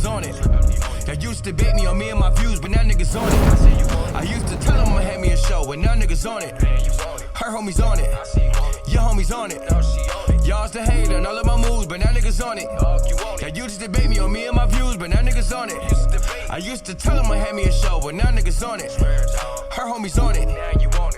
niggas on it. Y'all used to bait me on me and my views, but now niggas on it. I used to tell them I'ma have me a show, but now niggas on it. Her homies on it, your homies on it. Y'all's the hater and all of my moves, but now niggas on it. Y'all used to bait me on me and my views, but now niggas on it. I used to tell them I'ma have me a show, but now niggas on it. Her homies on it,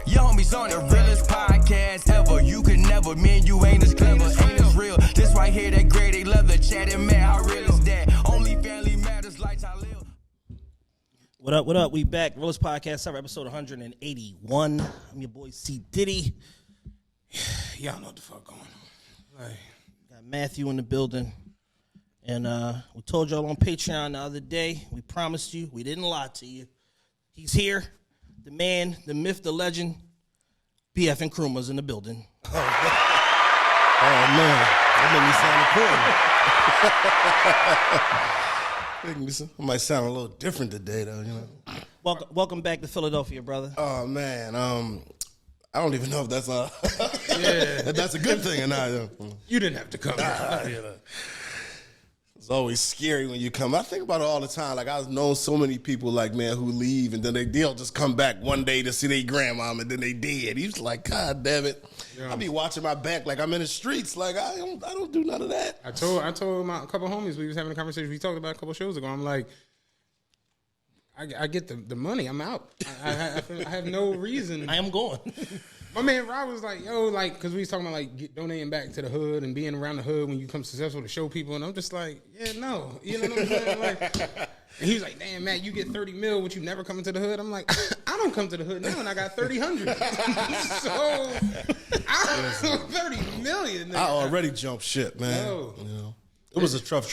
your homies on it. The realest podcast ever, you can never, man, you ain't as clever, ain't as real. This right here, that grade A leather, chatting man, how real is that? Only family matters, lights I live. What up, what up? We back. Realest Podcast, Server, episode 181. I'm your boy C. Diddy. Y'all know what the fuck going on. Like, got Matthew in the building. And we told y'all on Patreon the other day, we promised you, we didn't lie to you. He's here. The man, the myth, the legend, BF Nkrumah's in the building. oh man, that made me sound important. I might sound a little different today, though. You know. Welcome back to Philadelphia, brother. Oh man, I don't even know if that's if that's a good thing or not. You didn't have to come. It's always scary when you come. I think about it all the time. Like, I've known so many people, like, man, who leave and then they'll just come back one day to see their grandmom and then they dead. He's like, God damn it. Yeah. I be watching my back like I'm in the streets. Like, I don't do none of that. I told my couple homies, we was having a conversation we talked about a couple shows ago. I'm like, I get the money. I'm out. I have no reason. I am going. My man Rob was like, yo, like, because we was talking about, like, donating back to the hood and being around the hood when you come successful to show people. And I'm just like, yeah, no. You know what I'm saying? Like, and he was like, damn, Matt, you get 30 mil, but you never come to the hood. I'm like, I don't come to the hood now, and I got 300. So, I 30 million. Nigga. I already jumped ship, man. No. You know, it was a tough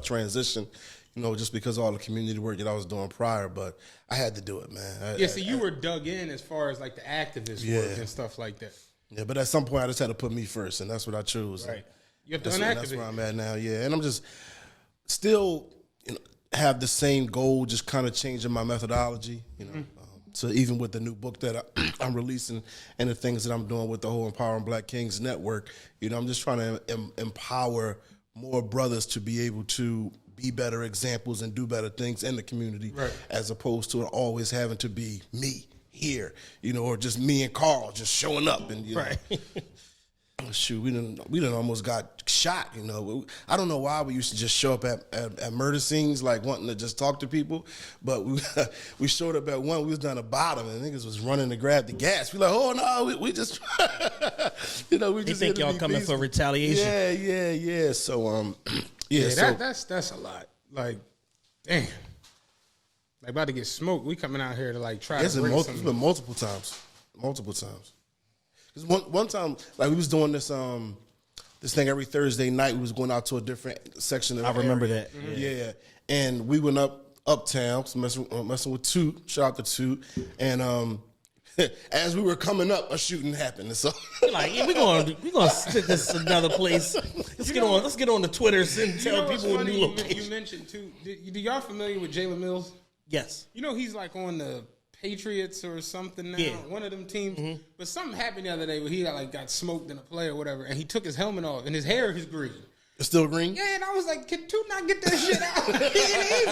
transition. You know, just because of all the community work that I was doing prior, but I had to do it, man. So you were dug in as far as, like, the activist work and stuff like that. Yeah, but at some point I just had to put me first, and that's what I chose. Right. You have to unactivate. That's where I'm at now, yeah. And I'm just still, have the same goal, just kind of changing my methodology, So even with the new book that I'm releasing and the things that I'm doing with the whole Empowering Black Kings Network, I'm just trying to empower more brothers to be able to be better examples and do better things in the community, as opposed to always having to be me here, or just me and Carl just showing up and shoot, we done almost got shot. I don't know why we used to just show up at murder scenes like wanting to just talk to people, but we showed up at one. We was down the bottom and niggas was running to grab the gas. We like, oh no, we just we they just think y'all coming for retaliation. Yeah. So that's a lot. Like, damn. Like, about to get smoked. We coming out here to, like, try to bring it's been multiple times. Because one time, like, we was doing this thing every Thursday night. We was going out to a different section of the remember area. that. Yeah. And we went uptown, messing with Toot. Shout out to Toot. And as we were coming up, a shooting happened. And so like, yeah, we're gonna stick this another place. Let's get on the Twitters and tell people a new location. You mentioned too. Do y'all familiar with Jalen Mills? Yes. He's like on the Patriots or something now. Yeah. One of them teams. Mm-hmm. But something happened the other day where he got smoked in a play or whatever, and he took his helmet off, and his hair is green. It's still green? Yeah, and I was like, can Toot not get that shit out? He ain't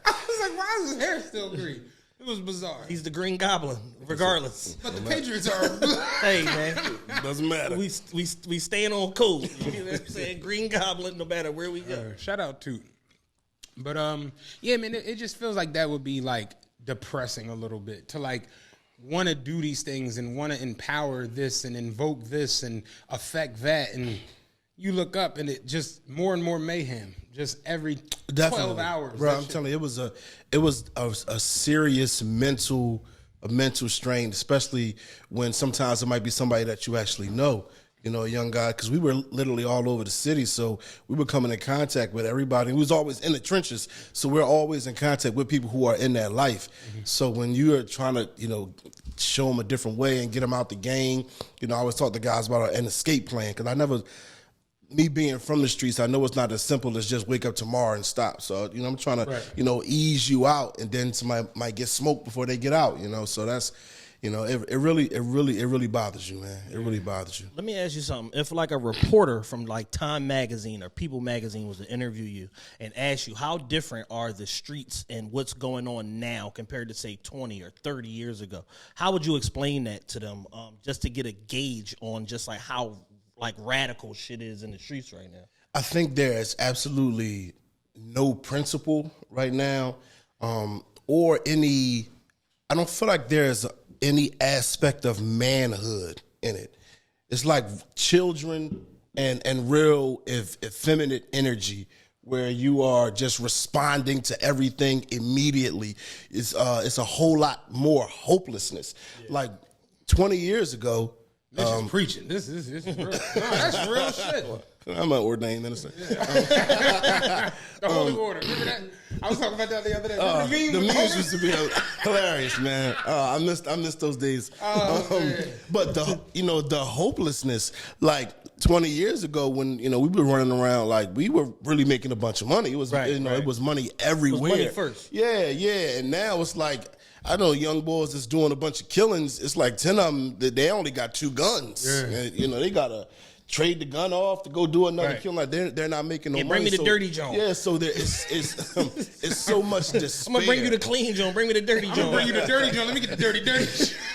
I was like, why is his hair still green? It was bizarre. He's the Green Goblin, regardless. But the Patriots are. Hey, man. Doesn't matter. We staying on code. You know what I'm saying? Green Goblin, no matter where we go. Shout out to. But, yeah, man, it just feels like that would be, like, depressing a little bit. To, like, want to do these things and want to empower this and invoke this and affect that. And you look up and it just more and more mayhem. Just every 12 hours. Bro, I'm telling you, it was a serious mental strain, especially when sometimes it might be somebody that you actually know, a young guy, because we were literally all over the city, so we were coming in contact with everybody. We was always in the trenches, so we're always in contact with people who are in that life. Mm-hmm. So when you are trying to, show them a different way and get them out the game, I always talk to guys about an escape plan, because me being from the streets, I know it's not as simple as just wake up tomorrow and stop. So, I'm trying to, ease you out, and then somebody might get smoked before they get out, so that's, it really bothers you, man. It really bothers you. Let me ask you something. If like a reporter from like Time Magazine or People Magazine was to interview you and ask you how different are the streets and what's going on now compared to say 20 or 30 years ago, how would you explain that to them, just to get a gauge on just like how like radical shit is in the streets right now? I think there's absolutely no principle right now, or any. I don't feel like there's any aspect of manhood in it. It's like children and real effeminate energy where you are just responding to everything immediately. It's a whole lot more hopelessness. Yeah. Like 20 years ago. This is preaching. This is real. No, that's real shit. I'm not ordained minister. The holy water. Remember that? I was talking about that the other day. The memes used to be hilarious, man. I missed those days. But the hopelessness, like 20 years ago when we were running around, like we were really making a bunch of money. It was it was money everywhere. It was money first. Yeah, and now it's like, I know young boys that's doing a bunch of killings. It's like 10 of them, they only got 2 guns. Yeah. And, they got to trade the gun off to go do another killing. Like they're not making no money. Bring me the dirty Joan. Yeah, so it's so much despair. I'm going to bring you the clean Joan. Bring me the dirty Joan. I'm going to bring you the dirty Joan. Let me get the dirty.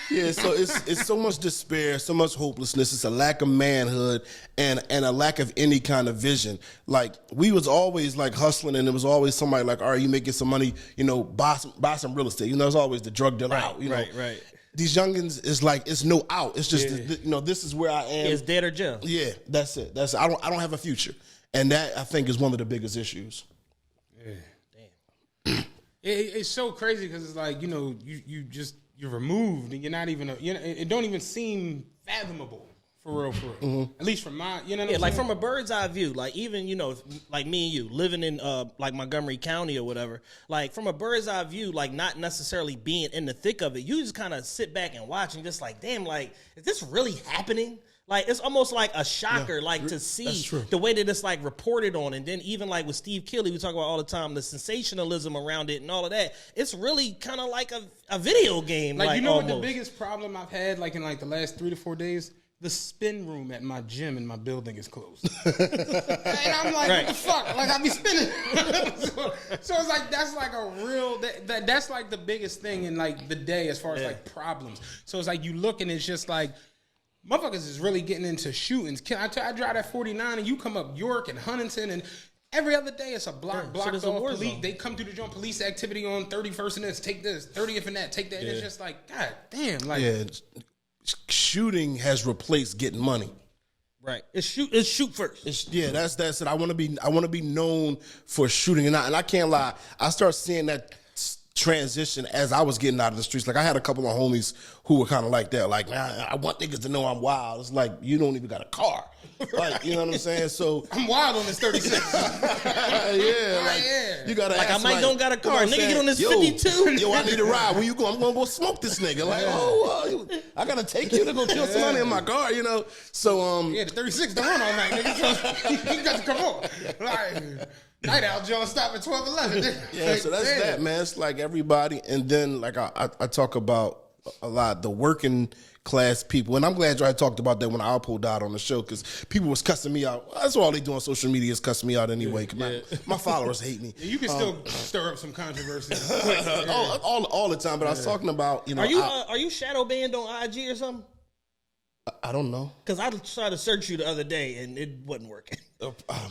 Yeah, so it's so much despair, so much hopelessness. It's a lack of manhood and a lack of any kind of vision. Like, we was always like hustling, and there was always somebody like, all right, you making some money, buy some real estate. It's always the drug dealer out. Right. These youngins is like, it's no out. It's just this is where I am. It's dead or jail. Yeah, that's it. I don't have a future, and that I think is one of the biggest issues. Yeah, damn. It's so crazy because it's like you're removed and you're not even it don't even seem fathomable. For real. Mm-hmm. At least from my, like from a bird's eye view, like even, like me and you living in like Montgomery County or whatever, like from a bird's eye view, like not necessarily being in the thick of it, you just kind of sit back and watch and just like, damn, like, is this really happening? Like, it's almost like a shocker, to see the way that it's like reported on. And then even like with Steve Kelly, we talk about all the time, the sensationalism around it and all of that. It's really kind of like a video game. Like, what the biggest problem I've had, like in like the last 3 to 4 days? The spin room at my gym in my building is closed. And I'm like, what the fuck? Like, I be spinning. so it's like, that's like a real, that's like the biggest thing in like the day as far as like problems. So it's like you look and it's just like, motherfuckers is really getting into shootings. I drive that 49 and you come up York and Huntington and every other day it's a blocked off. Police, they come through the joint, police activity on 31st and this, take this, 30th and that, take that. And it's just like, God damn. Like, shooting has replaced getting money. Right. It's shoot first. That's it. I want to be known for shooting, and I can't lie. I start seeing that transition as I was getting out of the streets. Like, I had a couple of homies who were kind of like that. Like, man, I want niggas to know I'm wild. It's like, you don't even got a car. Like, you know what I'm saying? So I'm wild on this 36. You gotta like, ask, I don't got a car. Nigga, get on this 52. Yo, I need a ride. Where you go? I'm gonna go smoke this nigga. Like, I gotta take you to go kill somebody in my car. So the 36 don't run all night, nigga. So you got to come on. Like, Night Owl Joe stop at 12:11. Yeah, so that's that, man. It's like everybody, and then like I talk about a lot the working class people, and I'm glad y'all talked about that when Alpo died on the show, because people was cussing me out. That's all they do on social media is cussing me out anyway. My followers hate me. You can still stir up some controversy all the time. But I was talking about Are you shadow banned on IG or something? I don't know, because I tried to search you the other day and it wasn't working.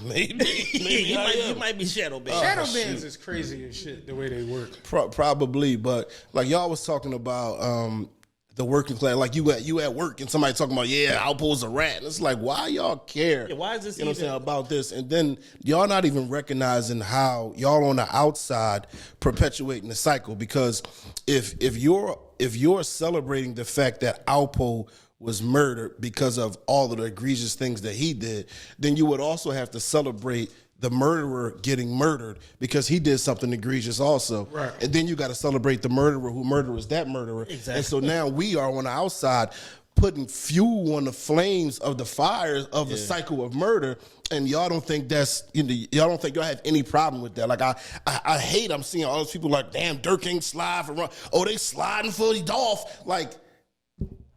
Maybe you might be shadow banned. Shadow bans is crazy as shit the way they work. Probably, but like y'all was talking about the working class, like you at work and somebody talking about Alpo's a rat. And it's like, why y'all care? Yeah, why is this? You know what I'm saying about this? And then y'all not even recognizing how y'all on the outside perpetuating the cycle. Because if you're celebrating the fact that Alpo was murdered because of all of the egregious things that he did, then you would also have to celebrate the murderer getting murdered because he did something egregious also. Right. And then you got to celebrate the murderer who murders that murderer. Exactly. And so now we are on the outside putting fuel on the flames of the fires of the cycle of murder. And y'all don't think y'all don't think y'all have any problem with that. Like I hate I'm seeing all those people like, damn, Dirk ain't slide for run. Oh, they sliding for Dolph. Like,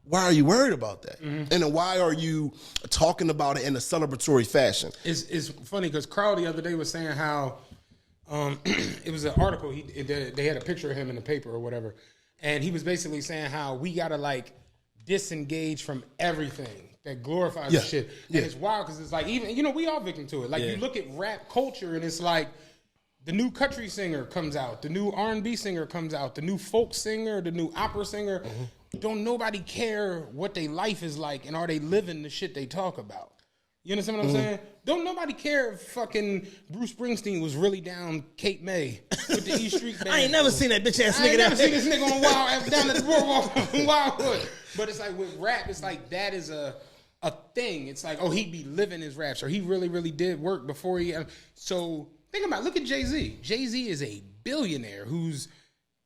why are you worried about that? And then why are you talking about it in a celebratory fashion? It's funny because Carl the other day was saying how it was an article. They had a picture of him in the paper or whatever, and he was basically saying how we gotta like disengage from everything that glorifies the shit. And it's wild because it's like, even we all victim to it. Like you look at rap culture and it's like the new country singer comes out, the new R&B singer comes out, the new folk singer, the new opera singer. Don't nobody care what their life is like and are they living the shit they talk about? You understand what I'm saying? Don't nobody care if fucking Bruce Springsteen was really down Cape May with the E Street Band. I ain't never seen that bitch ass nigga. I ain't never seen this nigga on down at the boardwalk on Wildwood. But it's like with rap, it's like that is a thing. It's like, oh, he be living his raps, or he really, really did work before he. So think about it. Look at Jay-Z. Jay-Z is a billionaire who's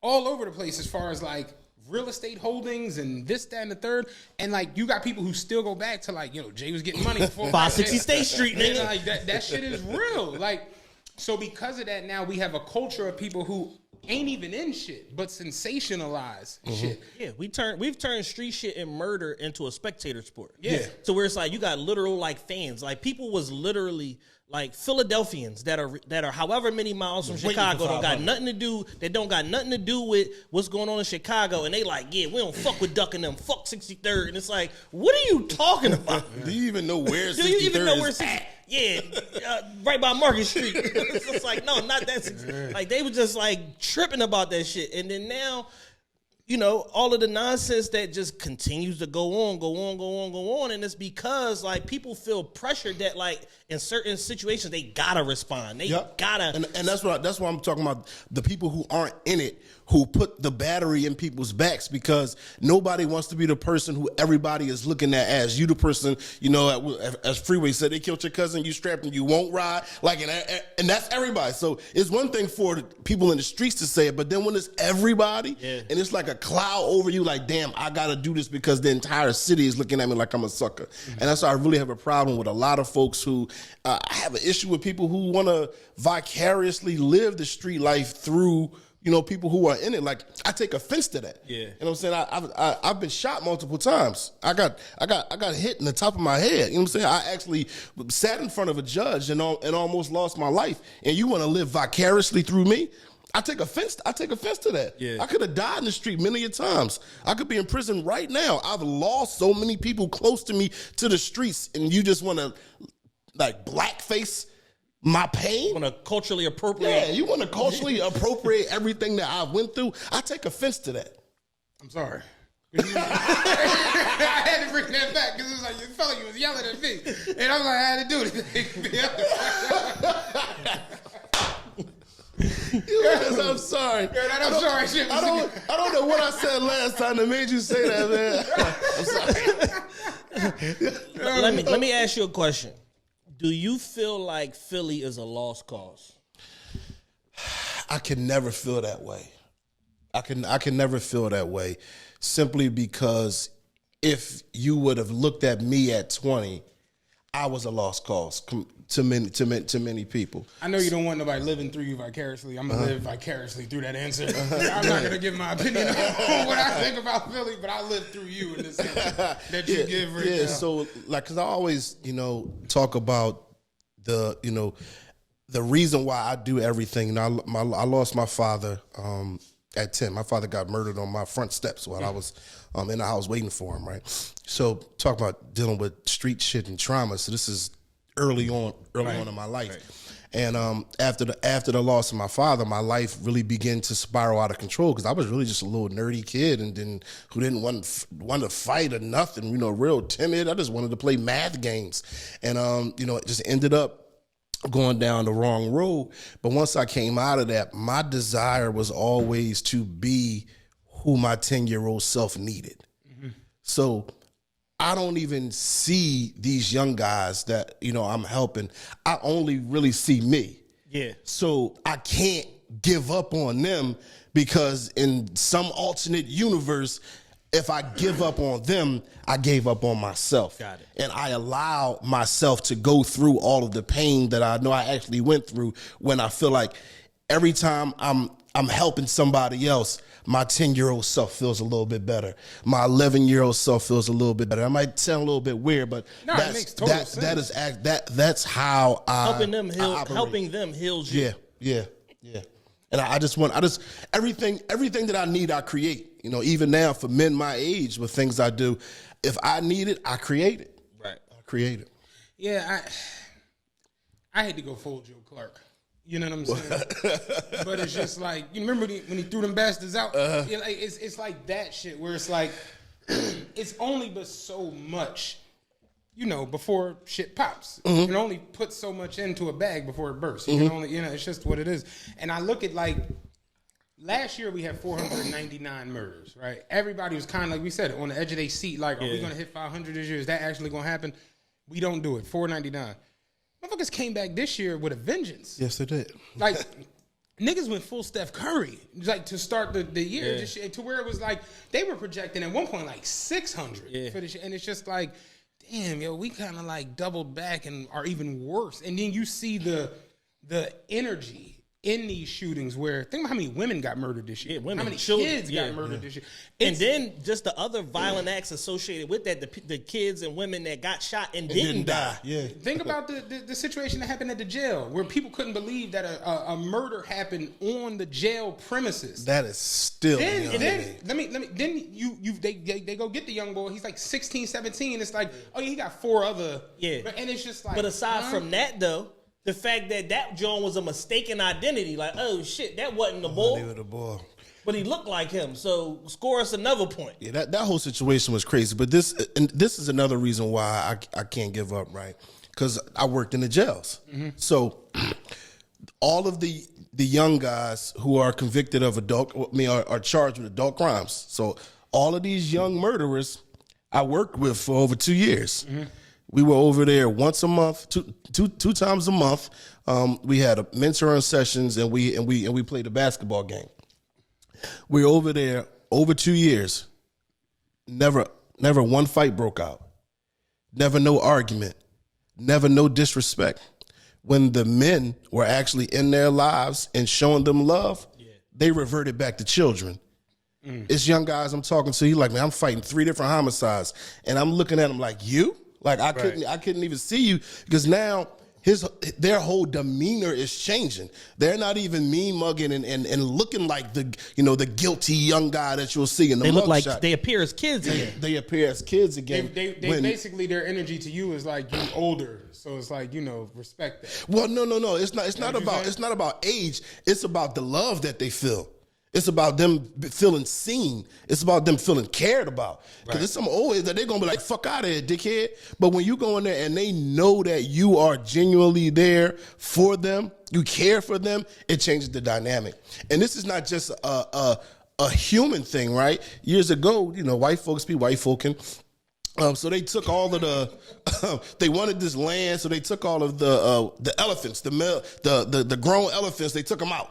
all over the place as far as like real estate holdings and this, that, and the third. And like you got people who still go back to like, Jay was getting money before 560 State Street, nigga. And like that shit is real. Like, so because of that, now we have a culture of people who ain't even in shit, but sensationalize shit. Yeah, we've turned street shit and murder into a spectator sport. Yeah. So where it's like you got literal like fans. Like people was literally like Philadelphians that are however many miles from Chicago don't got nothing to do. They don't got nothing to do with what's going on in Chicago, and they like, yeah, we don't fuck with ducking them. Fuck 63rd, and it's like, what are you talking about? Do you even know where 63rd is? Do you even know where at? 60? Yeah, right by Market Street. It's just like, no, not that 60. Like they were just like tripping about that shit, and then now, all of the nonsense that just continues to go on, and it's because like people feel pressured that like in certain situations they gotta respond, they gotta, and that's why I'm talking about the people who aren't in it, who put the battery in people's backs, because nobody wants to be the person who everybody is looking at as you the person, as Freeway said, they killed your cousin, you strapped and you won't ride, like, and that's everybody. So it's one thing for the people in the streets to say it, but then when it's everybody, and it's like a cloud over you, like, damn, I gotta do this because the entire city is looking at me like I'm a sucker. And that's why I really have a problem with a lot of folks who have an issue with people who want to vicariously live the street life through people who are in it. Like, I take offense to that. Yeah. You know what I'm saying? I've been shot multiple times. I got hit in the top of my head. You know what I'm saying? I actually sat in front of a judge and almost lost my life. And you want to live vicariously through me? I take offense to that. Yeah. I could have died in the street many a times. I could be in prison right now. I've lost so many people close to me to the streets, and you just want to like blackface my pain? Want to culturally appropriate? Yeah, you want to culturally appropriate everything that I went through? I take offense to that. I'm sorry. I had to bring that back because it was like, you felt like you was yelling at me. And I'm like, I had to do it. I'm sorry. I'm sorry. Shit. I don't know what I said last time that made you say that, man. Let me ask you a question. Do you feel like Philly is a lost cause? I can never feel that way. I can never feel that way, simply because if you would have looked at me at 20, I was a lost cause to many people. I know you don't want nobody living through you vicariously. I'm gonna live vicariously through that answer. I'm not gonna give my opinion on what I think about Philly, but I live through you in this sense that you give right now. So like, cause I always, talk about the reason why I do everything. I lost my father at 10. My father got murdered on my front steps while I was in the house waiting for him, right? So talk about dealing with street shit and trauma. So this is early on in my life. Right. And after the loss of my father, my life really began to spiral out of control, because I was really just a little nerdy kid and who didn't want to fight or nothing, real timid. I just wanted to play math games. And, it just ended up going down the wrong road. But once I came out of that, my desire was always to be who my 10-year-old self needed. Mm-hmm. So I don't even see these young guys that, I'm helping. I only really see me. Yeah. So I can't give up on them, because in some alternate universe, if I give up on them, I gave up on myself. Got it. And I allow myself to go through all of the pain that I know I actually went through, when I feel like every time I'm helping somebody else, my 10-year-old self feels a little bit better. My 11-year-old self feels a little bit better. I might sound a little bit weird, but it makes total sense. That's how I helping them heals you. Yeah. And I just everything that I need, I create. You know, even now for men my age, with things I do, if I need it, I create it. Right. I create it. Yeah, I had to go full Joe Clark. You know what I'm saying? But it's just like, you remember when he threw them bastards out? It's like that shit where it's like, it's only but so much, you know, before shit pops. You can only put so much into a bag before it bursts. You can only, you know, it's just what it is. And I look at like, last year we had 499 murders, right? Everybody was kind of, like we said, on the edge of their seat, like, are we going to hit 500 this year? Is that actually going to happen? We don't do it. 499. Motherfuckers came back this year with a vengeance. Yes, they did. Like, niggas went full Steph Curry, like, to start the year, just, to where it was like, they were projecting at one point like 600 for this year. And it's just like, damn, yo, we kind of like doubled back and are even worse. And then you see the energy in these shootings where, think about how many women got murdered this year. Women, how many children, kids got murdered this year. And then just the other violent acts associated with that, the kids and women that got shot and didn't die. Yeah. Think about the situation that happened at the jail where people couldn't believe that a murder happened on the jail premises. That is still Then they go get the young boy. He's like 16, 17. It's like, oh yeah, he got 4 other. Yeah. And it's just like, but aside from that though, the fact that John was a mistaken identity, like, oh shit, that wasn't the boy. But he looked like him, so score us another point. Yeah, that whole situation was crazy. But this is another reason why I can't give up, right? Because I worked in the jails. So all of the young guys who are convicted of are charged with adult crimes. So all of these young murderers I worked with for over 2 years. We were over there once a month, two times a month. We had mentoring sessions and we played a basketball game. We were over there over 2 years. Never one fight broke out. Never no argument. Never no disrespect. When the men were actually in their lives and showing them love, they reverted back to children. It's young guys I'm talking to. He's like, man, I'm fighting 3 different homicides, and I'm looking at him like, you? Like I couldn't even see you, because now their whole demeanor is changing. They're not even mean mugging and looking like the guilty young guy that you'll see in the mug look like shot. they appear as kids again. They appear as kids again. They basically, their energy to you is like, you older, so it's like, respect that. Well, no. It's not about age. It's about the love that they feel. It's about them feeling seen. It's about them feeling cared about. Because there's some old heads that they're going to be like, fuck out of here, dickhead. But when you go in there and they know that you are genuinely there for them, you care for them, it changes the dynamic. And this is not just a human thing, right? Years ago, white folks be white folking. So they took all of they wanted this land, so they took all of the elephants, the grown elephants, they took them out.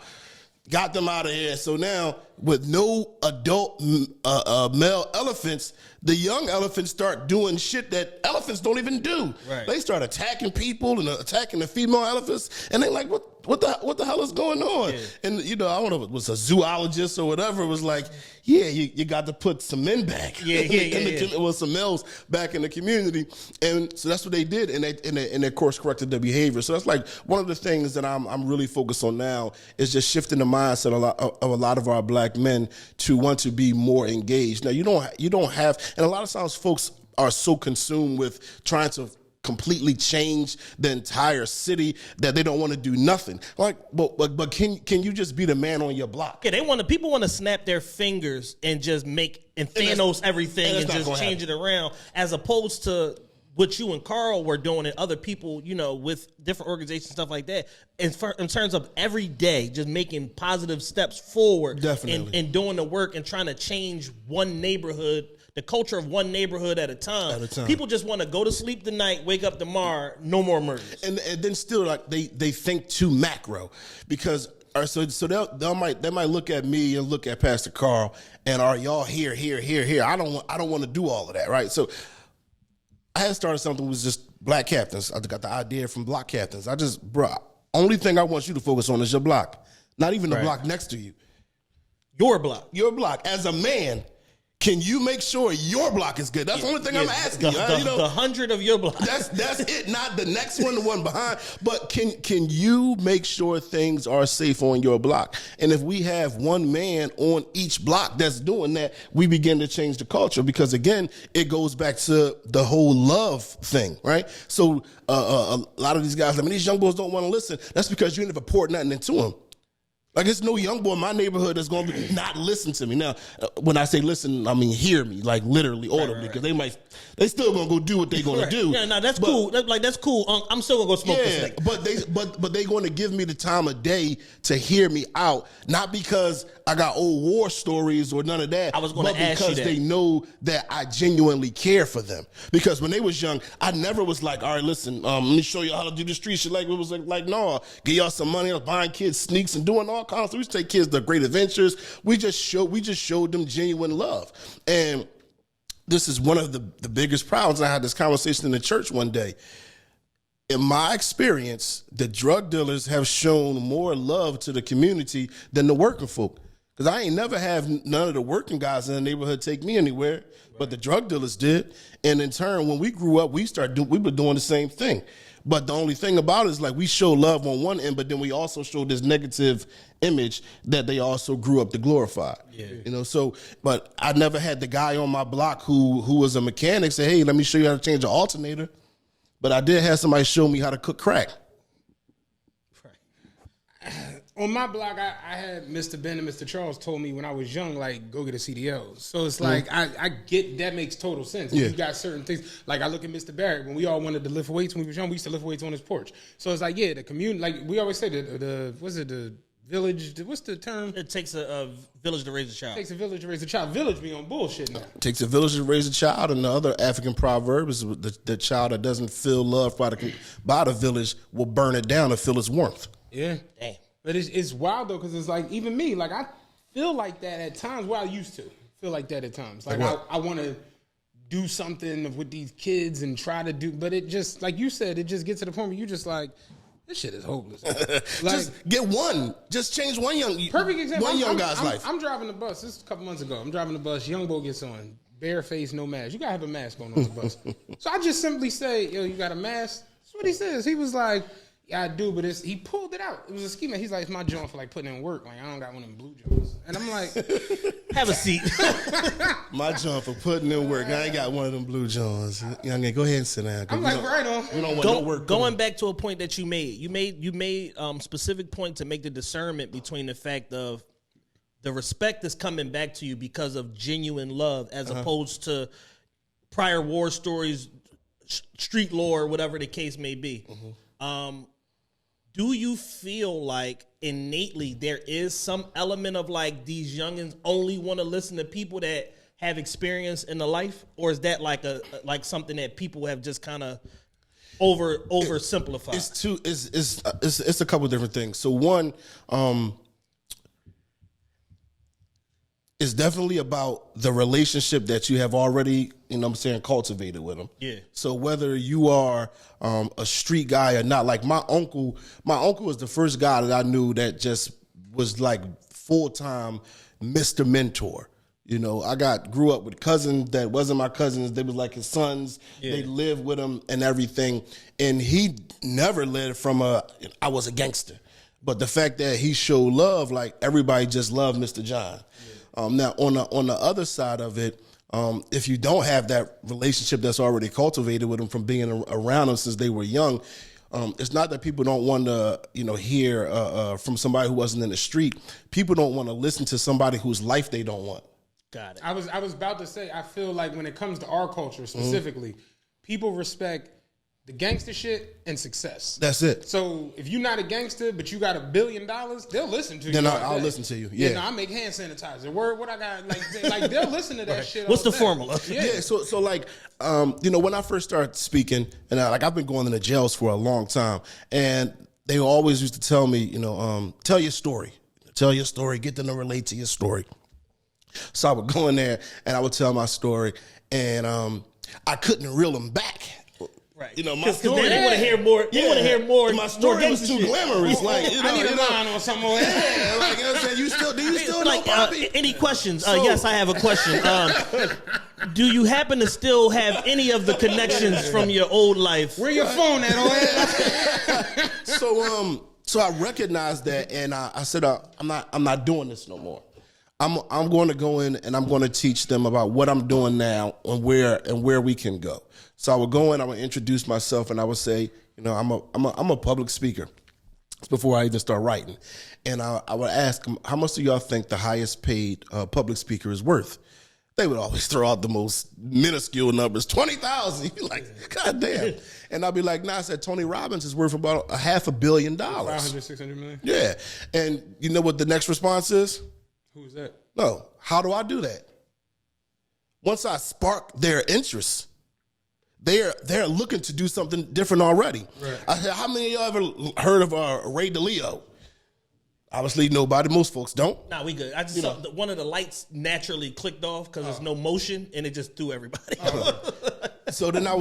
Got them out of here. So now, with no adult male elephants, the young elephants start doing shit that elephants don't even do. Right. They start attacking people and attacking the female elephants, and they're like, what the hell is going on? Yeah. And I don't know if it was a zoologist or whatever. It was like, you got to put some men back. Some males back in the community, and so that's what they did, and they course corrected their behavior. So that's like one of the things that I'm really focused on now is just shifting the mindset of a lot of our black men to want to be more engaged. Now you don't have, and a lot of times folks are so consumed with trying to completely change the entire city that they don't want to do nothing. Like, but can you just be the man on your block? Yeah, people want to snap their fingers and just make Thanos everything and just change it around, as opposed to what you and Carl were doing and other people, with different organizations, stuff like that. In terms of every day, just making positive steps forward. Definitely. And doing the work and trying to change one neighborhood, the culture of one neighborhood at a time. People just want to go to sleep tonight, wake up tomorrow, no more murders. And then still, like, they think too macro, because so they might look at me and look at Pastor Carl and are y'all here. I don't want to do all of that, right? So I had started something was just black captains. I got the idea from block captains. Only thing I want you to focus on is your block, not even the block next to you. Your block. Your block. As a man, can you make sure your block is good? That's the only thing I'm asking. The 100 of your block. That's it. Not the next one, the one behind. But can you make sure things are safe on your block? And if we have one man on each block that's doing that, we begin to change the culture. Because again, it goes back to the whole love thing, right? So a lot of these guys, I mean, these young boys don't want to listen. That's because you never poured nothing into them. Like, it's no young boy in my neighborhood that's going to not listen to me. Now, when I say listen, I mean hear me, like literally, audibly, because they still going to go do what they going to do. Yeah, no, that's cool. That's cool. I'm still going to go smoke this thing. But they going to give me the time of day to hear me out, not because I got old war stories or none of that. I was going to ask you that. But because they know that I genuinely care for them. Because when they was young, I never was like, all right, listen, let me show you how to do the street shit. Like, it was like no, give y'all some money. I was buying kids sneaks and doing all kinds of stuff. We used to take kids to great adventures. We just showed them genuine love. And this is one of the biggest problems. I had this conversation in the church one day. In my experience, the drug dealers have shown more love to the community than the working folk. Because I ain't never have none of the working guys in the neighborhood take me anywhere, but the drug dealers did. And in turn, when we grew up, we were doing the same thing. But the only thing about it is, like, we show love on one end, but then we also show this negative image that they also grew up to glorify. Yeah. You know, so, but I never had the guy on my block who was a mechanic say, hey, let me show you how to change an alternator. But I did have somebody show me how to cook crack. On my block, I had Mr. Ben and Mr. Charles told me when I was young, like, go get a CDL. So it's like, I get that makes total sense. Yeah. You got certain things. Like, I look at Mr. Barrett, when we all wanted to lift weights when we were young, we used to lift weights on his porch. So it's like, yeah, the community, like we always say, the village, what's the term? It takes a village to raise a child. It takes a village to raise a child. Village be on bullshit now. It takes a village to raise a child, and the other African proverb is the child that doesn't feel loved by the village will burn it down to feel its warmth. Yeah. Damn. But it's wild, though, because it's like, even me, like, I feel like that at times. Well, I used to feel like that at times. Like I want to do something with these kids and try to do, but it just, like you said, it just gets to the point where you just like, this shit is hopeless. Like, just get one. Just change one perfect example. One young guy's life. I'm driving the bus. This is a couple months ago. I'm driving the bus. Young boy gets on. Bare face, no mask. You got to have a mask on the bus. So I just simply say, yo, you got a mask? That's what he says. He was like, yeah, I do, but he pulled it out. It was a scheme. He's like, it's my joint for like putting in work. Like, I don't got one of them blue joints. And I'm like, have a seat. My joint for putting in work. I ain't got one of them blue joints. Young man, go ahead and sit down. I'm like, right on. We don't want no work. Going back to a point that you made. You made specific point to make the discernment between the fact of the respect is coming back to you because of genuine love, as opposed to prior war stories, street lore, whatever the case may be. Do you feel like innately there is some element of like these youngins only want to listen to people that have experience in the life, or is that like like something that people have just kind of oversimplified? It's a couple of different things. So one, it's definitely about the relationship that you have already, cultivated with them. Yeah. So whether you are a street guy or not, like my uncle was the first guy that I knew that just was like full-time Mr. Mentor. I grew up with cousins that wasn't my cousins. They was like his sons. Yeah. They lived with him and everything. And he never led from I was a gangster. But the fact that he showed love, like everybody just loved Mr. John. Now, on the other side of it, if you don't have that relationship that's already cultivated with them from being around them since they were young, it's not that people don't want to, hear from somebody who wasn't in the street. People don't want to listen to somebody whose life they don't want. Got it. I was about to say, I feel like when it comes to our culture specifically, people respect the gangster shit and success. That's it. So if you're not a gangster, but you got $1 billion, they'll listen to you. Then I'll listen to you. Yeah. I make hand sanitizer. What I got? Like they'll listen to that right. shit. What's the formula? Yeah. So like, when I first started speaking, and I've been going into jails for a long time, and they always used to tell me, tell your story. Tell your story. Get them to relate to your story. So I would go in there and I would tell my story, and I couldn't reel them back. Right. You know, my Because story. they want to hear more. They want to hear more. My story was too shit. glamorous. Like, you know, I need a line or something. yeah, like you know what I'm saying. Do you still Like, know Bobby? any questions? Yes, I have a question. Do you happen to still have any of the connections from your old life? Where your phone at, old? So I recognized that, and I said, I'm not doing this no more. I'm going to go in and I'm going to teach them about what I'm doing now and where we can go. So I would go in, I would introduce myself, and I would say, you know, I'm a public speaker before I even start writing, and I would ask them, how much do y'all think the highest paid public speaker is worth? They would always throw out the most minuscule numbers, 20,000. You're like, God damn. And I'd be like, nah, I said Tony Robbins is worth about $500 million. 500, 600 million? Yeah. And you know what the next response is? Who's that? No. How do I do that? Once I spark their interest, they're looking to do something different already. Right. I said, how many of y'all ever heard of Ray DeLeo? Obviously, nobody. Most folks don't. Nah, we good. I just saw one of the lights naturally clicked off because there's no motion, and it just threw everybody. So then I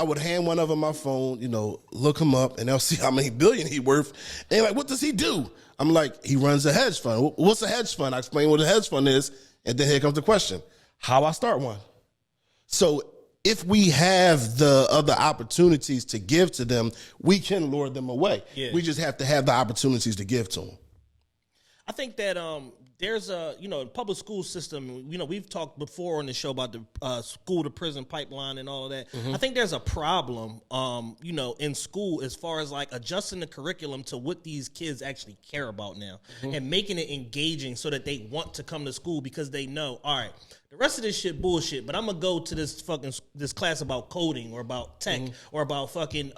would hand one of them my phone, you know, look him up, and they'll see how many billion he worth. And they're like, what does he do? I'm like, he runs a hedge fund. What's a hedge fund? I explain what a hedge fund is, and then here comes the question: how I start one? So if we have the other opportunities to give to them, we can lure them away. Yeah. We just have to have the opportunities to give to them. I think that there's a public school system. You know, we've talked before on the show about the school to prison pipeline and all of that. I think there's a problem, in school as far as like adjusting the curriculum to what these kids actually care about now and making it engaging so that they want to come to school because they know, all right, the rest of this shit bullshit, but I'm gonna go to this class about coding or about tech or about fucking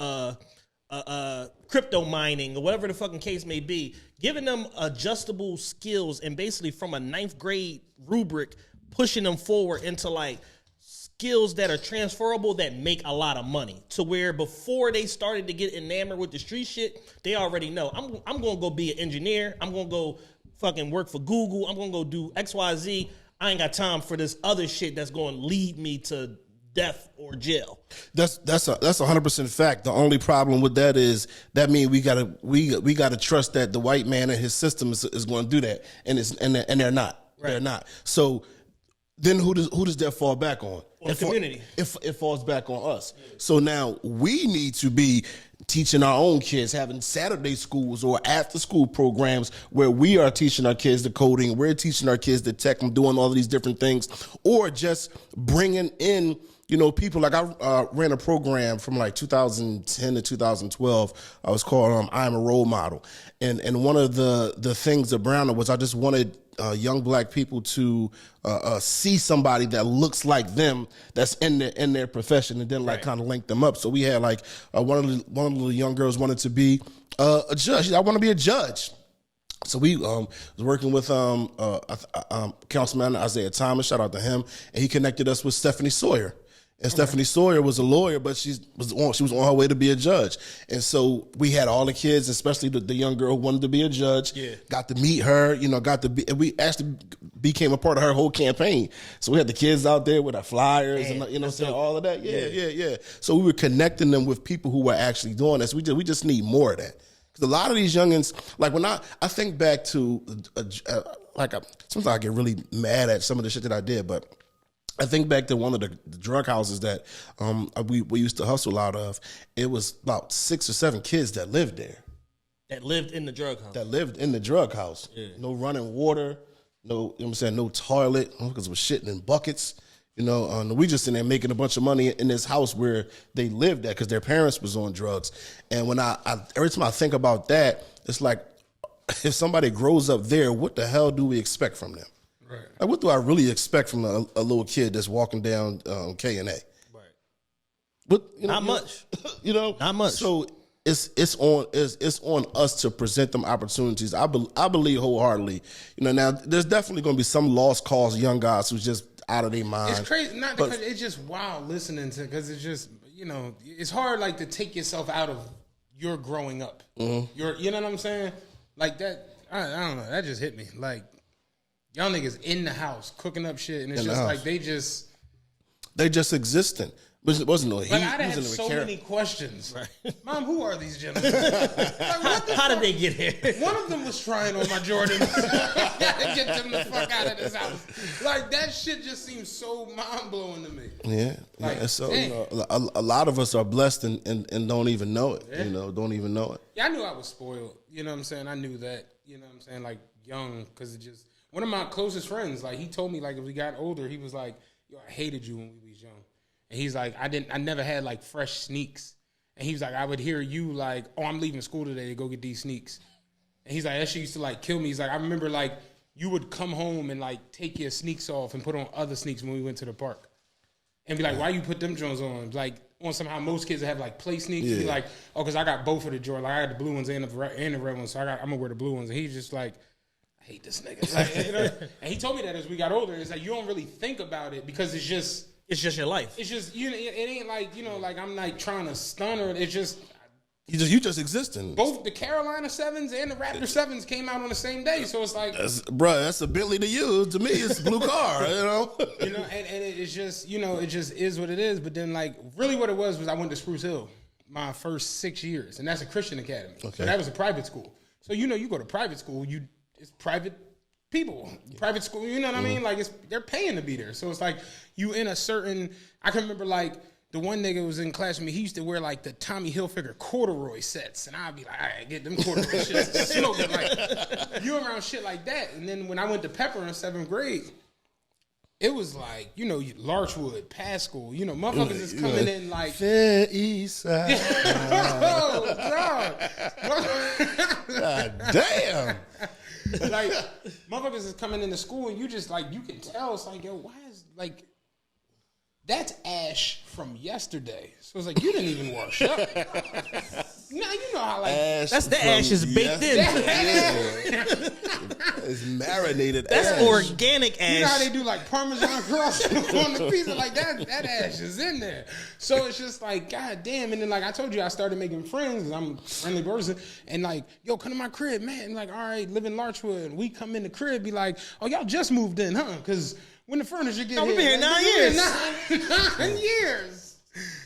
crypto mining or whatever the fucking case may be, giving them adjustable skills and basically from a 9th grade rubric, pushing them forward into like skills that are transferable that make a lot of money to where before they started to get enamored with the street shit, they already know I'm going to go be an engineer. I'm going to go fucking work for Google. I'm going to go do XYZ. I ain't got time for this other shit that's going to lead me to death or jail. That's 100% fact. The only problem with that is that means we gotta trust that the white man and his system is going to do that, and they're not. Right. They're not. So then who does that fall back on? The community. It falls back on us. So now we need to be teaching our own kids, having Saturday schools or after school programs where we are teaching our kids the coding, we're teaching our kids the tech and doing all of these different things, or just bringing in people. Like I ran a program from like 2010 to 2012. I was called I Am a Role Model. And one of the things around it was I just wanted young black people to see somebody that looks like them that's in their profession, and then like kind of link them up. So we had like one of the young girls wanted to be a judge. I want to be a judge. So we was working with Councilman Isaiah Thomas, shout out to him, and he connected us with Stephanie Sawyer. And Stephanie Sawyer was a lawyer, but she was on her way to be a judge. And so we had all the kids, especially the young girl who wanted to be a judge, got to meet her, and we actually became a part of her whole campaign. So we had the kids out there with our flyers and all of that. Yeah. So we were connecting them with people who were actually doing this. We just need more of that. Because a lot of these youngins, like when I think back to, sometimes I get really mad at some of the shit that I did, but I think back to one of the drug houses that we used to hustle out of. It was about 6 or 7 kids that lived there. That lived in the drug house. Yeah. No running water, no toilet, because it was shitting in buckets. We just in there making a bunch of money in this house where they lived at because their parents was on drugs. And when I every time I think about that, it's like, if somebody grows up there, what the hell do we expect from them? Right. Like, what do I really expect from a little kid that's walking down K&A? Right. But not much. Not much. So it's on us to present them opportunities. I believe wholeheartely. Now there's definitely going to be some lost cause young guys who's just out of their mind. It's crazy, because it's just wild listening to, because it's just it's hard like to take yourself out of your growing up. Mm-hmm. You know what I'm saying? Like that. I don't know. That just hit me. Like, y'all niggas in the house cooking up shit, and it's just like they just existing. But it wasn't no heat. Like, I'd It have wasn't so no many questions. Mom, who are these gentlemen? Like, How did they get here? One of them was trying on my Jordans. Get them the fuck out of this house. Like, that shit just seems so mind-blowing to me. Yeah. Like, yeah. So, dang. a lot of us are blessed and don't even know it. Yeah. Don't even know it. Yeah, I knew I was spoiled. You know what I'm saying? I knew that. You know what I'm saying? Like, young, because it just... One of my closest friends, like, he told me, like, as we got older, he was like, yo, I hated you when we was young. And he's like, I never had, like, fresh sneaks. And he was like, I would hear you, like, oh, I'm leaving school today to go get these sneaks. And he's like, that shit used to, like, kill me. He's like, I remember, like, you would come home and, like, take your sneaks off and put on other sneaks when we went to the park. And be like, why you put them Jones on? Like, on somehow most kids that have, like, play sneaks. Yeah. Be like, oh, because I got both of the Jordan. Like, I got the blue ones and the red ones, so I'm going to wear the blue ones. And he's just like, I hate this nigga. Like, you know? And he told me that as we got older. It's like, you don't really think about it because it's just your life. It's just, you know, it ain't like, you know, like I'm like trying to stun her. It's just you just existing. Both the Carolina Sevens and the Raptor Sevens came out on the same day, so it's like, that's a Bentley to you. To me, it's a blue car. You know, and it's just, you know, it just is what it is. But then, like, really, what it was I went to Spruce Hill my first 6 years, and that's a Christian academy. Okay, so that was a private school. So you know, you go to private school, it's private people, private school, you know what I mean? Like, they're paying to be there. So it's like, you in a certain, I can remember, like, the one nigga was in class with me, he used to wear, like, the Tommy Hilfiger corduroy sets. And I'd be like, all right, get them corduroy shits smoking. Like, you around shit like that. And then when I went to Pepper in 7th grade, it was like, you know, Larchwood, Pascal, you know, motherfuckers is coming in like Fair East Side. Oh, God damn. Like, motherfuckers is coming into school and you just like, you can tell it's like, yo, why is like, that's ash from yesterday. So it's like, you didn't even wash up. Now you know how like ash that's the ash is baked in. It's marinated. That's ash. organic ash. You know how they do like Parmesan crust on the pizza, like that ash is in there. So it's just like, God damn. And then like I told you, I started making friends because I'm a friendly person. And like, yo, come to my crib, man. And like, all right, live in Larchwood. And we come in the crib, be like, oh, y'all just moved in, huh? Because when the furniture get here, we've been here like, 9 years. 9 years.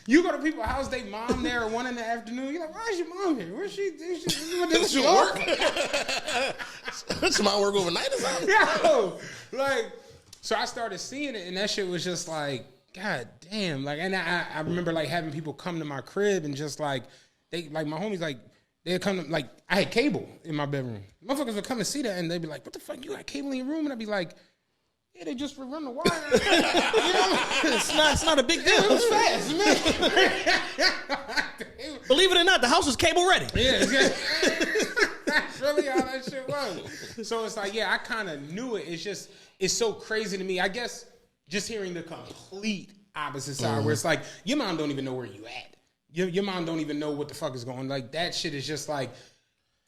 You go to people's house, they mom there at 1 in the afternoon. You're like, why is your mom here? Where's she? Does she work? Does mom work overnight or something? Yo, like, so I started seeing it, and that shit was just like, God damn. Like, and I remember like having people come to my crib and just like, they like my homies like, they'd come to, like, I had cable in my bedroom. Motherfuckers would come and see that, and they'd be like, what the fuck, you got cable in your room? And I'd be like, yeah, they just run the wire. You know? It's not a big deal. It was fast, man. Believe it or not, the house was cable ready. Yeah, that's really how that shit was. So it's like, yeah, I kind of knew it. It's so crazy to me. I guess just hearing the complete opposite side, where it's like, your mom don't even know where you at. Your mom don't even know what the fuck is going on. Like, that shit is just like,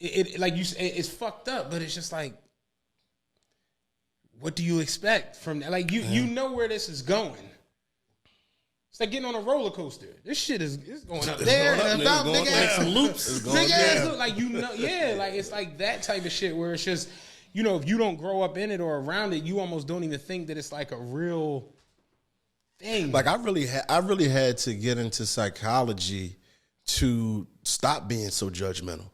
it's fucked up, but it's just like, what do you expect from that? Like, you know where this is going. It's like getting on a roller coaster. This shit is going up there and about big ass loops. Big ass loop. Like, you know, yeah, like it's like that type of shit where it's just, you know, if you don't grow up in it or around it, you almost don't even think that it's like a real thing. Like, I really had to get into psychology to stop being so judgmental.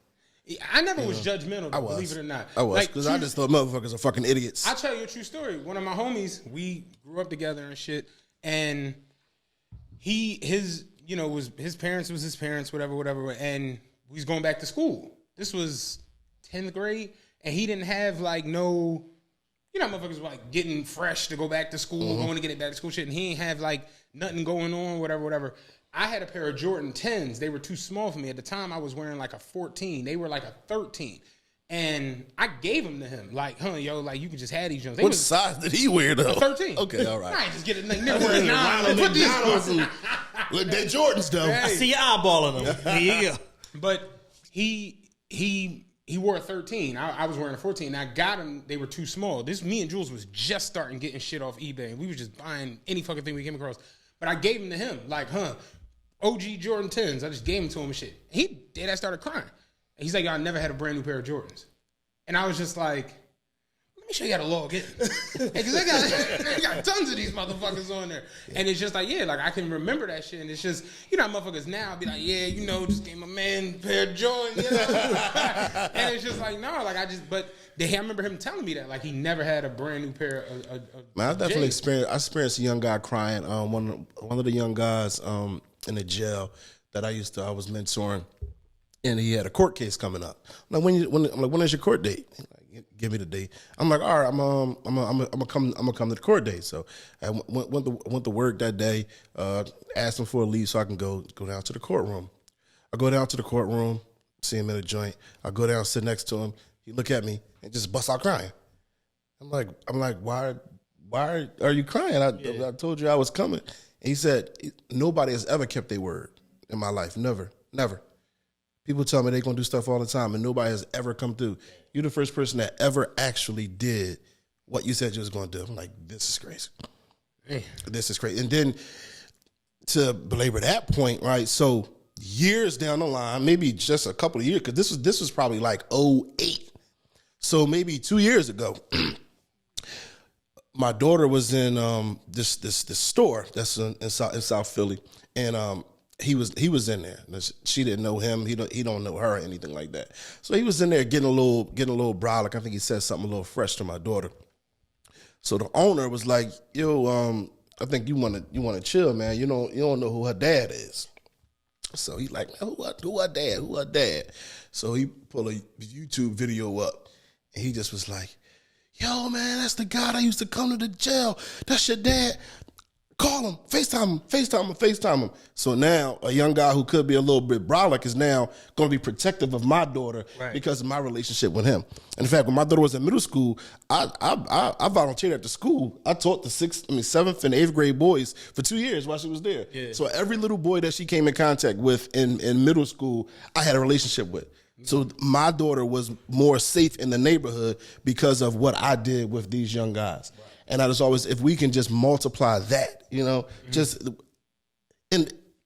I never was judgmental, though, believe it or not. I was, because I just thought motherfuckers are fucking idiots. I'll tell you a true story. One of my homies, we grew up together and shit, and his parents was his parents, whatever, and we was going back to school. This was 10th grade, and he didn't have like no, you know, motherfuckers were like getting fresh to go back to school, going to get it back to school shit, and he ain't have like nothing going on, whatever. I had a pair of Jordan 10s. They were too small for me. At the time, I was wearing like a 14. They were like a 13. And I gave them to him. Like, yo, like, you can just have these Jones. What size did he wear, though? 13. Okay, all right. I ain't just get it. Like, never wear a 9. Put these on. Look, they're Jordans, though. I see you eyeballing them. Here you go. But he wore a 13. I was wearing a 14. I got him. They were too small. Me and Jules was just starting getting shit off eBay. We was just buying any fucking thing we came across. But I gave them to him. Like, OG Jordan 10s. I just gave them to him and shit. He did. I started crying. And he's like, I never had a brand new pair of Jordans. And I was just like, make sure you gotta log in. Because they got tons of these motherfuckers on there. And it's just like, yeah, like I can remember that shit. And it's just, you know, motherfuckers now be like, yeah, you know, just gave my man a pair of Jordans, you know? And it's just like, no, like I remember him telling me that, like he never had a brand new pair of Man, I definitely experienced a young guy crying. One of the young guys in the jail that I was mentoring, and he had a court case coming up. I'm like, when is your court date? He's like, give me the date. I'm like, all right, I'm gonna come to the court date. So I went to work that day. Asked him for a leave so I can go down to the courtroom. I go down to the courtroom, see him in a joint. I go down, sit next to him. He look at me and just bust out crying. I'm like, why are you crying? I told you I was coming. And he said, nobody has ever kept their word in my life. Never. People tell me they're going to do stuff all the time, and nobody has ever come through. You're the first person that ever actually did what you said you was going to do. I'm like, this is crazy. This is crazy. And then to belabor that point, right, so years down the line, maybe just a couple of years, because this was probably like 2008. So maybe 2 years ago, my daughter was in this store that's in South Philly, and he was in there. She didn't know him. He don't know her or anything like that. So he was in there getting a little brolic. I think he said something a little fresh to my daughter. So the owner was like, "Yo, I think you want to chill, man. You don't know who her dad is." So he's like, "Who her dad? Who her dad?" So he pulled a YouTube video up, and he just was like, "Yo, man, that's the guy that used to come to the jail. That's your dad. Call him, FaceTime him. So now a young guy who could be a little bit brolic is now going to be protective of my daughter because of my relationship with him. And in fact, when my daughter was in middle school, I volunteered at the school. I taught the 7th and 8th grade boys for 2 years while she was there. Yeah. So every little boy that she came in contact with in middle school, I had a relationship with. So my daughter was more safe in the neighborhood because of what I did with these young guys. Right. And I just always, if we can just multiply that, and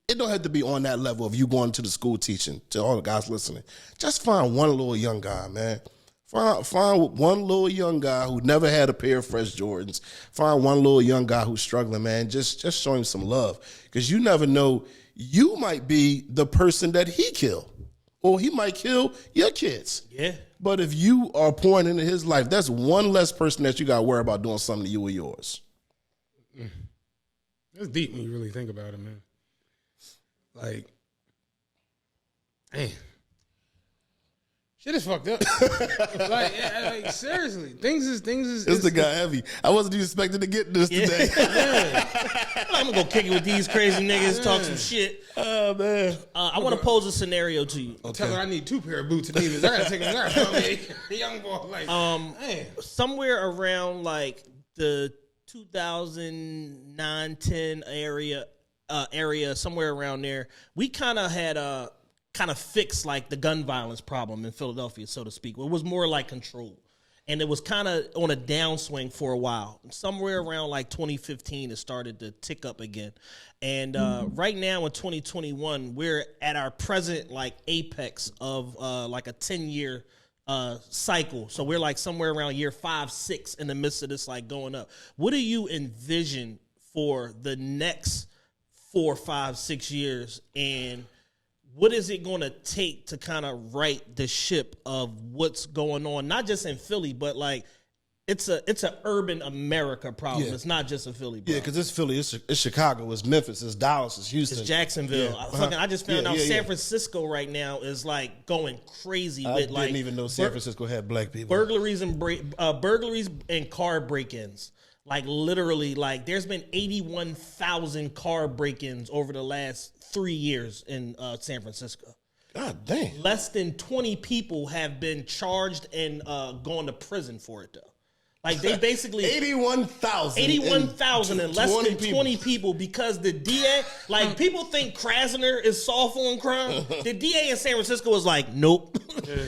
it don't have to be on that level of you going to the school teaching, to all the guys listening. Just find one little young guy, man. Find one little young guy who never had a pair of fresh Jordans. Find one little young guy who's struggling, man. Just show him some love. Because you never know, you might be the person that he killed. Or he might kill your kids. Yeah. But if you are pouring into his life, that's one less person that you got to worry about doing something to you or yours. That's deep when you really think about it, man. Like, man. Shit is fucked up. like seriously, things is. This the guy heavy. I wasn't even expecting to get this today. I'm gonna go kick it with these crazy niggas, talk some shit. Oh man, I want to pose a scenario to you. Okay. Tell her I need 2 pair of boots and Adidas. I gotta take them out. Young boy, like somewhere around like the 2009, 10 area, somewhere around there, we kind of had kind of fixed like the gun violence problem in Philadelphia, so to speak. It was more like control. And it was kind of on a downswing for a while. Somewhere around like 2015, it started to tick up again. And right now in 2021, we're at our present like apex of like a 10-year cycle. So we're like somewhere around year 5, 6 in the midst of this like going up. What do you envision for the next 4, 5, 6 years? And what is it going to take to kind of right the ship of what's going on, not just in Philly, but like it's a urban America problem. Yeah. It's not just a Philly problem. Yeah, because it's Philly, it's Chicago, it's Memphis, it's Dallas, it's Houston. It's Jacksonville. Yeah. I just found out San Francisco right now is like going crazy with like. I didn't even know San Francisco had black people. Burglaries and car break-ins. Like literally, like there's been 81,000 car break-ins over the last 3 years in San Francisco. God dang. Less than 20 people have been charged and gone to prison for it though. Like they basically 81,000 and less than 20 people because the DA, like people think Krasner is soft on crime. The DA in San Francisco was like, nope,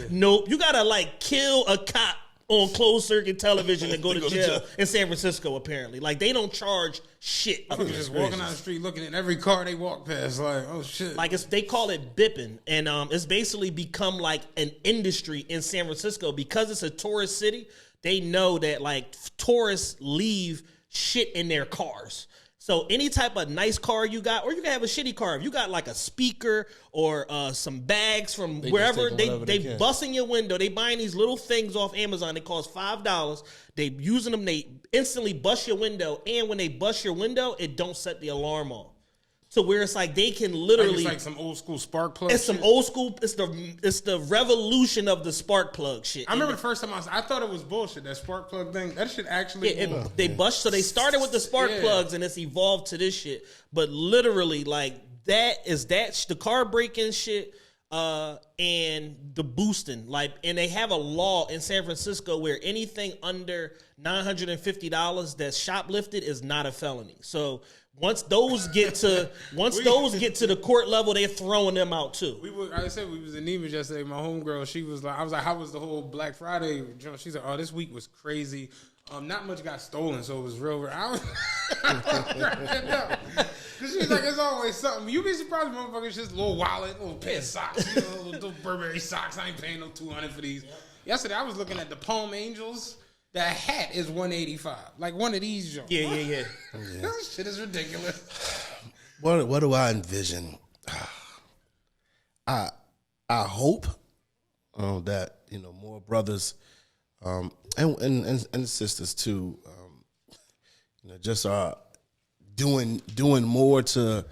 nope. You gotta like kill a cop on closed circuit television and go to jail in San Francisco, apparently. Like, they don't charge shit. I'm just walking down the street looking at every car they walk past, like, oh, shit. Like, they call it bipping, and it's basically become, like, an industry in San Francisco. Because it's a tourist city, they know that like tourists leave shit in their cars. So any type of nice car you got, or you can have a shitty car. If you got like a speaker or some bags from wherever, they busting your window. They buying these little things off Amazon. They cost $5. They using them. They instantly bust your window. And when they bust your window, it don't set the alarm off. So where it's like they can literally, it's like some old school spark plug. It's some old school. It's the revolution of the spark plug shit. I remember the first time I thought it was bullshit, that spark plug thing. That shit actually. They bust. So they started with the spark plugs, and it's evolved to this shit. But literally, like the car braking shit, and the boosting. Like, and they have a law in San Francisco where anything under $950 that's shoplifted is not a felony. So. Once those get to the court level, they're throwing them out too. We was in Neiman's yesterday. My homegirl, she was like, I was like, how was the whole Black Friday? She's like, oh, this week was crazy. Not much got stolen, so it was real. I was because she's like, it's always something. You be surprised, motherfuckers, just a little wallet, little pair of socks, little Burberry socks. I ain't paying no $200 for these. Yep. Yesterday, I was looking at the Palm Angels. The hat is $185. Like one of these joints. Yeah. This shit is ridiculous. What do I envision? I hope that more brothers and sisters too, just are doing more to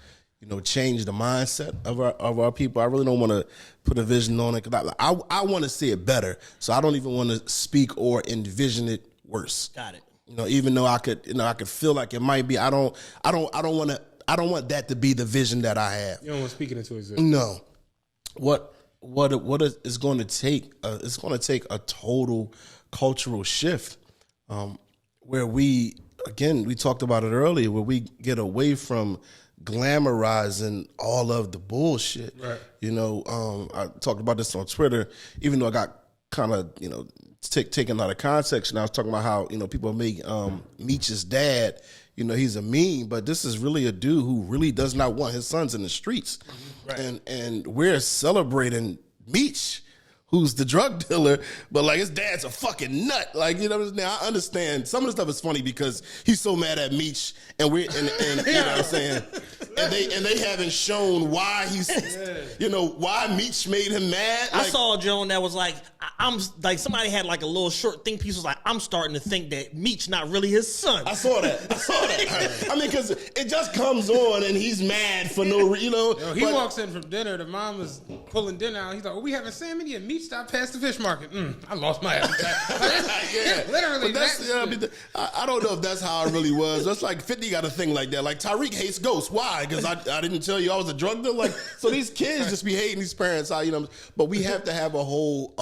change the mindset of our people. I really don't want to put a vision on it because I want to see it better. So I don't even want to speak or envision it worse. Got it. Even though I could feel like it might be. I don't want that to be the vision that I have. You don't want to speak it into existence. No. What is going to take? It's going to take a total cultural shift, where we talked about it earlier, where we get away from glamorizing all of the bullshit. Right. I talked about this on Twitter, even though I got kind of, taken out of context. And I was talking about how, people make Meech's dad, he's a meme, but this is really a dude who really does not want his sons in the streets. Right. And we're celebrating Meech, who's the drug dealer, but like his dad's a fucking nut. Like, now I understand some of the stuff is funny because he's so mad at Meech and you know what I'm saying? And they haven't shown why he's why Meech made him mad. I saw a Joan that was like, I'm like, somebody had like a little short think piece, was like, I'm starting to think that Meech not really his son. I saw that. I mean, because it just comes on and he's mad for no reason, he walks in from dinner, the mom is pulling dinner out, he's like, we having salmon? Yeah, Meech stopped past the fish market. I lost my appetite. Literally. But I don't know if that's how it really was. That's like 50 got a thing like that. Like Tyreek hates ghosts. Why? Because I didn't tell you I was a drug dealer. Like, so these kids just be hating these parents. But we have to have a whole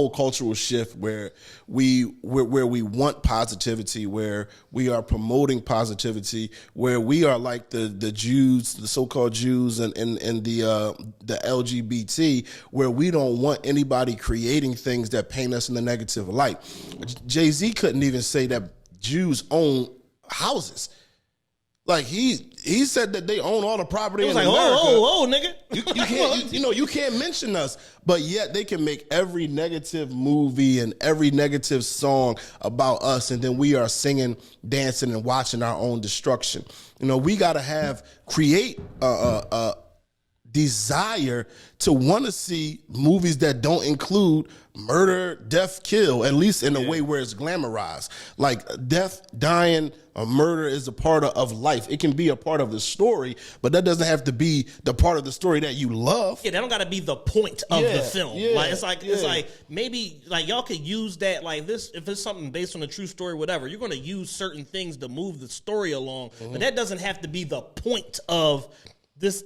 cultural shift where we want positivity, where we are promoting positivity, where we are like the Jews, the so-called Jews, and the LGBT, where we don't want anybody creating things that paint us in the negative light. Jay-Z couldn't even say that Jews own houses. Like he said that they own all the property in America. Nigga. You can't you can't mention us, but yet they can make every negative movie and every negative song about us, and then we are singing, dancing, and watching our own destruction. We gotta create a desire to want to see movies that don't include murder, death, kill, at least in a way where it's glamorized. Like death, dying, or murder is a part of life. It can be a part of the story, but that doesn't have to be the part of the story that you love. Yeah, that don't got to be the point of the film. Yeah, like it's like maybe like y'all could use that like this if it's something based on a true story, whatever. You're going to use certain things to move the story along, but that doesn't have to be the point of this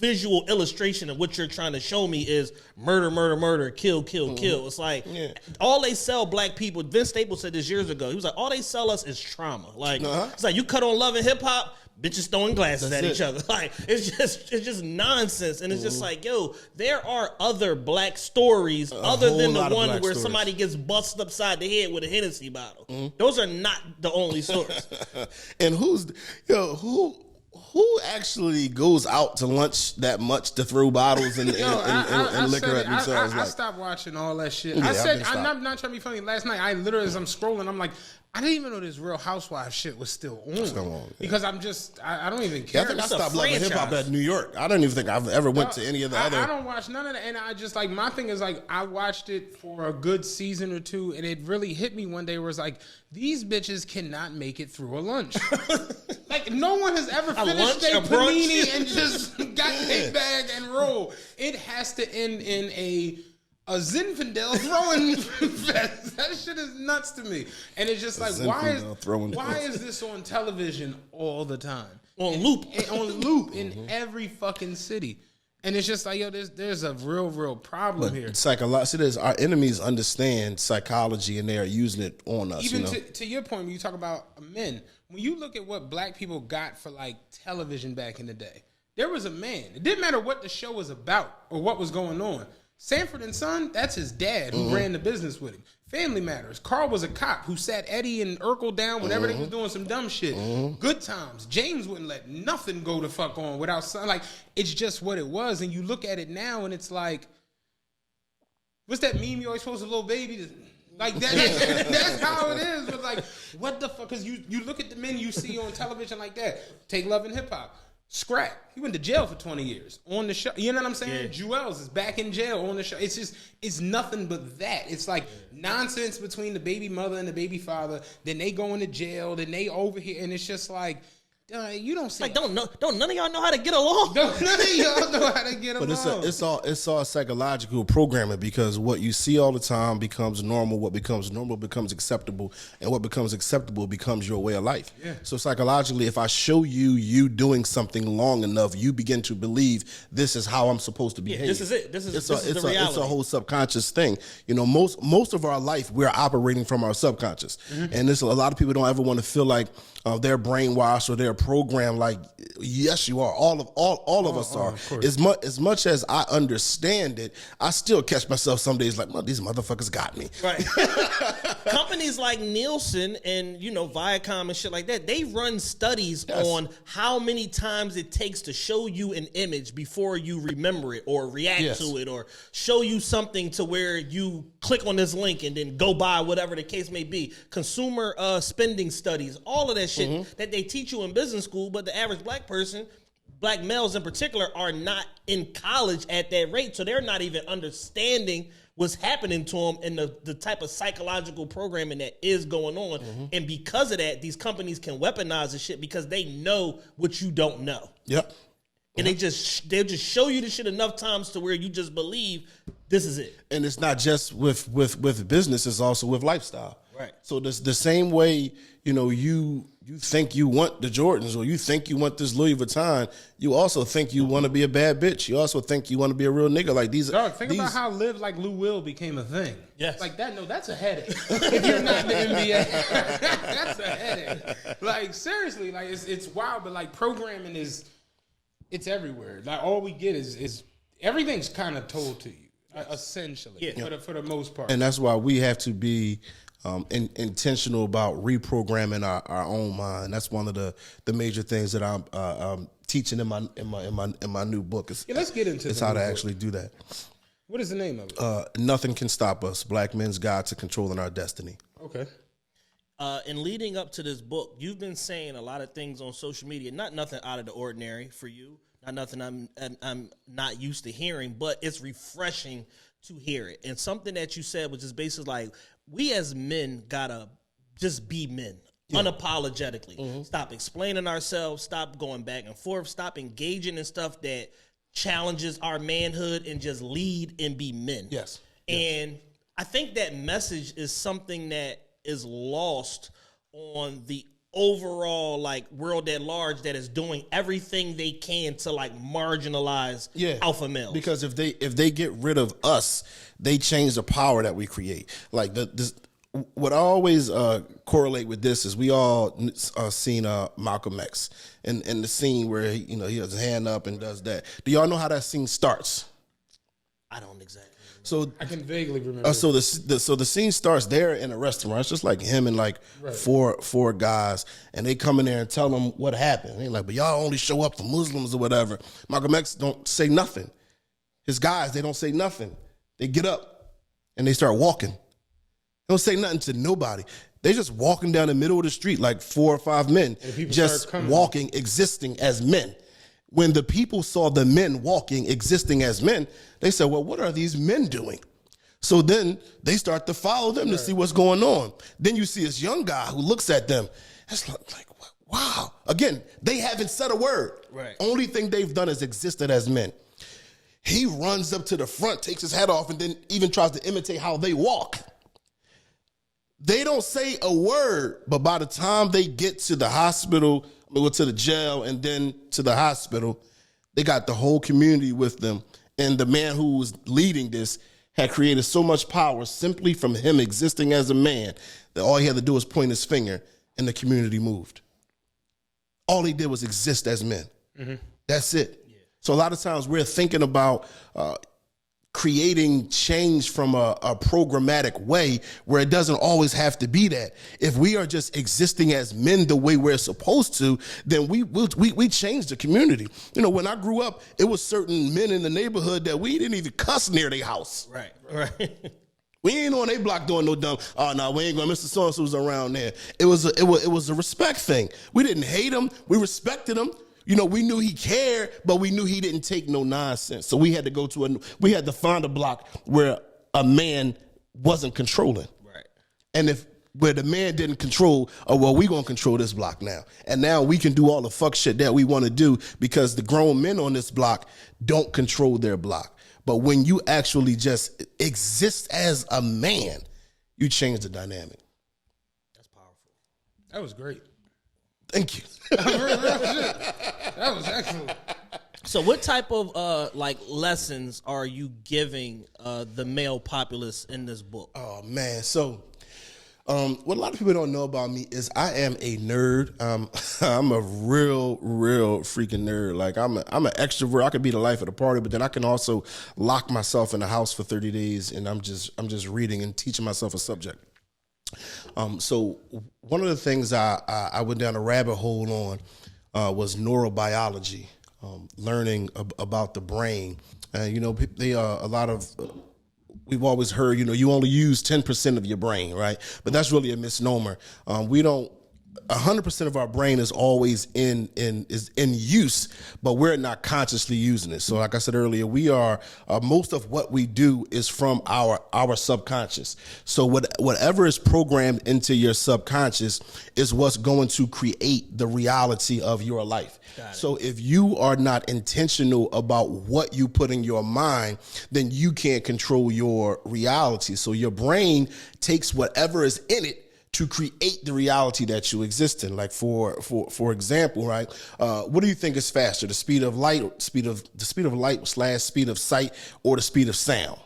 visual illustration of what you're trying to show me is murder, murder, murder, kill, kill, kill. It's like all they sell black people. Vince Staples said this years ago. He was like, all they sell us is trauma. Like it's like you cut on Love and Hip Hop, bitches throwing glasses at each other. Like it's just nonsense. And it's just like, yo, there are other black stories other than the one where somebody gets busted upside the head with a Hennessy bottle. Those are not the only stories. And who actually goes out to lunch that much to throw bottles and liquor at themselves? I stopped watching all that shit. Yeah, I said, I'm not trying to be funny. Last night, I literally, as I'm scrolling, I'm like, I didn't even know this Real Housewives shit was still on. Yeah. Because I'm just, I don't even care. I think I stopped loving hip hop at New York. I don't even think I've ever went to any of the other. I don't watch none of that. And I just like, my thing is like, I watched it for a good season or two, and it really hit me one day where it's like, these bitches cannot make it through a lunch. Like, no one has ever finished their panini and just got their bag and roll. It has to end in a Zinfandel throwing fest. That shit is nuts to me. And it's just like, why is this on television all the time? On loop. On loop in every fucking city. And it's just like, yo, there's a real problem here. Our enemies understand psychology and they are using it on us. Even to your point, when you talk about men, when you look at what black people got for like television back in the day, there was a man. It didn't matter what the show was about or what was going on. Sanford and Son, that's his dad who ran the business with him. Family Matters. Carl was a cop who sat Eddie and Urkel down whenever they was doing some dumb shit. Good Times. James wouldn't let nothing go the fuck on without Son. Like, it's just what it was. And you look at it now and it's like, what's that meme you always post a little baby? Like, that's how it is. But like, what the fuck? Because you look at the men you see on television like that. Take Love and Hip Hop. Scrap. He went to jail for 20 years on the show. You know what I'm saying? Yeah. Jewels is back in jail on the show. It's just, it's nothing but that. It's like nonsense between the baby mother and the baby father. Then they go into jail. Then they over here. And it's just like, you don't see. Like, don't none of y'all know how to get along? None of y'all know how to get along. But it's all psychological programming, because what you see all the time becomes normal. What becomes normal becomes acceptable, and what becomes acceptable becomes your way of life. Yeah. So psychologically, if I show you doing something long enough, you begin to believe this is how I'm supposed to behave. This is it. This is the reality. It's a whole subconscious thing. You know, most of our life we're operating from our subconscious, and a lot of people don't ever want to feel like they're brainwashed or they're programmed. Like, yes, you are. All of us are. As much as I understand it, I still catch myself some days like, well, these motherfuckers got me. Right. Companies like Nielsen and Viacom and shit like that, they run studies on how many times it takes to show you an image before you remember it or react to it, or show you something to where you click on this link and then go buy whatever the case may be. Consumer spending studies, all of that shit that they teach you in business school, but the average black person, black males in particular, are not in college at that rate, so they're not even understanding what's happening to them and the type of psychological programming that is going on. And because of that, these companies can weaponize the shit because they know what you don't know. Yep. And they'll just show you the shit enough times to where you just believe this is it. And it's not just with business, it's also with lifestyle. Right. So the same way, you think you want the Jordans, or you think you want this Louis Vuitton, you also think you want to be a bad bitch. You also think you want to be a real nigga. Like these. Dog, think about how Live Like Lou Will became a thing. Yes. Like that. No, that's a headache. If you're not in the NBA, that's a headache. Like seriously, like it's wild. But like programming it's everywhere. Like all we get is everything's kind of told to you, essentially, for the most part. And that's why we have to be intentional about reprogramming our own mind. That's one of the major things that I'm teaching in my new book. Let's get into it's how to actually do that. What is the name of it? Nothing Can Stop Us: Black Men's Guide to Controlling Our Destiny. Okay. In leading up to this book, you've been saying a lot of things on social media. Not nothing out of the ordinary for you. Not nothing I'm not used to hearing, but it's refreshing to hear it. And something that you said was just basically like, we as men gotta just be men, unapologetically. Stop explaining ourselves, stop going back and forth, stop engaging in stuff that challenges our manhood, and just lead and be men. Yes. And I think that message is something that is lost on the overall world at large, that is doing everything they can to marginalize alpha males. Because if they get rid of us, they change the power that we create. Like what I always correlate with this is we all seen Malcolm X in the scene where he has his hand up and does that. Do y'all know how that scene starts? I don't exactly. So I can vaguely remember. so the scene starts there in a restaurant. It's just like him and like four guys, and they come in there and tell them what happened. And they're like, but y'all only show up for Muslims or whatever. Malcolm X don't say nothing. His guys, they don't say nothing. They get up and they start walking. They don't say nothing to nobody. They just walking down the middle of the street like 4 or 5 men, just walking, existing as men. When the people saw the men walking, existing as men, they said, well, what are these men doing? So then they start to follow them to see what's going on. Then you see this young guy who looks at them. It's like, wow. Again, they haven't said a word. Right. Only thing they've done is existed as men. He runs up to the front, takes his hat off, and then even tries to imitate how they walk. They don't say a word, but by the time they get to the hospital, to the jail, and then to the hospital, they got the whole community with them. And the man who was leading this had created so much power simply from him existing as a man that all he had to do was point his finger and the community moved. All he did was exist as men. Mm-hmm. That's it. Yeah. So a lot of times we're thinking about creating change from a programmatic way where it doesn't always have to be that. If we are just existing as men the way we're supposed to, then we change the community. You know, when I grew up, it was certain men in the neighborhood that we didn't even cuss near their house. Right. We ain't on their block doing no dumb, oh, no, we ain't going, Mr. So-and-so's around there. It was a respect thing. We didn't hate him. We respected him. You know, we knew he cared, but we knew he didn't take no nonsense. So we had to find a block where a man wasn't controlling. Right. And where the man didn't control, we gonna control this block now. And now we can do all the fuck shit that we want to do because the grown men on this block don't control their block. But when you actually just exist as a man, you change the dynamic. That's powerful. That was great. Thank you. That was excellent. So what type of lessons are you giving the male populace in this book? Oh man, so what a lot of people don't know about me is I am a nerd. I'm a real freaking nerd. Like I'm an extrovert. I could be the life of the party, but then I can also lock myself in the house for 30 days and I'm just reading and teaching myself a subject. So one of the things I went down a rabbit hole on was neurobiology, learning about the brain. You know, we've always heard, you know, you only use 10% of your brain, right? But that's really a misnomer. 100% of our brain is always in use, but we're not consciously using it. So like I said earlier, we are, most of what we do is from our subconscious. So whatever is programmed into your subconscious is what's going to create the reality of your life. So if you are not intentional about what you put in your mind, then you can't control your reality. So your brain takes whatever is in it to create the reality that you exist in. Like for example, right? What do you think is faster, the speed of light, speed of light / speed of sight, or the speed of sound?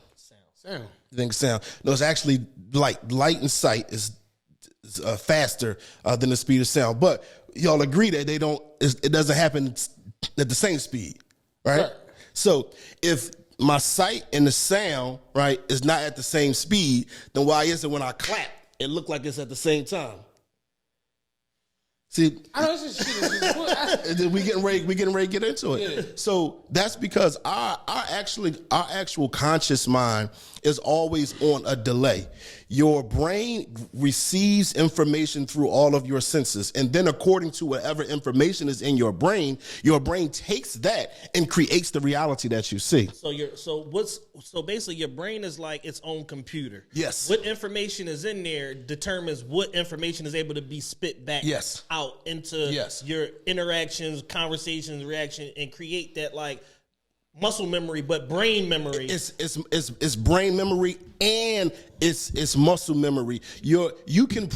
Sound. You think sound? No, it's actually light. Light and sight is faster than the speed of sound. But y'all agree that it doesn't happen at the same speed, right? So if my sight and the sound, right, is not at the same speed, then why is it when I clap, it look like it's at the same time? See, I know this is we getting ready to get into it. Yeah. So that's because our actual conscious mind is always on a delay. Your brain receives information through all of your senses, and then according to whatever information is in your brain takes that and creates the reality that you see. So basically your brain is like its own computer. Yes. What information is in there determines what information is able to be spit back out into your interactions, conversations, reaction, and create that like muscle memory, but brain memory. It's brain memory and it's muscle memory. You can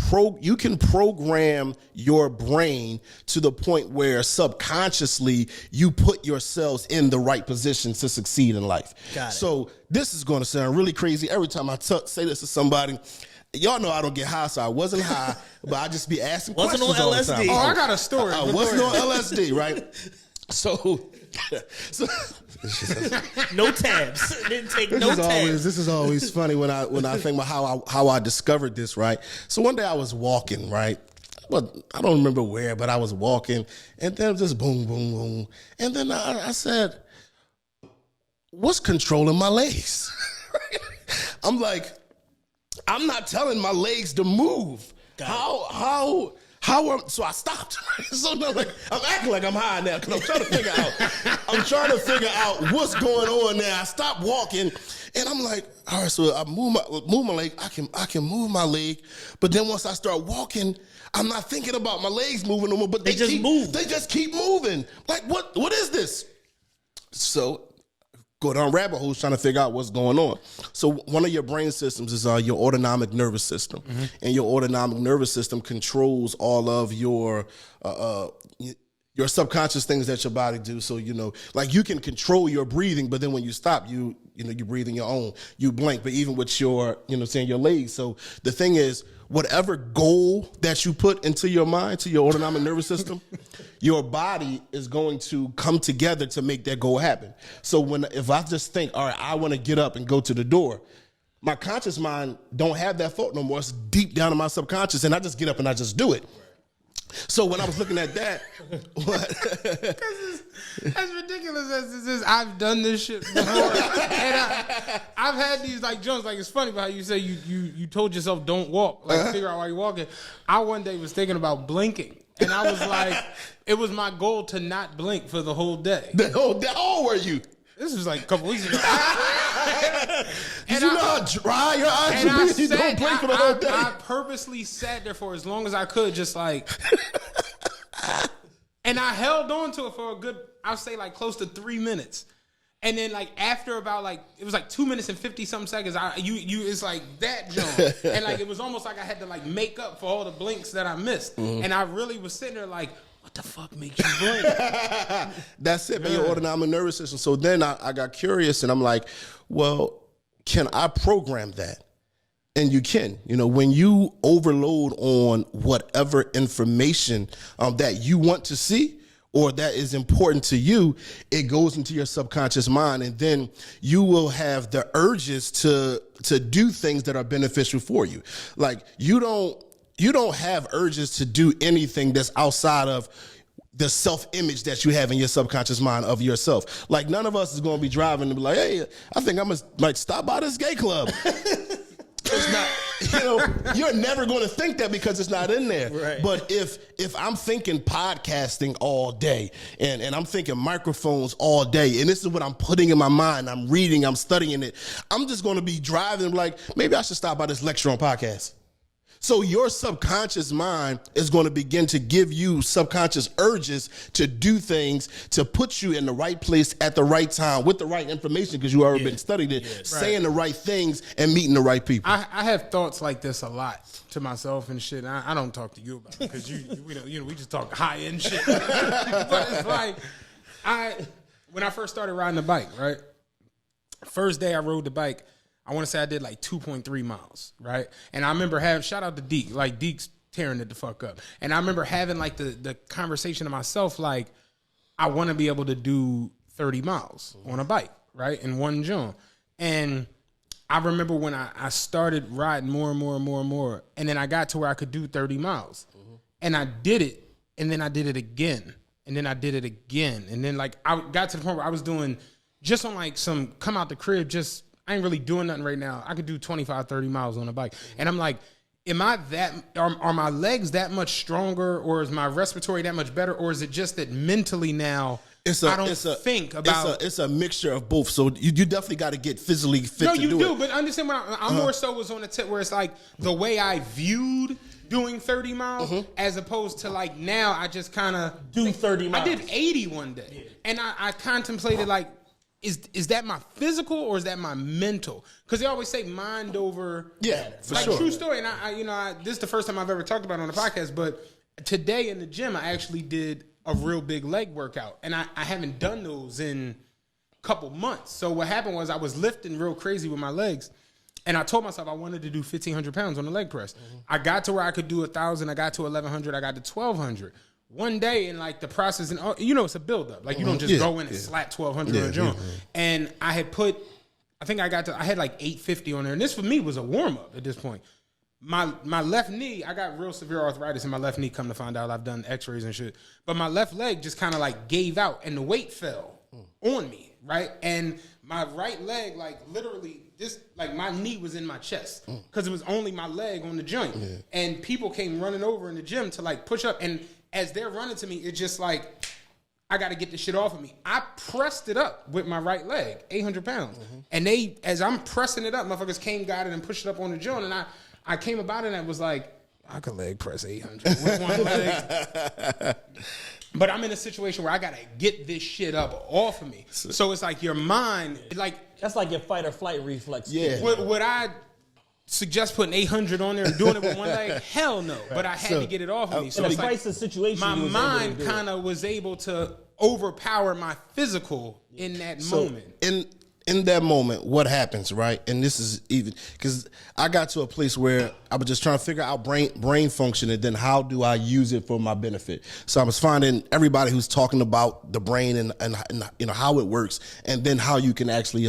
program your brain to the point where subconsciously you put yourselves in the right position to succeed in life. Got it. So this is going to sound really crazy every time I say this to somebody. Y'all know I don't get high, so I wasn't high, but I just be asking questions all the time. Oh, I got a story. I wasn't on LSD, right? So No tabs. Didn't take no tabs. This is always funny when I think about how I discovered this, right? So one day I was walking, right? Well, I don't remember where, but I was walking, and then just boom, boom, boom. And then I said, what's controlling my legs? I'm like, I'm not telling my legs to move. How so I stopped. So no, like I'm acting like I'm high now because I'm trying to figure out what's going on now. I stopped walking and I'm like, all right, so I move my leg. I can move my leg, but then once I start walking, I'm not thinking about my legs moving no more, but they just move. They just keep moving. Like what is this? So go down rabbit holes trying to figure out what's going on. So one of your brain systems is your autonomic nervous system. Mm-hmm. And your autonomic nervous system controls all of your subconscious things that your body do. So, like you can control your breathing, but then when you stop, you breathe on your own. You blink, but even with your, your legs. So the thing is, whatever goal that you put into your mind, to your autonomic nervous system, your body is going to come together to make that goal happen. So if I just think, all right, I want to get up and go to the door, my conscious mind don't have that thought no more. It's deep down in my subconscious, and I just get up and I just do it. So when I was looking at that, as ridiculous as this is, I've done this shit before, and I've had these like jumps. Like it's funny about how you say you told yourself don't walk, like figure out why you're walking. I one day was thinking about blinking, and I was like, it was my goal to not blink for the whole day. How old were you? This was like a couple weeks ago. Did you know how dry your eyes would be? You don't blink for the whole day. I purposely sat there for as long as I could, just like, and I held on to it for a good, I'll say like close to 3 minutes. And then like after about like, it was like 2 minutes and 50 something seconds, it's like that jump. And like, it was almost like I had to like make up for all the blinks that I missed. Mm-hmm. And I really was sitting there like, what the fuck makes you blink? That's it, man. Your autonomic nervous system. So then I got curious and I'm like, well, can I program that? And you can. When you overload on whatever information that you want to see or that is important to you, it goes into your subconscious mind, and then you will have the urges to do things that are beneficial for you. Like you don't have urges to do anything that's outside of the self-image that you have in your subconscious mind of yourself. Like none of us is going to be driving and be like, hey, I think I'm going to like stop by this gay club. It's not, you're never going to think that because it's not in there. Right. But if I'm thinking podcasting all day and I'm thinking microphones all day, and this is what I'm putting in my mind, I'm reading, I'm studying it, I'm just going to be driving like, maybe I should stop by this lecture on podcast. So your subconscious mind is going to begin to give you subconscious urges to do things, to put you in the right place at the right time with the right information because you already been studied it, saying the right things and meeting the right people. I have thoughts like this a lot to myself and shit. I don't talk to you about it because we just talk high end shit. But it's like when I first started riding the bike, right? First day I rode the bike, I want to say I did like 2.3 miles, right? And I remember shout out to Deke, like Deke's tearing it the fuck up. And I remember having like the conversation to myself, like, I want to be able to do 30 miles on a bike, right? In one jump. And I remember when I started riding more and more and more and more, and then I got to where I could do 30 miles. Mm-hmm. And I did it, and then I did it again. And then I did it again. And then like I got to the point where I was doing just on like some come out the crib, just I ain't really doing nothing right now. I could do 25, 30 miles on a bike. And I'm like, are my legs that much stronger, or is my respiratory that much better, or is it just that mentally now I don't think about... It's a mixture of both. So you definitely got to get physically fit to do it. No, you do, but understand what I'm more so was on the tip where it's like the way I viewed doing 30 miles as opposed to like now I just kind of... do 30 miles. I did 80 one day. Yeah. And I contemplated like, is that my physical or is that my mental? Because they always say mind over... Yeah, for like, sure. True story. And this is the first time I've ever talked about it on the podcast, but today in the gym, I actually did a real big leg workout. And I haven't done those in a couple months. So what happened was I was lifting real crazy with my legs. And I told myself I wanted to do 1,500 pounds on the leg press. Mm-hmm. I got to where I could do 1,000. I got to 1,100. I got to 1,200. one day and like the process and it's a buildup. Like you don't just go in and slap 1,200 on a joint. And I had put, I had like 850 on there, and this for me was a warm up at this point. My left knee, I got real severe arthritis in my left knee. Come to find out, I've done X-rays and shit. But my left leg just kind of like gave out, and the weight fell on me, right? And my right leg, like literally, just like my knee was in my chest because it was only my leg on the joint. Yeah. And people came running over in the gym to like push up, and as they're running to me, it's just like, I got to get this shit off of me. I pressed it up with my right leg, 800 pounds. And they, as I'm pressing it up, motherfuckers got it and pushed it up on the joint, and I came about it and I was like, I could leg press 800 with one leg. But I'm in a situation where I got to get this shit up off of me. So it's like your mind, like... That's like your fight or flight reflex. Yeah. Would I suggest putting 800 on there and doing it with one leg? Hell no. But I had to get it off of me. So in a it's like crisis situation, my mind kind of was able to overpower my physical in that moment. In that moment, what happens, right? And this is even because I got to a place where I was just trying to figure out brain function, and then how do I use it for my benefit. So I was finding everybody who's talking about the brain and how it works, and then how you can actually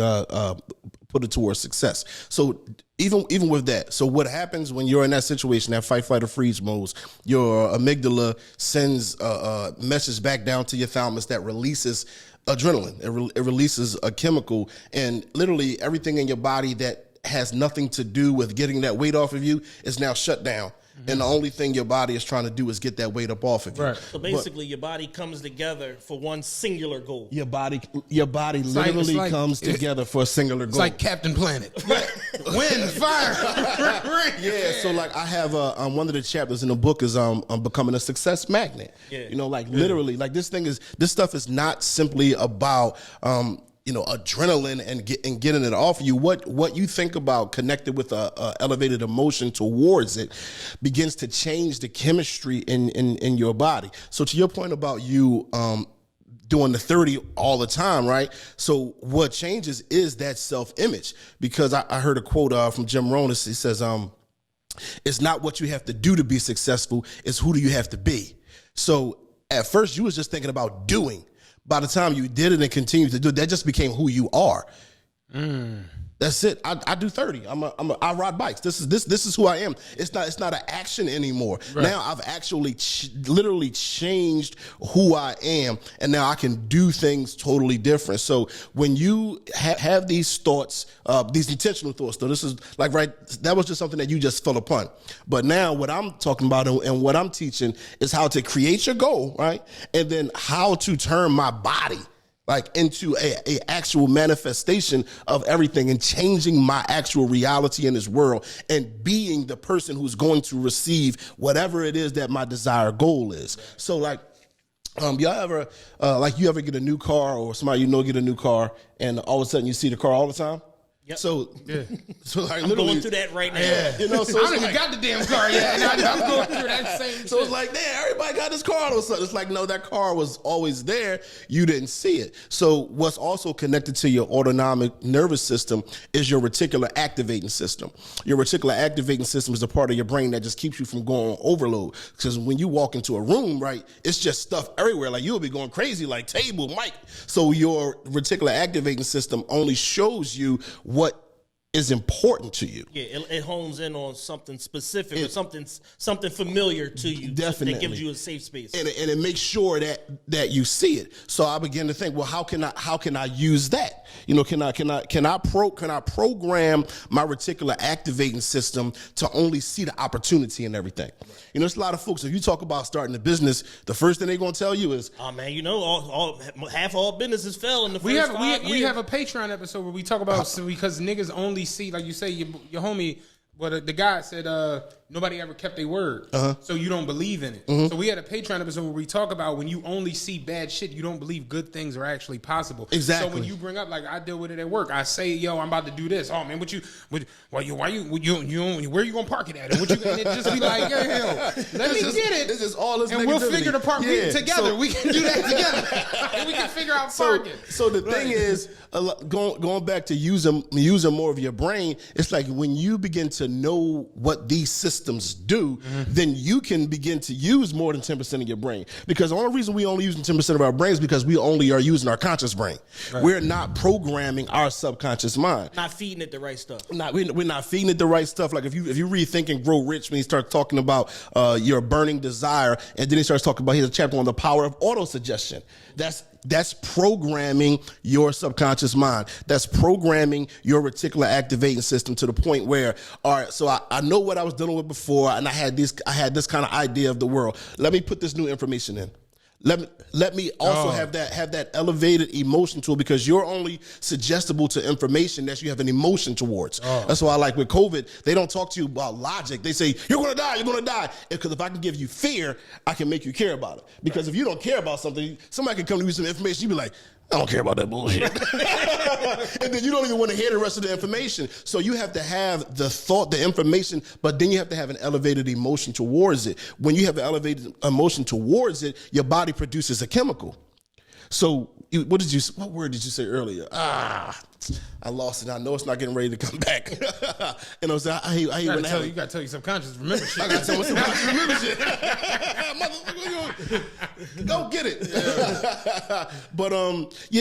put it towards success. So even with that, so what happens when you're in that situation, that fight, flight, or freeze mode, your amygdala sends a message back down to your thalamus that releases adrenaline. It releases a chemical, and literally everything in your body that has nothing to do with getting that weight off of you is now shut down. And the only thing your body is trying to do is get that weight up off of you. Right. So basically, your body comes together for one singular goal. Your body literally comes together for a singular goal. It's like Captain Planet. Wind, fire, rain. Yeah. So like I have one of the chapters in the book is becoming a success magnet. Yeah. Literally, like this stuff is not simply about adrenaline and getting it off you. What you think about connected with a elevated emotion towards it begins to change the chemistry in your body. So to your point about you doing the 30 all the time, right? So what changes is that self-image, because I heard a quote from Jim Rohn. He says, it's not what you have to do to be successful, it's who do you have to be. So at first you was just thinking about doing. By the time you did it and continued to do it, that just became who you are. That's it. I do 30. I ride bikes. This is who I am. It's not an action anymore. Right. Now I've actually literally changed who I am, and now I can do things totally different. So when you have these thoughts, these intentional thoughts, though, this is like, right, that was just something that you just fell upon. But now what I'm talking about and what I'm teaching is how to create your goal, right? And then how to turn my body like into a actual manifestation of everything, and changing my actual reality in this world, and being the person who's going to receive whatever it is that my desired goal is. So like, y'all ever, you ever get a new car, or somebody get a new car, and all of a sudden you see the car all the time? Yep. So like I'm going through that right now. Yeah. So I don't even got the damn car yet. I'm going through that same So shit. it's like, damn, everybody got this car all of a sudden. It's like, no, that car was always there. You didn't see it. So what's also connected to your autonomic nervous system is your reticular activating system. Your reticular activating system is a part of your brain that just keeps you from going on overload. Because when you walk into a room, right, it's just stuff everywhere. Like you'll be going crazy, like table, mic. So your reticular activating system only shows you what is important to you. Yeah, it hones in on something specific or something familiar to you. Definitely. That gives you a safe space. And it makes sure that you see it. So I begin to think, well, how can I use that? Can I program my reticular activating system to only see the opportunity in everything? There's a lot of folks, if you talk about starting a business, the first thing they're going to tell you is, oh man, half all businesses fell in the first 5 years. We have a Patreon episode where we talk about because niggas only see, like you say, your homie, the guy said nobody ever kept their word, so you don't believe in it. So we had a Patreon episode where we talk about when you only see bad shit, you don't believe good things are actually possible. Exactly. So when you bring up, like I deal with it at work, I say, yo, I'm about to do this. Oh man, where you gonna park it at? And it just be like, yo, let me get it. This is all this, and we'll figure the parking together. We can do that together, and we can figure out parking. So the thing is, going back to using more of your brain, it's like when you begin to to know what these systems do, then you can begin to use more than 10% of your brain. Because the only reason we only using 10% of our brain is because we only are using our conscious brain. Right. We're not programming our subconscious mind. Not feeding it the right stuff. We're not feeding it the right stuff. Like if you read Think and Grow Rich, when he starts talking about your burning desire, and then he starts talking about, he has a chapter on the power of autosuggestion. That's programming your subconscious mind. That's programming your reticular activating system to the point where, all right, so I know what I was dealing with before, and I had this kind of idea of the world. Let me put this new information in. Let me also have that elevated emotion to it, because you're only suggestible to information that you have an emotion towards. That's why I like with COVID, they don't talk to you about logic. They say, you're going to die. Because if I can give you fear, I can make you care about it. Because if you don't care about something, somebody can come to you with some information, you be like, I don't care about that bullshit. And then you don't even want to hear the rest of the information. So you have to have the thought, the information, but then you have to have an elevated emotion towards it. When you have an elevated emotion towards it, your body produces a chemical. So what word did you say earlier? I lost it. I know it's not getting ready to come back. And I was like, you gotta tell your subconscious remember shit. I gotta tell my subconscious remember shit. Go get it. Yeah. But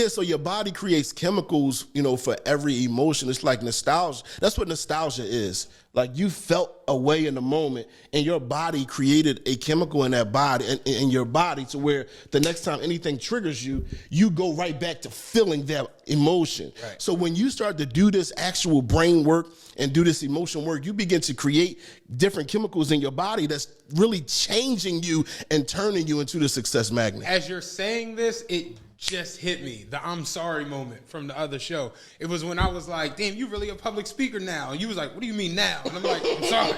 so your body creates chemicals, for every emotion. It's like nostalgia. That's what nostalgia is. Like you felt a way in the moment, and your body created a chemical in that body, in your body, to where the next time anything triggers you, you go right back to feeling that emotion. Right. So when you start to do this actual brain work and do this emotion work, you begin to create different chemicals in your body that's really changing you and turning you into the success magnet. As you're saying this, it just hit me, the I'm sorry moment from the other show. It was when I was like, damn, you really a public speaker now. And you was like, what do you mean now? And I'm like, I'm sorry.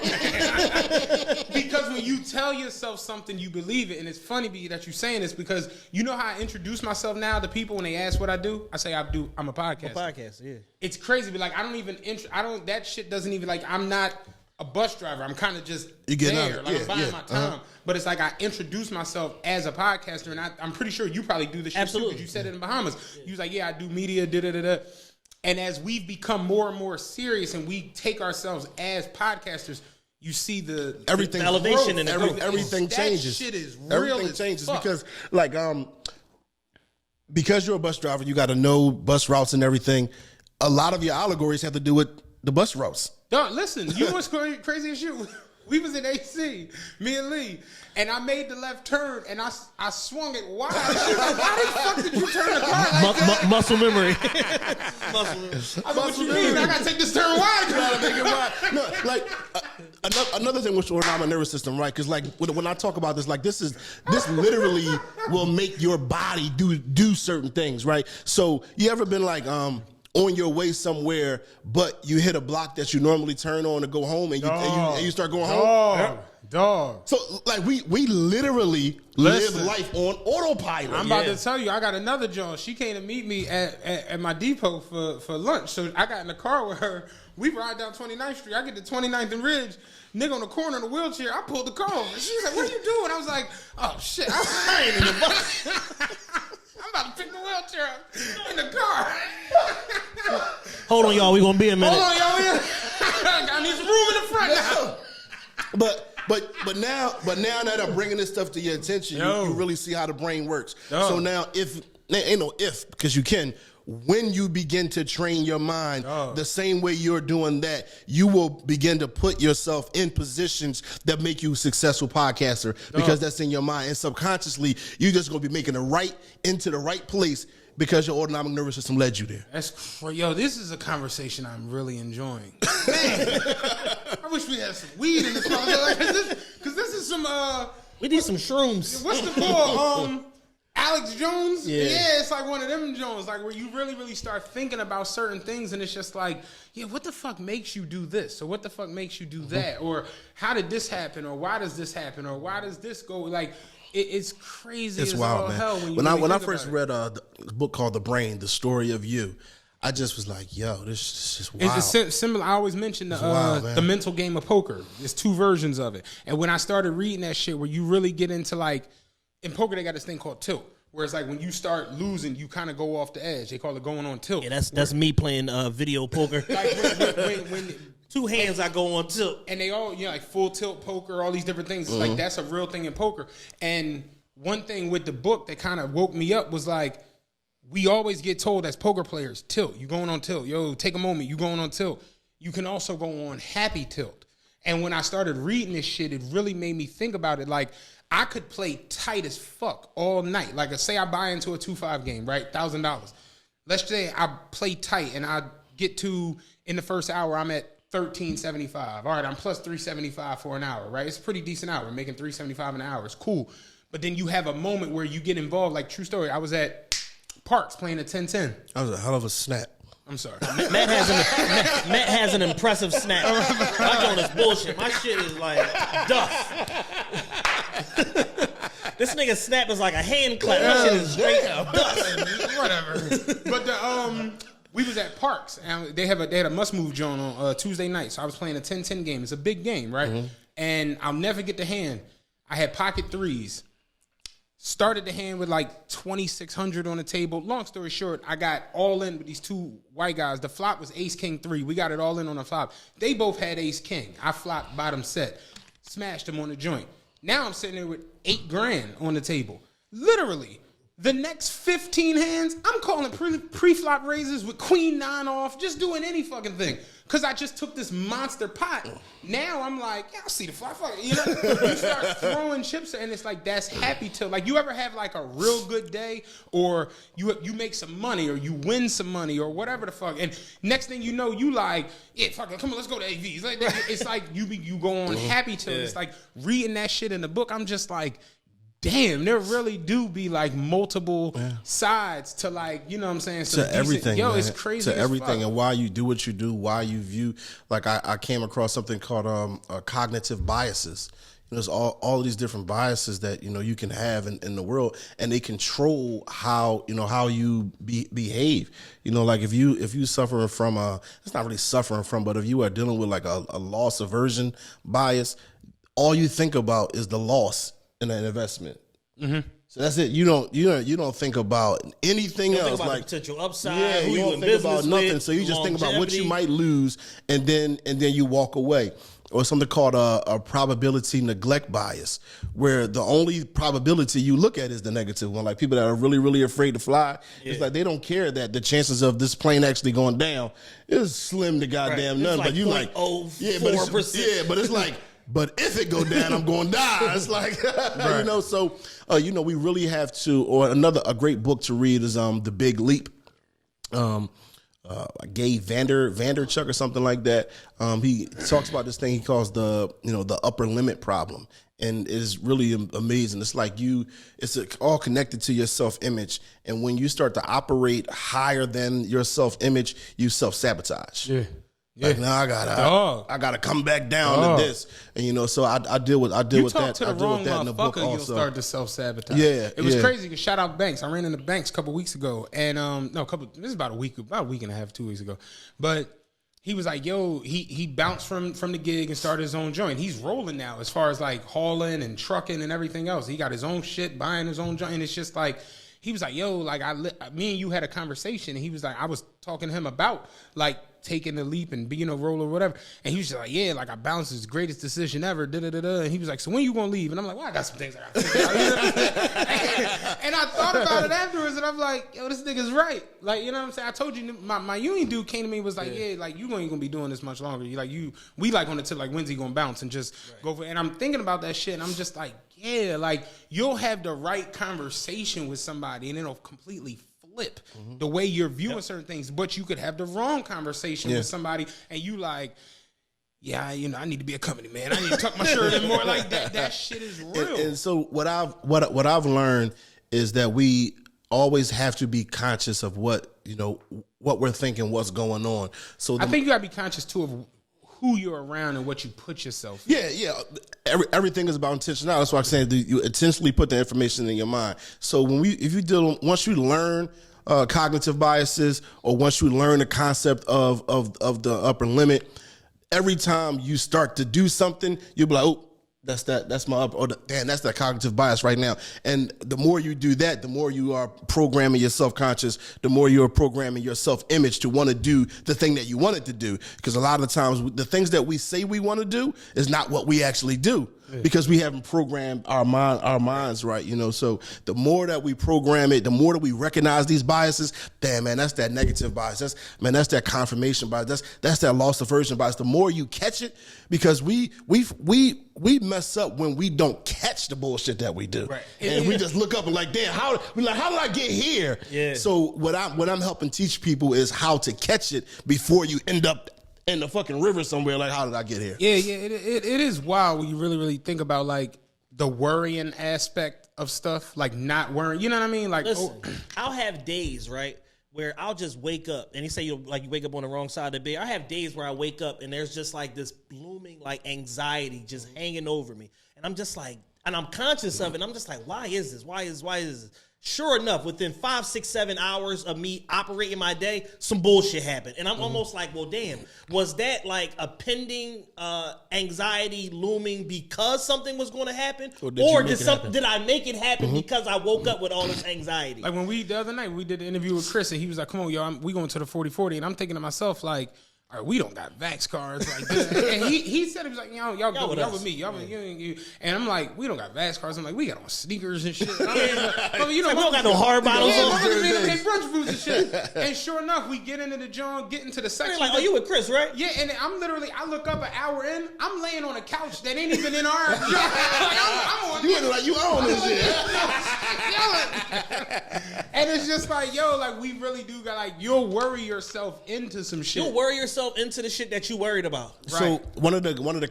Because when you tell yourself something, you believe it. And it's funny that you're saying this, because you know how I introduce myself now to people when they ask what I do? I say I'm a podcaster. Yeah. It's crazy, but like that shit doesn't even, like, I'm not a bus driver. I'm kind of just there. Like, I'm buying my time. But it's like I introduce myself as a podcaster, and I'm pretty sure you probably do this shit too, because you said it in Bahamas. Yeah. You was like, I do media, da-da-da-da. And as we've become more and more serious and we take ourselves as podcasters, you see the elevation growth, and everything changes. That shit is real. Everything changes because, like, because you're a bus driver, you got to know bus routes and everything. A lot of your allegories have to do with the bus routes. Don't listen. You know what's crazy as shit? We was in AC, me and Lee, and I made the left turn, and I swung it wide. She's like, why the fuck did you turn the car like that? Muscle memory. What you mean? I gotta take this turn wide. Gotta make it wide. No, like another thing with your autonomic nervous system, right? Because like when I talk about this, like this literally will make your body do certain things, right? So you ever been like on your way somewhere, but you hit a block that you normally turn on to go home, and you start going home? Dog. So, like, we literally live life on autopilot. I'm about to tell you, I got another Joan. She came to meet me at my depot for lunch. So I got in the car with her. We ride down 29th Street. I get to 29th and Ridge. Nigga on the corner in a wheelchair. I pulled the car over. She was like, what are you doing? I was like, oh, shit. I ain't in the bus. I'm about to pick the wheelchair up in the car. Hold on, y'all. We gonna be a minute. Hold on, y'all. I need some room in the front now. But now that I'm bringing this stuff to your attention, you really see how the brain works. So now, because you can. When you begin to train your mind the same way you're doing that, you will begin to put yourself in positions that make you a successful podcaster, because that's in your mind. And subconsciously, you're just going to be making it right into the right place because your autonomic nervous system led you there. This is a conversation I'm really enjoying. Man, I wish we had some weed in this podcast, because this is some... we need some shrooms. What's the boy? Alex Jones? Yeah, it's like one of them Jones, like where you really, really start thinking about certain things, and it's just like, what the fuck makes you do this? Or what the fuck makes you do that? Or how did this happen? Or why does this happen? Or why does this go? Like, it's crazy. It's as wild, all man. Hell when I first read the book called The Brain, The Story of You, I just was like, this is just wild. It's similar. I always mention the mental game of poker. There's two versions of it. And when I started reading that shit, where you really get into, like, in poker, they got this thing called tilt, where it's like when you start losing, you kind of go off the edge. They call it going on tilt. Yeah, that's me playing video poker. Like when 2 hands I go on tilt. And they all, like full tilt poker, all these different things. It's like that's a real thing in poker. And one thing with the book that kind of woke me up was like, we always get told as poker players, tilt. You going on tilt. Yo, take a moment. You going on tilt. You can also go on happy tilt. And when I started reading this shit, it really made me think about it. Like, I could play tight as fuck all night. Like, say I buy into a 2-5 game, right? $1,000. Let's say I play tight and I get to, in the first hour, I'm at $13.75. All right, I'm plus $3.75 for an hour, right? It's a pretty decent hour. Making $3.75 an hour. It's cool. But then you have a moment where you get involved. Like, true story, I was at Parks playing a 10-10. That was a hell of a snap. I'm sorry. Matt has an impressive snap. My joint is bullshit. My shit is like dust. This nigga's snap is like a hand clap. My shit is straight dust. Whatever. But we was at Parks and they had a must move joint on Tuesday night. So I was playing a 10-10 game. It's a big game, right? Mm-hmm. And I'll never get the hand. I had pocket threes. Started the hand with like 2,600 on the table. Long story short, I got all in with these 2 white guys. The flop was ace king 3. We got it all in on the flop. They both had ace king. I flopped bottom set. Smashed them on the joint. Now I'm sitting there with $8,000 on the table. Literally. The next 15 hands, I'm calling pre-flop raises with queen 9 off, just doing any fucking thing. Because I just took this monster pot. Now I'm like, yeah, I'll see the flop. You start throwing chips, and it's like, that's happy till. Like, you ever have like a real good day, or you make some money, or you win some money, or whatever the fuck. And next thing you know, you like, yeah, fuck it, come on, let's go to AV. It's like you go on happy till. Yeah. It's like reading that shit in the book. I'm just like, damn, there really do be like multiple sides to like, you know what I'm saying? To everything. Yo, man. it's crazy. To everything. And why you do what you do, why you view. Like I came across something called cognitive biases. There's all of these different biases that, you can have in the world, and they control how you behave. Like if you suffering from it's not really suffering from, but if you are dealing with like a loss aversion bias, all you think about is the loss in an investment. Mm-hmm. So that's it. You don't think about anything else. Think about like the potential upside. Who you don't think about nothing. With, so you just think about what you might lose, and then you walk away. Or something called a probability neglect bias, where the only probability you look at is the negative one. Like people that are really, really afraid to fly, it's like they don't care that the chances of this plane actually going down is slim to goddamn none. Like but you like, but it's like, but if it go down, I'm going to die. It's like, right. So, we really have to, or a great book to read is The Big Leap. Gabe Vanderchuck or something like that. He talks about this thing he calls the upper limit problem. And it is really amazing. It's like it's all connected to your self-image. And when you start to operate higher than your self-image, you self-sabotage. Yeah. Like, now I gotta come back down to this, and so I deal with that. I deal with that in the book also. You'll start to self-sabotage. Yeah, it was crazy. Shout out Banks. I ran into Banks a couple weeks ago, and this is about a week and a half, 2 weeks ago. But he was like, yo, he bounced from the gig and started his own joint. He's rolling now as far as like hauling and trucking and everything else. He got his own shit, buying his own joint, and it's just like. He was like, yo, like me and you had a conversation, and he was like, I was talking to him about like taking the leap and being a roller or whatever, and he was just like, yeah, like I bounced his greatest decision ever, and he was like, so when you gonna leave? And I'm like, well, I got some things I gotta figure out. And I thought about it afterwards, and I'm like, yo, this nigga's right. Like, you know what I'm saying? I told you, my union dude came to me and was like, yeah, like you ain't gonna be doing this much longer. We like on the tip, like when's he gonna bounce and just go for it. And I'm thinking about that shit, and I'm just like, yeah, like you'll have the right conversation with somebody and it'll completely flip the way you're viewing certain things. But you could have the wrong conversation with somebody and you like, yeah, I need to be a company man. I need to tuck my shirt in more like that. That shit is real. And so what I've learned is that we always have to be conscious of what we're thinking, what's going on. So I think you gotta be conscious too of who you're around and what you put yourself in. Yeah. Everything is about intentionality. That's why I'm saying you intentionally put the information in your mind. So once you learn cognitive biases, or once you learn the concept of the upper limit, every time you start to do something, you'll be like, oh, That's that cognitive bias right now. And the more you do that, the more you are programming your self-conscious, the more you are programming your self-image to want to do the thing that you wanted to do. Because a lot of the times, the things that we say we want to do is not what we actually do. Because we haven't programmed our minds right, you know. So the more that we program it, the more that we recognize these biases. Damn, man, that's that negative bias. That's that confirmation bias. That's that loss aversion bias. The more you catch it, because we mess up when we don't catch the bullshit that we do, right. And we just look up and like, damn, how did I get here? Yeah. So what I'm helping teach people is how to catch it before you end up in the fucking river somewhere. Like, how did I get here? Yeah, it is wild when you really think about like the worrying aspect of stuff, like not worrying. You know what I mean? Like, listen, I'll have days, right, where I'll just wake up, and he say you wake up on the wrong side of the bed. I have days where I wake up and there's just like this blooming like anxiety just hanging over me, and I'm just like, and I'm conscious of it. And I'm just like, why is this? Why is this? Sure enough, within 5, 6, 7 hours of me operating my day, some bullshit happened. And I'm almost like, well, damn, was that like a pending anxiety looming because something was going to happen? Or did I make it happen because I woke up with all this anxiety? Like when the other night, we did an interview with Chris, and he was like, come on, y'all, we going to the 40-40. And I'm thinking to myself, like, all right, we don't got vax cards like this. And he said, he was like, y'all with me. Y'all with you. And I'm like, we don't got vax cards. I'm like, we got on sneakers and shit. I mean, you know, we don't got no hard bottles on. Yeah, brunch foods and shit. And sure enough, we get into the joint, get into the section. Like, oh, you with Chris, right? Yeah, and I look up an hour in, I'm laying on a couch that ain't even in our joint. You own this shit. And it's just like, yo, like we really do got like, you'll worry yourself into some shit. You'll worry yourself into the shit that you worried about. So one of the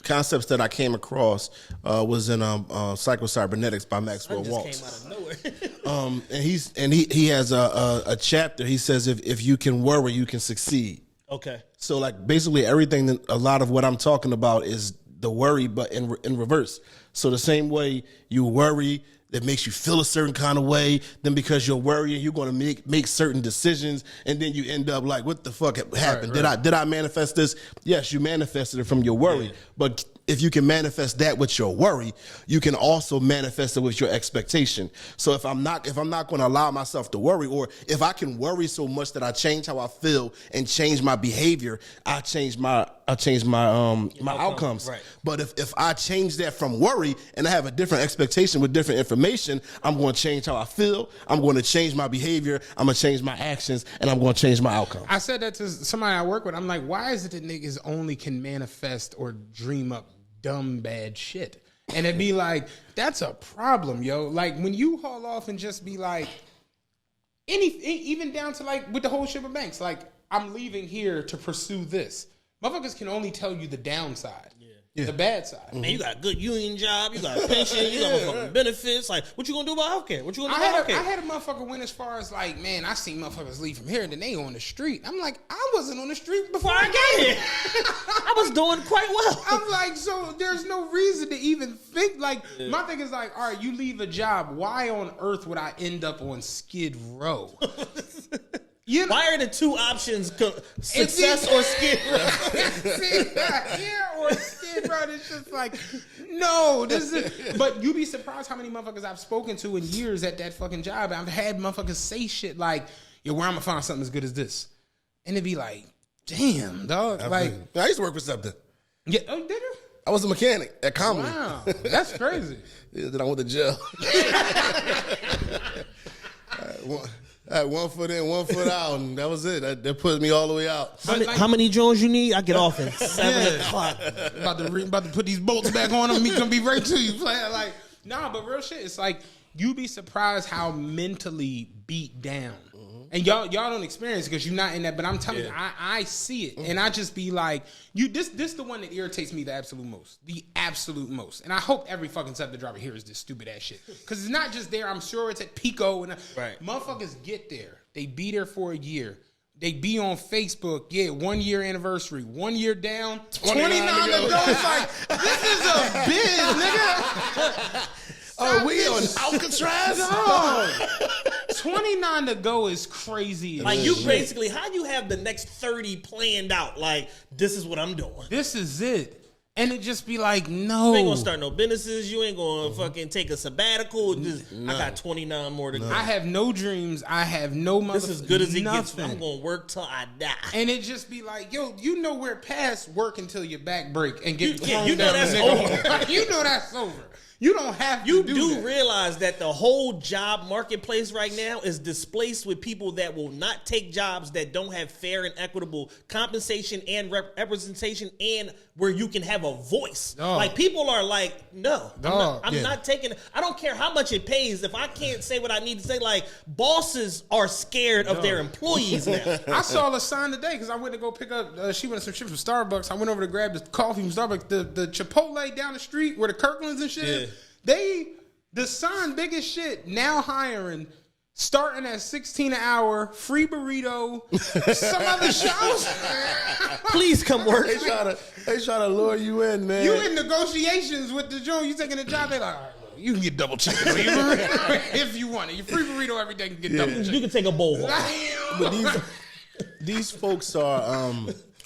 concepts that I came across was in Psycho-Cybernetics by Maxwell Waltz. Came out of nowhere. And he has a chapter. He says if you can worry, you can succeed. Okay. So like basically everything, a lot of what I'm talking about is the worry, but in reverse. So the same way you worry, that makes you feel a certain kind of way. Then because you're worrying, you're going to make certain decisions, and then you end up like, what the fuck happened? Right. Did I manifest this? Yes, you manifested it from your worry. Yeah. But if you can manifest that with your worry, you can also manifest it with your expectation. So if I'm not going to allow myself to worry, or if I can worry so much that I change how I feel and change my behavior, I change my outcomes. Right. But if I change that from worry and I have a different expectation with different information, I'm going to change how I feel. I'm going to change my behavior. I'm going to change my actions, and I'm going to change my outcome. I said that to somebody I work with. I'm like, why is it that niggas only can manifest or dream up dumb bad shit? And it'd be like, that's a problem, yo. Like when you haul off and just be like, even down to like with the whole shit with banks, like I'm leaving here to pursue this. Motherfuckers can only tell you the downside. Yeah. The bad side. Man, you got a good union job, you got a pension, you got motherfucking benefits. Like, what you gonna do about healthcare? What you gonna do about healthcare? I had a motherfucker win as far as like, man, I seen motherfuckers leave from here and then they on the street. I'm like, I wasn't on the street before I got here. I was doing quite well. I'm like, so there's no reason to even think. Like, my thing is like, all right, you leave a job. Why on earth would I end up on Skid Row? You know, why are the two options success or Skid Row? Yeah, or Skid Row. It's just like, no, this is. But you'd be surprised how many motherfuckers I've spoken to in years at that fucking job. I've had motherfuckers say shit like, yo, where I'm gonna find something as good as this? And it'd be like, damn, dog. I used to work for something. Yeah, oh, did you? I was a mechanic at Comedy. Wow, that's crazy. Yeah, then I went to jail. I had 1 foot in, 1 foot out, and that was it. That put me all the way out. How many Jones you need? I get off at 7 o'clock. About to put these bolts back on them. He gonna be right to you. Like, nah, but real shit. It's like you be surprised how mentally beat down. And y'all don't experience it because you're not in that. But I'm telling you, I see it, and I just be like, this the one that irritates me the absolute most. And I hope every fucking sub driver hears this stupid ass shit because it's not just there. I'm sure it's at Pico and motherfuckers get there. They be there for a year. They be on Facebook. 1 year anniversary. 1 year down. 29 to go. It's like this is a biz, nigga. Are we on Alcatraz? No. 29 to go is crazy. Like you basically, how you have the next 30 planned out? Like this is what I'm doing. This is it. And it just be like, no. You ain't gonna start no businesses. You ain't gonna fucking take a sabbatical. I got 29 more to go. I have no dreams. I have no mother. This is as good as it nothing. gets. I'm gonna work till I die. And it just be like, yo, you know we're past work until your back break and get you know that's over. You know that's over. You don't have to You do that. realize that the whole job marketplace right now is displaced with people that will not take jobs that don't have fair and equitable compensation and representation, and where you can have a voice. Dog. Like, people are like, no, I'm Dog. not taking. I don't care how much it pays if I can't say what I need to say. Like, bosses are scared of their employees now. I saw a sign today because I went to go pick up. She wanted some shit from Starbucks. I went over to grab the coffee from Starbucks. The Chipotle down the street where the Kirklands and shit. Yeah. The sign big as shit. Now hiring, starting at $16 an hour, free burrito, some other shows. Please come work. They try to lure you in, man. You in negotiations with the joint. You taking a job. They like, all right, look, you can get double chicken on your burrito if you want it. Your free burrito every day can get double chicken. You can take a bowl home. But these folks are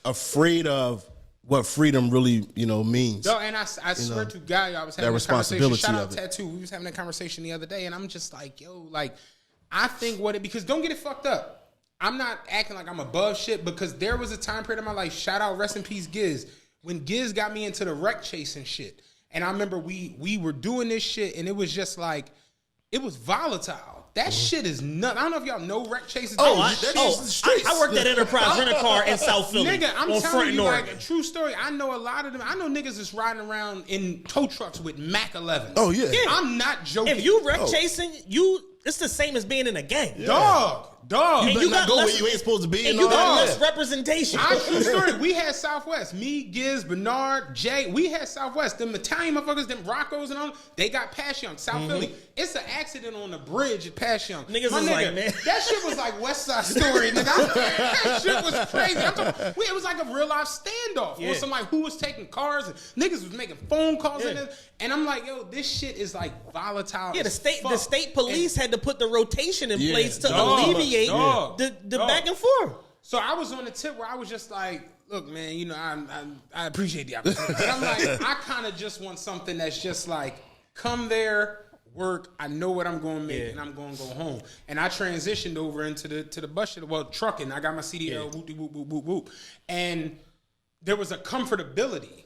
afraid of what freedom really, means. No, and I swear to God, I was having that a conversation. responsibility Shout out of it. Tattoo. We was having a conversation the other day, and I'm just like, yo, like, I think because don't get it fucked up. I'm not acting like I'm above shit, because there was a time period in my life, shout out, rest in peace, Giz, when Giz got me into the wreck chasing shit. And I remember we were doing this shit, and it was just like, it was volatile. That shit is nuts. I don't know if y'all know wreck chases. I worked at Enterprise Rent-A-Car in South Philly. Nigga, I'm on telling Front you, North. like, a true story. I know a lot of them. I know niggas that's riding around in tow trucks with Mac 11. Oh, yeah. I'm not joking. If you wreck chasing, it's the same as being in a gang. Dog. And You better not go where you ain't supposed to be. And you got less representation. True story. We had Southwest. Me, Giz, Bernard, Jay. We had Southwest. Them Italian motherfuckers, them Roccos and all. They got Pass Young, South Philly. It's an accident on the bridge at Pass Young. Niggas was like, man. That shit was like West Side Story, nigga. That shit was crazy. It was like a real life standoff. Yeah. Or somebody who was taking cars and niggas was making phone calls and I'm like, yo, this shit is like volatile. Yeah, the state police had to put the rotation in place to Dog. alleviate the back and forth. So I was on the tip where I was just like, look, man, I appreciate the opportunity. But I'm like, I kind of just want something that's just like, come there, work, I know what I'm going to make, and I'm going to go home. And I transitioned over into the bus shit, trucking. I got my CDL, whoop, whoop, whoop, whoop, whoop. And there was a comfortability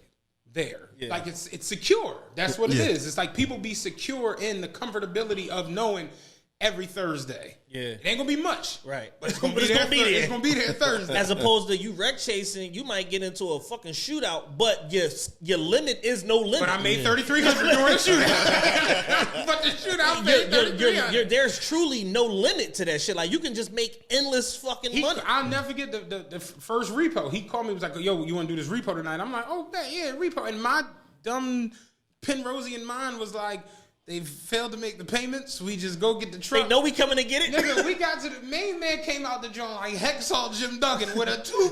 there. Yeah. Like, it's secure. That's what it is. It's like people be secure in the comfortability of knowing every Thursday. Yeah. It ain't gonna be much. Right. But it's gonna be there. It's gonna be there Thursday. As opposed to you wreck chasing, you might get into a fucking shootout, but your limit is no limit. But I made 3,300 during the shootout. But the shootout made 3,300. There's truly no limit to that shit. Like, you can just make endless fucking money. I'll never forget the first repo. He called me, was like, yo, you wanna do this repo tonight? I'm like, oh, yeah, repo. And my dumb Penrosian mind was like, they failed to make the payments. We just go get the truck. They know we coming to get it. Nigga, we got to the main man came out the joint like Hexall Jim Duggan with a 2x4.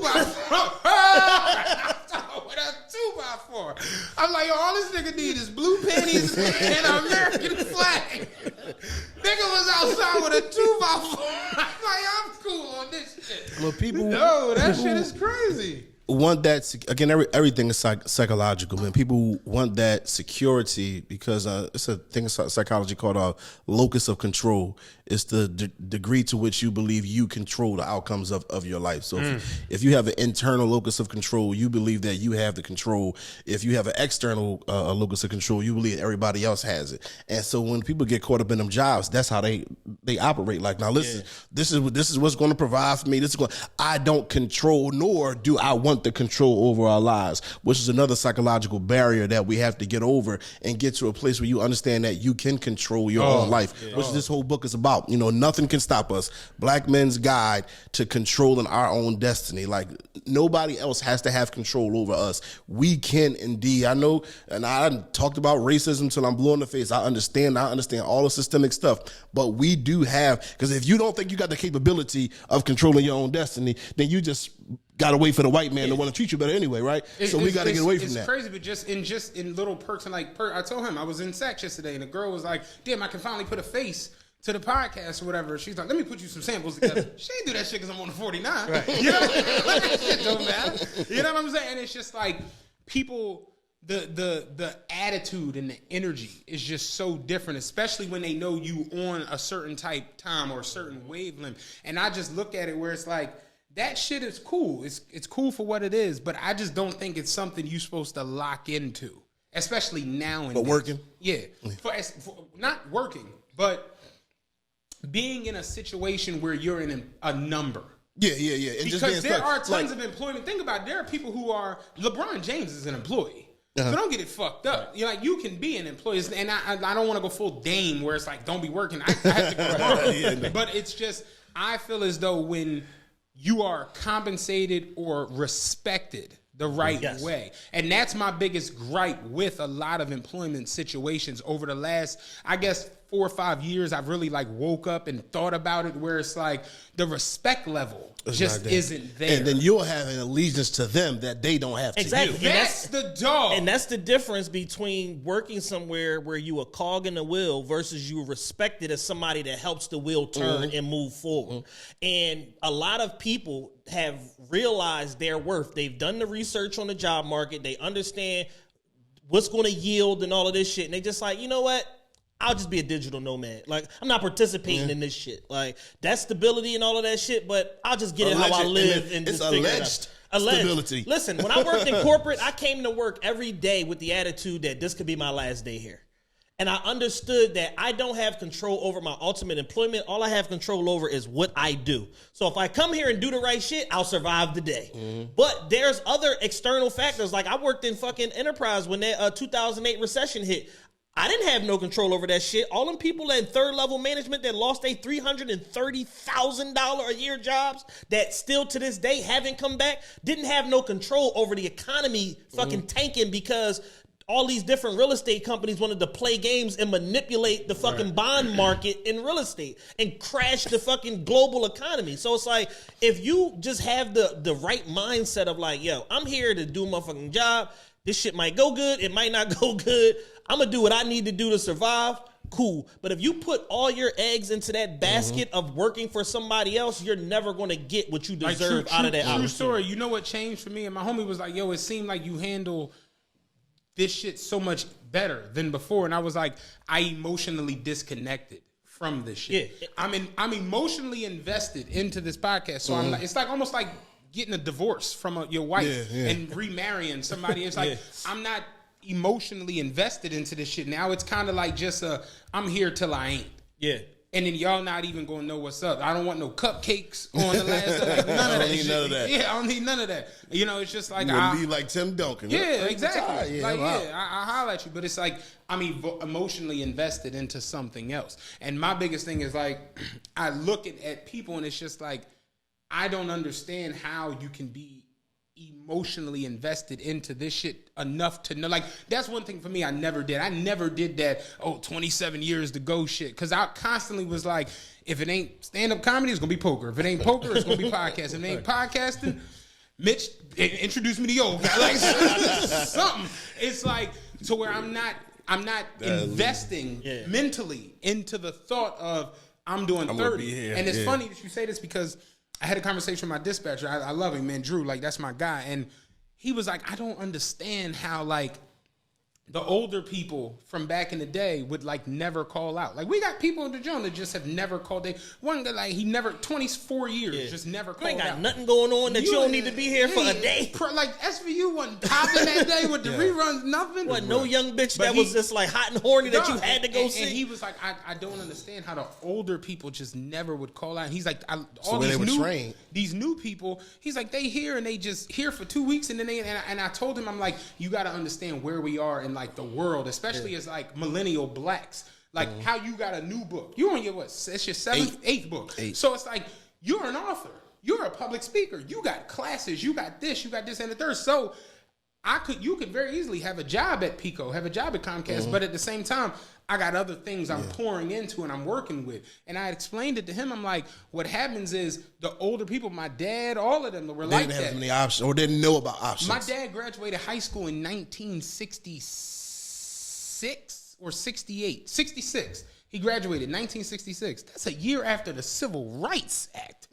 With a 2x4. I'm like, yo, all this nigga need is blue panties and an American flag. Nigga was outside with a 2x4. I'm like, I'm cool on this shit. Well, that shit is crazy. Want that again? Everything is psychological, man. People want that security because it's a thing in psychology called locus of control. It's the degree to which you believe you control the outcomes of your life. So if you have an internal locus of control, you believe that you have the control. If you have an external locus of control, you believe everybody else has it. And so when people get caught up in them jobs, that's how they operate. Like, now listen, this is what's going to provide for me. I don't control, nor do I want the control over our lives, which is another psychological barrier that we have to get over and get to a place where you understand that you can control your own life, which this whole book is about. Nothing can stop us. Black Men's Guide to Controlling Our Own Destiny. Like, nobody else has to have control over us. We can indeed. I know, and I talked about racism till I'm blue in the face. I understand all the systemic stuff, but we do have, because if you don't think you got the capability of controlling your own destiny, then you just got to wait for the white man to want to treat you better anyway, right? So we got to get away from that. It's crazy, but just in little perks and like I told him I was in Saks yesterday, and the girl was like, "Damn, I can finally put a face to the podcast or whatever." She's like, "Let me put you some samples together." She ain't do that shit because I'm on the 49. Right. You know what I mean? That shit don't matter. You know what I'm saying? And it's just like people the attitude and the energy is just so different, especially when they know you on a certain type time or a certain wavelength. And I just look at it where it's like, that shit is cool. It's cool for what it is, but I just don't think it's something you're supposed to lock into, especially now and But working? Yeah. For not working, but being in a situation where you're in a number. Yeah. And because just there are tons of employment. Think about it. There are people who are, LeBron James is an employee. So don't get it fucked up. You're like, you can be an employee, and I don't want to go full Dame where it's like, don't be working. I have to go to work. But it's just, I feel as though when you are compensated or respected the right way. And that's my biggest gripe with a lot of employment situations over the last, I guess, 4 or 5 years. I've really like woke up and thought about it where it's like the respect level just isn't there. And then you'll have an allegiance to them that they don't have to you. And that's the dog. And that's the difference between working somewhere where you a cog in the wheel versus you respected as somebody that helps the wheel turn and move forward. And a lot of people have realized their worth. They've done the research on the job market. They understand what's going to yield and all of this shit. And they just like, you know what? I'll just be a digital nomad. Like, I'm not participating in this shit. Like, that's stability and all of that shit, but I'll just get it how I live. And it's just figure alleged it out. stability. Listen, when I worked in corporate, I came to work every day with the attitude that this could be my last day here. And I understood that I don't have control over my ultimate employment. All I have control over is what I do. So if I come here and do the right shit, I'll survive the day. But there's other external factors. Like, I worked in fucking enterprise when that 2008 recession hit. I didn't have no control over that shit. All them people in third level management that lost their $330,000 a year jobs that still to this day haven't come back didn't have no control over the economy fucking tanking because all these different real estate companies wanted to play games and manipulate the fucking bond market in real estate and crash the fucking global economy. So it's like, if you just have the right mindset of like, yo, I'm here to do my fucking job. This shit might go good. It might not go good. I'm going to do what I need to do to survive. Cool. But if you put all your eggs into that basket of working for somebody else, you're never going to get what you deserve out of that. True story. You know what changed for me? And my homie was like, yo, it seemed like you handle this shit so much better than before. And I was like, I emotionally disconnected from this shit. Yeah. I'm emotionally invested into this podcast. So I'm like, it's like almost like getting a divorce from your wife and remarrying somebody. It's like, I'm not emotionally invested into this shit. Now it's kind of like just I'm here till I ain't. Yeah. And then y'all not even gonna know what's up. I don't want no cupcakes on the last like, none of that. None of that. Yeah, I don't need none of that. You know, it's just like I be like Tim Duncan. Yeah, exactly. I holler at you, but it's like I'm emotionally invested into something else. And my biggest thing is like I look at people and it's just like I don't understand how you can be emotionally invested into this shit enough to know. Like, that's one thing for me I never did. I never did that, 27 years to go shit. Because I constantly was like, if it ain't stand-up comedy, it's going to be poker. If it ain't poker, it's going to be podcasting. If it ain't podcasting, Mitch, introduce me to yoga. Like, something. It's like, to where I'm not investing mentally into the thought of I'm doing 30. And it's funny that you say this because I had a conversation with my dispatcher. I love him, man. Drew, like, that's my guy. And he was like, I don't understand how, like, the older people from back in the day would, like, never call out. Like, we got people in the joint that just have never called. One guy, like, he never, 24 years, just never called out. You ain't got nothing going on that you don't need to be here for a day. Like, SVU wasn't popping that day with the reruns, nothing. What, no young bitch that was just, like, hot and horny that you had to go see? And he was like, I don't understand how the older people just never would call out. And he's like, these new people, he's like, they here and they just here for 2 weeks. And then and I told him, I'm like, you got to understand where we are in, like, the world, especially as like millennial blacks, like how you got a new book. You on your it's your eighth book. So it's like you're an author, you're a public speaker, you got classes, you got this and the third. So you could very easily have a job at Pico, have a job at Comcast, but at the same time, I got other things I'm pouring into and I'm working with. And I explained it to him. I'm like, what happens is the older people, my dad, all of them were like that. They didn't have any options or didn't know about options. My dad graduated high school in 1966 or 68. 66. He graduated in 1966. That's a year after the Civil Rights Act.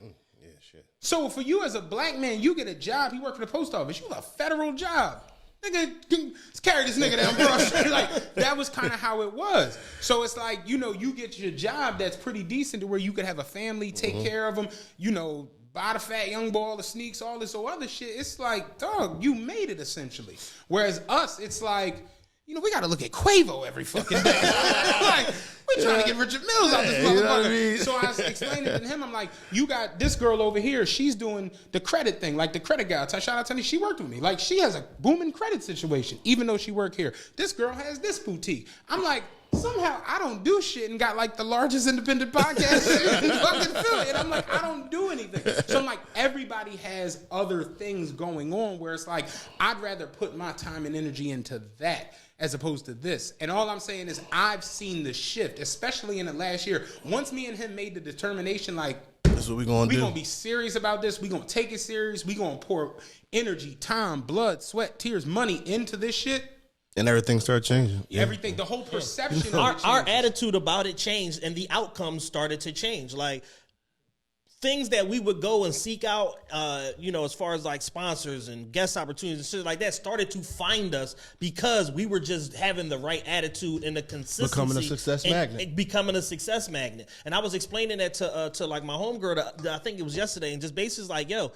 So for you as a black man, you get a job. He worked for the post office. You have a federal job. nigga, let's carry this nigga down Broad Street. Like, that was kind of how it was. So it's like, you know, you get your job that's pretty decent to where you could have a family, take care of them, you know, buy the fat young boy all the sneaks, all this other shit. It's like, dog, you made it essentially. Whereas us, it's like, you know, we got to look at Quavo every fucking day. Like, we trying to get Richard Mills out this motherfucker. You know what I mean? So I was explaining to him, I'm like, you got this girl over here, she's doing the credit thing, like the credit guy. Shout out to me, she worked with me. Like, she has a booming credit situation, even though she worked here. This girl has this boutique. I'm like, somehow I don't do shit and got like the largest independent podcast in fucking Philly. And I'm like, I don't do anything. So I'm like, everybody has other things going on where it's like, I'd rather put my time and energy into that as opposed to this. And all I'm saying is I've seen the shift, especially in the last year. Once me and him made the determination, like, that's what we're going to do. We're going to be serious about this. We're going to take it serious. We're going to pour energy, time, blood, sweat, tears, money into this shit. And everything started changing. Yeah. Everything, the whole perception our of it our attitude about it changed, and the outcomes started to change. Like, things that we would go and seek out, you know, as far as like sponsors and guest opportunities and shit like that, started to find us because we were just having the right attitude and the consistency. Becoming a success magnet. Becoming a success magnet. And I was explaining that to like my homegirl, I think it was yesterday, and just basically like, yo,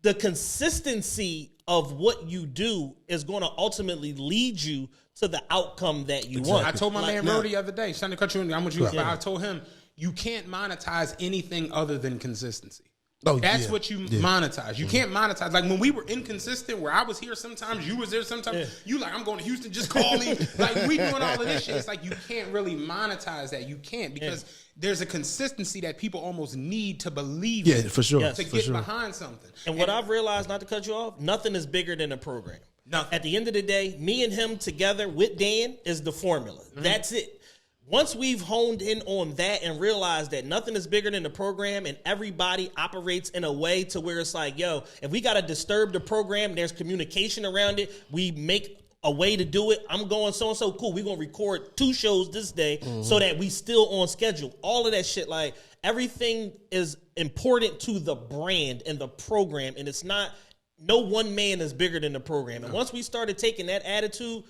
the consistency of what you do is going to ultimately lead you to the outcome that you want. I told my man Rody the other day, son, to cut you in, I'm with you, but I told him, you can't monetize anything other than consistency. That's what you monetize. You can't monetize. Like, when we were inconsistent, where I was here sometimes, you was there sometimes, you like, I'm going to Houston, just call me. Like, we doing all of this shit. It's like, you can't really monetize that. You can't, because there's a consistency that people almost need to believe in. For sure. To get behind something. And what I've realized, not to cut you off, nothing is bigger than a program. Nothing. At the end of the day, me and him together with Dan is the formula. That's it. Once we've honed in on that and realized that nothing is bigger than the program, and everybody operates in a way to where it's like, yo, if we got to disturb the program, there's communication around it. We make a way to do it. I'm going so-and-so, cool. We're going to record 2 shows this day so that we still on schedule. All of that shit, like, everything is important to the brand and the program, and it's not, no one man is bigger than the program. And once we started taking that attitude,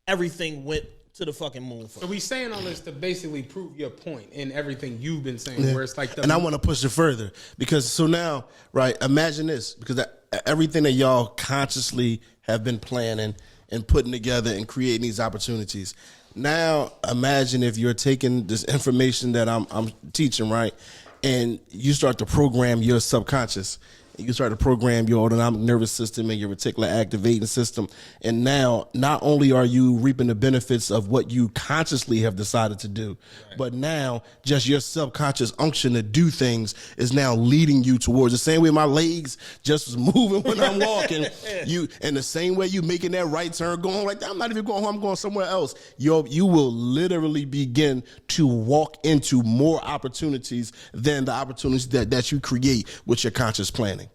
everything went to the fucking moon. So we saying all this to basically prove your point in everything you've been saying, where it's like, and I want to push it further, because so now, right? Imagine this, because everything that y'all consciously have been planning and putting together and creating these opportunities. Now, imagine if you're taking this information that I'm teaching, right, and you start to program your subconscious. You start to program your autonomic nervous system and your reticular activating system. And now, not only are you reaping the benefits of what you consciously have decided to do, but now just your subconscious unction to do things is now leading you towards the same way my legs just was moving when I'm walking. You, and the same way you making that right turn, going like that, I'm not even going home, I'm going somewhere else. You will literally begin to walk into more opportunities than the opportunities that you create with your conscious planning.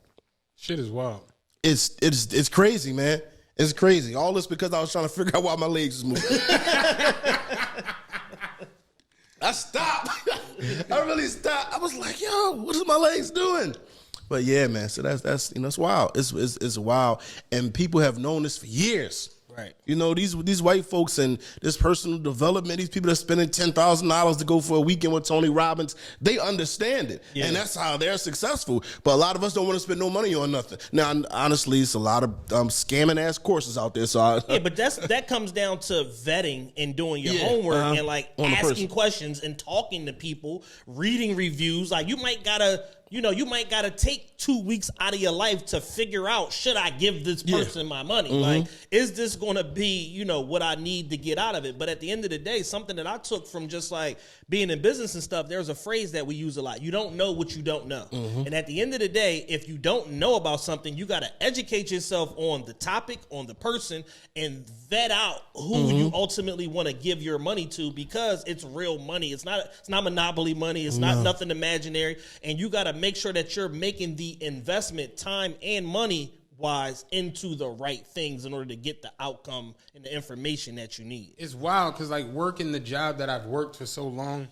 Shit is wild. It's crazy, man. It's crazy. All this because I was trying to figure out why my legs was moving. I stopped. I really stopped. I was like, yo, what is my legs doing? But yeah, man. So that's it's wild. It's wild, and people have known this for years. Right. You know, these white folks and this personal development, these people that are spending $10,000 to go for a weekend with Tony Robbins, they understand it. Yeah. And that's how they're successful. But a lot of us don't want to spend no money on nothing. Now, honestly, it's a lot of scamming ass courses out there. So but that comes down to vetting and doing your homework and like asking questions and talking to people, reading reviews. Like, you might gotta take 2 weeks out of your life to figure out, should I give this person my money? Like, is this going to be, what I need to get out of it? But at the end of the day, something that I took from just like being in business and stuff, there's a phrase that we use a lot. You don't know what you don't know. And at the end of the day, if you don't know about something, you got to educate yourself on the topic, on the person, and vet out who you ultimately want to give your money to, because it's real money. It's not monopoly money. It's not nothing imaginary. And you got to make sure that you're making the investment, time and money wise, into the right things in order to get the outcome and the information that you need. It's wild because, like, working the job that I've worked for so long,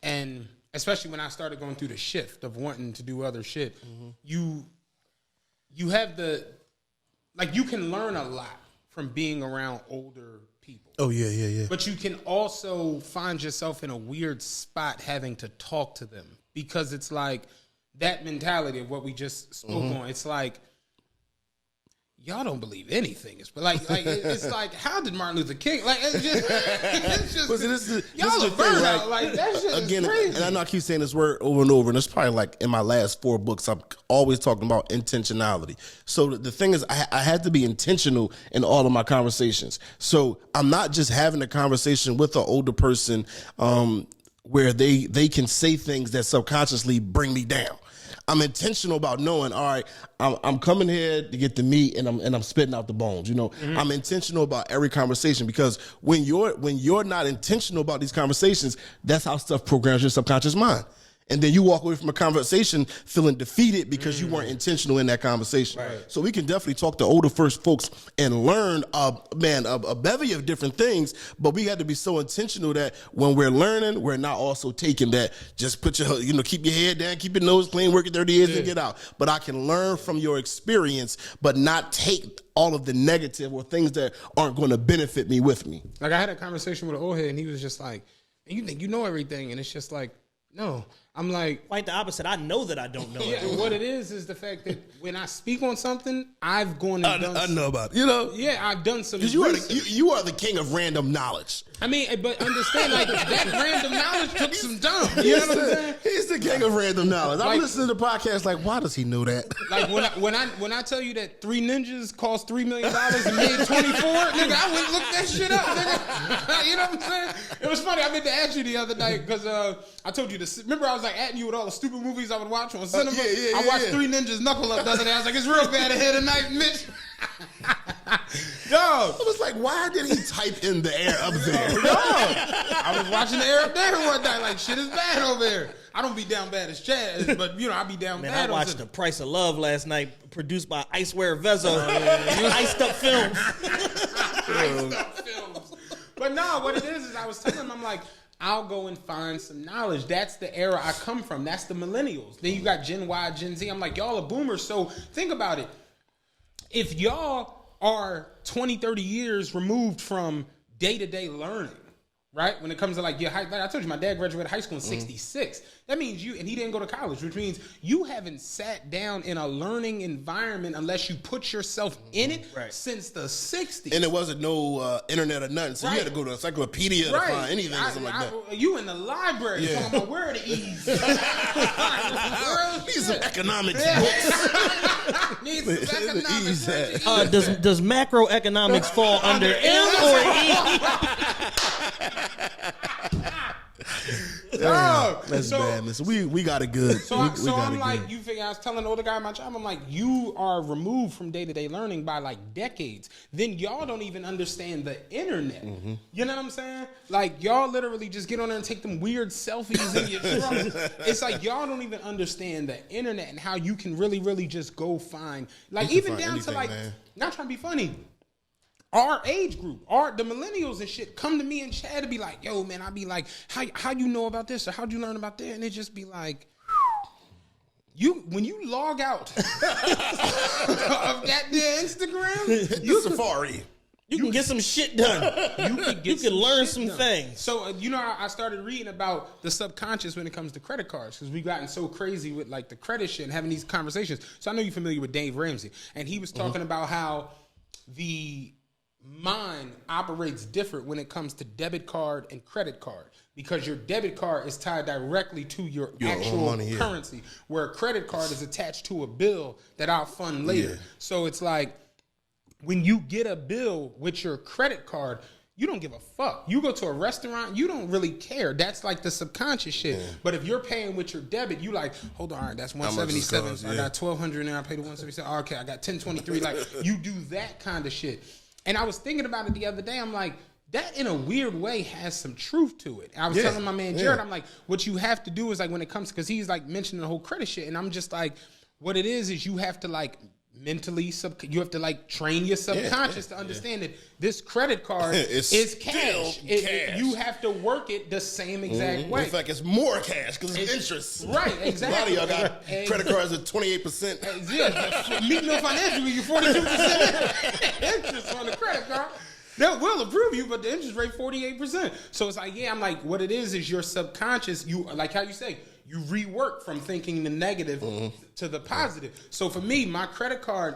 and especially when I started going through the shift of wanting to do other shit, you have you can learn a lot from being around older people. Oh, yeah. But you can also find yourself in a weird spot having to talk to them because it's like that mentality of what we just spoke on. It's like, y'all don't believe anything. It's like, how did Martin Luther King? Like, it's just y'all are burnout. Like that shit is crazy. And I know I keep saying this word over and over, and it's probably like in my last 4 books, I'm always talking about intentionality. So the thing is, I had to be intentional in all of my conversations. So I'm not just having a conversation with an older person where they can say things that subconsciously bring me down. I'm intentional about knowing, all right, I'm coming here to get the meat and I'm spitting out the bones. You know, I'm intentional about every conversation because when you're not intentional about these conversations, that's how stuff programs your subconscious mind. And then you walk away from a conversation feeling defeated because you weren't intentional in that conversation. Right. So we can definitely talk to older first folks and learn a bevy of different things, but we got to be so intentional that when we're learning, we're not also taking that, just put your, keep your head down, keep your nose clean, work your dirty ears and get out. But I can learn from your experience, but not take all of the negative or things that aren't going to benefit me with me. Like I had a conversation with an old head and he was just like, you think you know everything? And it's just like, no. I'm like... Quite the opposite. I know that I don't know it. Yeah, what it is the fact that when I speak on something, I've gone and done... I know about it. Yeah, I've done some... Because you are the king of random knowledge. I mean, but understand, like, that random knowledge took some time. You know what I'm saying? He's the king of random knowledge. I'm listening to the podcast like, why does he know that? Like, when I tell you that 3 ninjas cost $3 million and made 24, nigga, I went and looked that shit up, nigga. You know what I'm saying? It was funny. I meant to ask you the other night because I told you this. Remember, I was like at you with all the stupid movies I would watch on cinema. I watched 3 Ninjas Knuckle Up the other day. I was like, it's real bad ahead tonight, Mitch. Dog. I was like, why did he type in the air up there? Dog. I was watching the air up there one night. Like, shit is bad over there. I don't be down bad as Chad, but I be down bad. I watched The Price of Love last night, produced by Iceware Vezo. Iced Up Films. Iced Up Films. But no, what it is I was telling him, I'm like, I'll go and find some knowledge. That's the era I come from. That's the millennials. Then you got Gen Y, Gen Z. I'm like, y'all are boomers. So think about it. If y'all are 20, 30 years removed from day-to-day learning, right? When it comes to like I told you, my dad graduated high school in 66. That means and he didn't go to college, which means you haven't sat down in a learning environment unless you put yourself in it since the 60s. And there wasn't no internet or nothing, so you had to go to an encyclopedia to find anything or something like that. You in the library talking about where are the E's? Need some economics books. Need some economics. Does macroeconomics fall under M or E? That's bad. So we got it good. So I'm like, you figure I was telling the older guy in my job, I'm like, you are removed from day-to-day learning by like decades. Then y'all don't even understand the internet. You know what I'm saying? Like y'all literally just get on there and take them weird selfies in your truck. It's like y'all don't even understand the internet and how you can really, really just go find, like even down to like, not trying to be funny, our age group, the millennials and shit, come to me and Chad to be like, yo, man, I'd be like, how you know about this or how'd you learn about that? And it just be like, when you log out of that damn Instagram, you Safari. You can get some shit done. You can learn some things. So, I started reading about the subconscious when it comes to credit cards because we've gotten so crazy with like the credit shit and having these conversations. So I know you're familiar with Dave Ramsey. And he was talking about how the mind operates different when it comes to debit card and credit card because your debit card is tied directly to your actual currency, where a credit card is attached to a bill that I'll fund later. So it's like when you get a bill with your credit card, you don't give a fuck. You go to a restaurant, you don't really care. That's like the subconscious shit. But if you're paying with your debit, you like, hold on, all right, that's $177. I got $1,200 now. I paid the $177. Okay, I got $1,023. Like you do that kind of shit. And I was thinking about it the other day. I'm like, that in a weird way has some truth to it. I was telling my man Jared, I'm like, what you have to do is like when it comes, because he's like mentioning the whole credit shit. And I'm just like, what it is you have to like mentally you have to like train your subconscious to understand that this credit card is cash. You have to work it the same exact way. In fact, it's more cash because it's interest. Right, exactly. A lot of y'all got credit cards at 28%. Yeah, meet no financial, you 42% interest on the credit card. They will approve you, but the interest rate 48%. So it's like, I'm like, what it is your subconscious. You like how you say. You rework from thinking the negative to the positive. So for me, my credit card,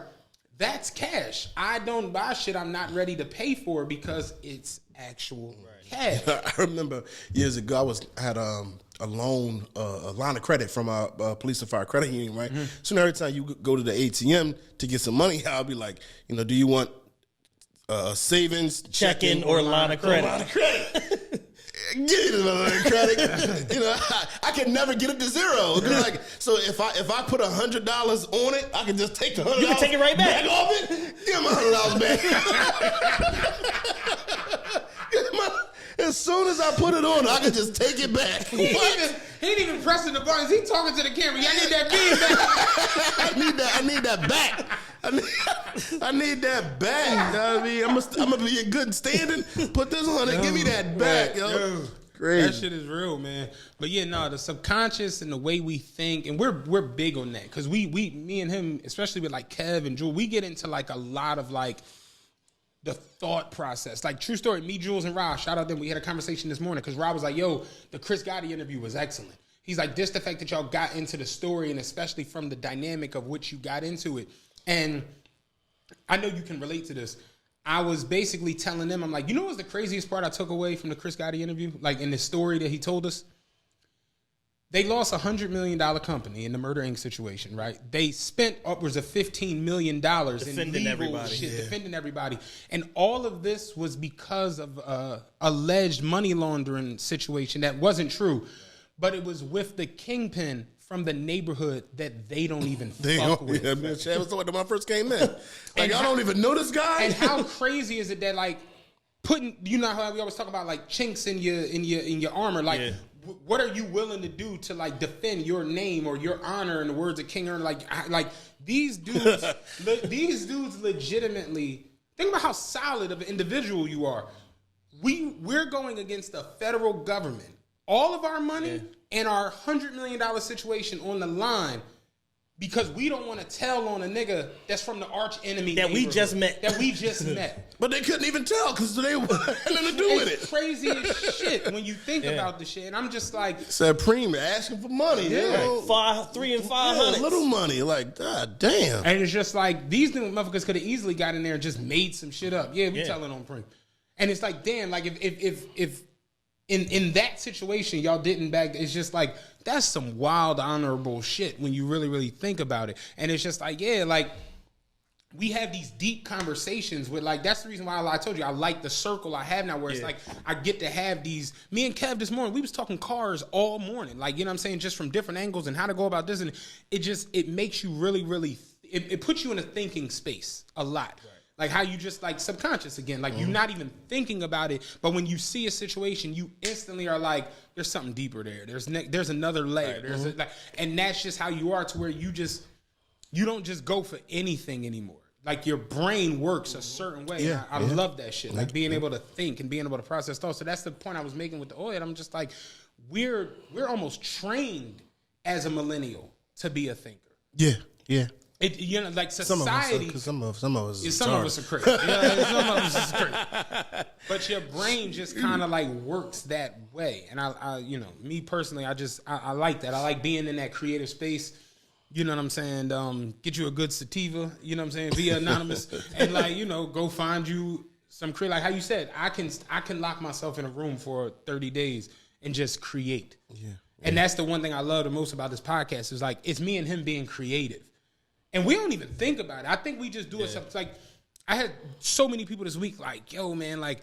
that's cash. I don't buy shit I'm not ready to pay for because it's actual cash. I remember years ago, I had a loan, a line of credit from a police and fire credit union, right? So every time you go to the ATM to get some money, I'll be like, do you want savings, checking, or line of credit? Line of credit. Get it another credit. I can never get it to zero. Like, so if I put $100 on it, I can just take the $100. You can take it right back off it. Give me $100 back. As soon as I put it on, I can just take it back. He ain't even pressing the buttons. He talking to the camera. I need that bean back. I need that back. I need that back. You know what I mean? I'm gonna be in good standing. Put this on and give me that back, yo. Crazy. That shit is real, man. But the subconscious and the way we think, and we're big on that because me and him, especially with like Kev and Jewel, we get into like a lot of like the thought process. Like, true story, me, Jules, and Rob, shout out them. We had a conversation this morning because Rob was like, yo, the Chris Gotti interview was excellent. He's like, just the fact that y'all got into the story and especially from the dynamic of which you got into it. And I know you can relate to this. I was basically telling them, I'm like, what was the craziest part I took away from the Chris Gotti interview? Like in the story that he told us? They lost a $100 million company in the Murder Inc. situation, right? They spent upwards of $15 million in legal shit, defending everybody. And all of this was because of alleged money laundering situation that wasn't true. But it was with the kingpin from the neighborhood that they don't even fuck with. Yeah, man, Chad was talking when I first came in. Like, y'all don't even know this guy? And how crazy is it that, like, putting, how we always talk about, like, chinks in your armor, like, what are you willing to do to like defend your name or your honor in the words of King Ern? Like these dudes, legitimately think about how solid of an individual you are. We're going against the federal government. All of our money and our $100 million situation on the line because we don't want to tell on a nigga that's from the arch enemy that we just met. But they couldn't even tell because they had nothing to do with it. It's crazy as shit when you think about the shit. And I'm just like, Supreme asking for money. $300 and $500. Little money. Like, God damn. And it's just like these motherfuckers could have easily got in there and just made some shit up. Yeah, we telling on Preem. And it's like, damn, like if in that situation y'all didn't back, it's just like that's some wild honorable shit when you really, really think about it. And it's just like, like we have these deep conversations with like, that's the reason why I told you I like the circle I have now where it's like I get to have these. Me and Kev this morning, we was talking cars all morning, like, you know what I'm saying, just from different angles and how to go about this. And it makes you really, really, it puts you in a thinking space a lot. Right. Like how you just like subconscious again, like you're not even thinking about it, but when you see a situation, you instantly are like, "There's something deeper there. There's another layer. Right. And that's just how you are to where you don't just go for anything anymore. Like your brain works a certain way. Yeah, I love that shit. Like being able to think and being able to process thoughts. So that's the point I was making with the oil. I'm just like, we're almost trained as a millennial to be a thinker. Yeah, yeah. Like society. Some of us are crazy. Some of us is crazy. But your brain just kind of like works that way. And I me personally, I like that. I like being in that creative space. You know what I'm saying? Get you a good sativa. You know what I'm saying? Via anonymous, and like go find you some create. Like how you said, I can lock myself in a room for 30 days and just create. Yeah. And that's the one thing I love the most about this podcast is like it's me and him being creative. And we don't even think about it. I think we just do it. It's like I had so many people this week like, yo, man, like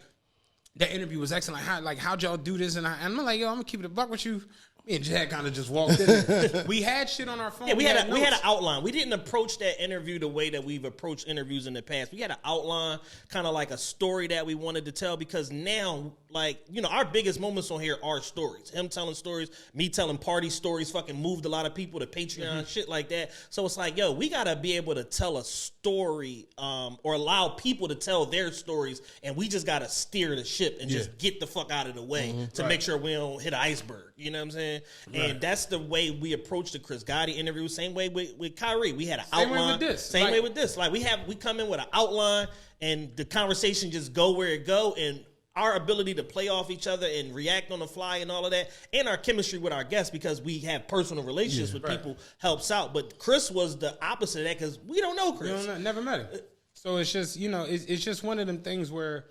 that interview was excellent. How'd y'all do this? And I'm like, yo, I'm gonna keep it a buck with you. Me and Jack kind of just walked in. We had shit on our phone. Yeah, we had an outline. We didn't approach that interview the way that we've approached interviews in the past. We had an outline, kind of like a story that we wanted to tell, because now, like, you know, our biggest moments on here are stories. Him telling stories, me telling party stories, fucking moved a lot of people to Patreon, shit like that. So it's like, yo, we got to be able to tell a story or allow people to tell their stories, and we just got to steer the ship and just get the fuck out of the way to make sure we don't hit an iceberg. You know what I'm saying? Right. And that's the way we approached the Chris Gotti interview. Same way with Kyrie. We had an outline. Same way with this. Same way with this. Like we come in with an outline, and the conversation just go where it go, and our ability to play off each other and react on the fly and all of that, and our chemistry with our guests, because we have personal relationships with people, helps out. But Chris was the opposite of that, because we don't know Chris. We don't know, never met him. So it's just, you know, it's just one of them things where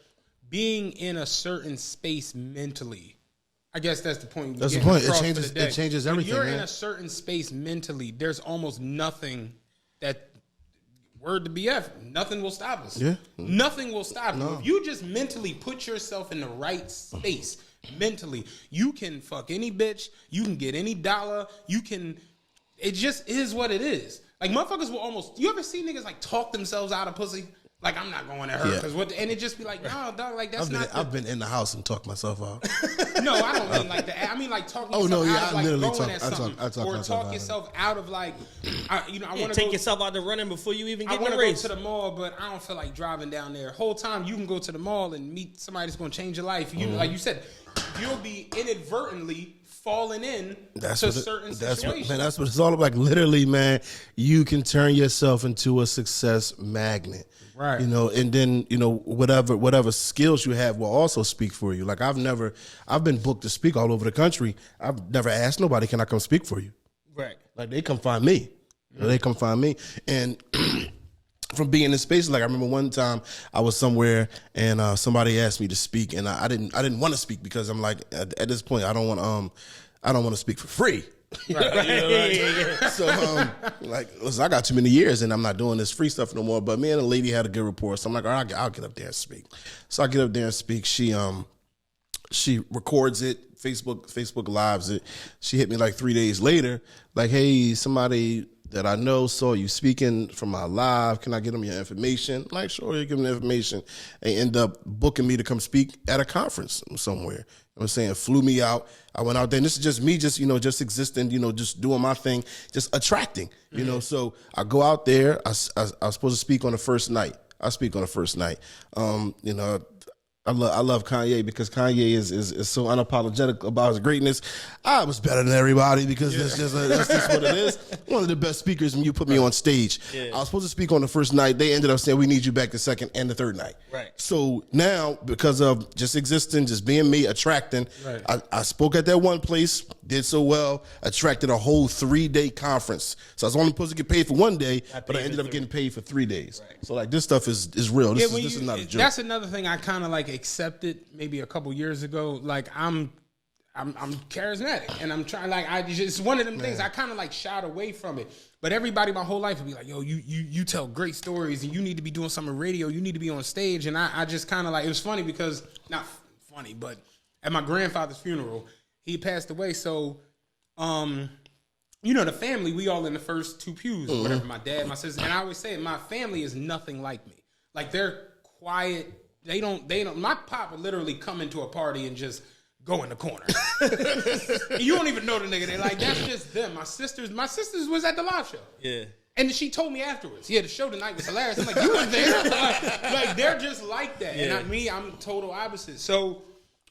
being in a certain space mentally, I guess that's the point. That's the point. It changes everything. When you're in a certain space mentally, there's almost nothing that, word to BF, nothing will stop us. Yeah. Nothing will stop you. If you just mentally put yourself in the right space, mentally, you can fuck any bitch, you can get any dollar, it just is what it is. Like, motherfuckers will almost, you ever see niggas like talk themselves out of pussy? Like, I'm not going to her, because and it just be like, no, dog, like, that's I've been in the house and talked myself out. No, I don't mean like that. I mean like talking yourself out of like going at something, or talk yourself out of like, I want to take yourself out the running before you even get in the race. I want to go to the mall, but I don't feel like driving down there. Whole time you can go to the mall and meet somebody that's going to change your life. You like you said, you'll be inadvertently falling in to certain situations. That's what it's all about. Like, literally, man, you can turn yourself into a success magnet. Right. You know, and then, you know, whatever skills you have will also speak for you. Like, I've been booked to speak all over the country. I've never asked nobody, can I come speak for you? Right. Like, they come find me. They come find me. And from being in spaces, like, I remember one time I was somewhere and somebody asked me to speak, and I didn't want to speak, because I'm like, at this point, I don't want to speak for free. Right. So, like, listen, I got too many years and I'm not doing this free stuff no more. But me and the lady had a good rapport, so I'm like, all right, I'll get up there and speak. So I get up there and speak. She records it, Facebook Lives it. She hit me like 3 days later, like, hey, somebody that I know saw you speaking from my live. Can I get them your information? I'm like, sure, you give them the information. They end up booking me to come speak at a conference somewhere. You know what I'm saying? Flew me out. I went out there, and this is just me, just existing, just doing my thing, just attracting, you know. So I go out there. I was supposed to speak on the first night. I speak on the first night. I love Kanye, because Kanye is so unapologetic about his greatness. I was better than everybody, because that's just what it is. One of the best speakers when you put me on stage. Yeah. I was supposed to speak on the first night. They ended up saying, we need you back the second and the third night. Right. So now, because of just existing, just being me, attracting, I spoke at that one place, did so well, attracted a whole 3-day conference. So I was only supposed to get paid for 1 day, but I ended up getting paid for 3 days. Right. So, like, this stuff is real. This is not a joke. That's another thing I kind of like accepted maybe a couple years ago. Like, I'm charismatic, and I'm trying, like, it's one of them things I kind of like shied away from it. But everybody my whole life would be like, yo, you tell great stories, and you need to be doing something radio, you need to be on stage. And I just kind of like, it was funny because, not funny, but at my grandfather's funeral, he passed away. So, the family, we all in the first 2 pews, or whatever, my dad, my sister. And I always say, my family is nothing like me. Like, they're quiet. They don't, my pop would literally come into a party and just go in the corner. You don't even know the nigga. They're like, that's just them. My sisters was at the live show. Yeah. And she told me afterwards, the show tonight was hilarious. I'm like, you were there? like, they're just like that. Yeah. And I'm total opposite. So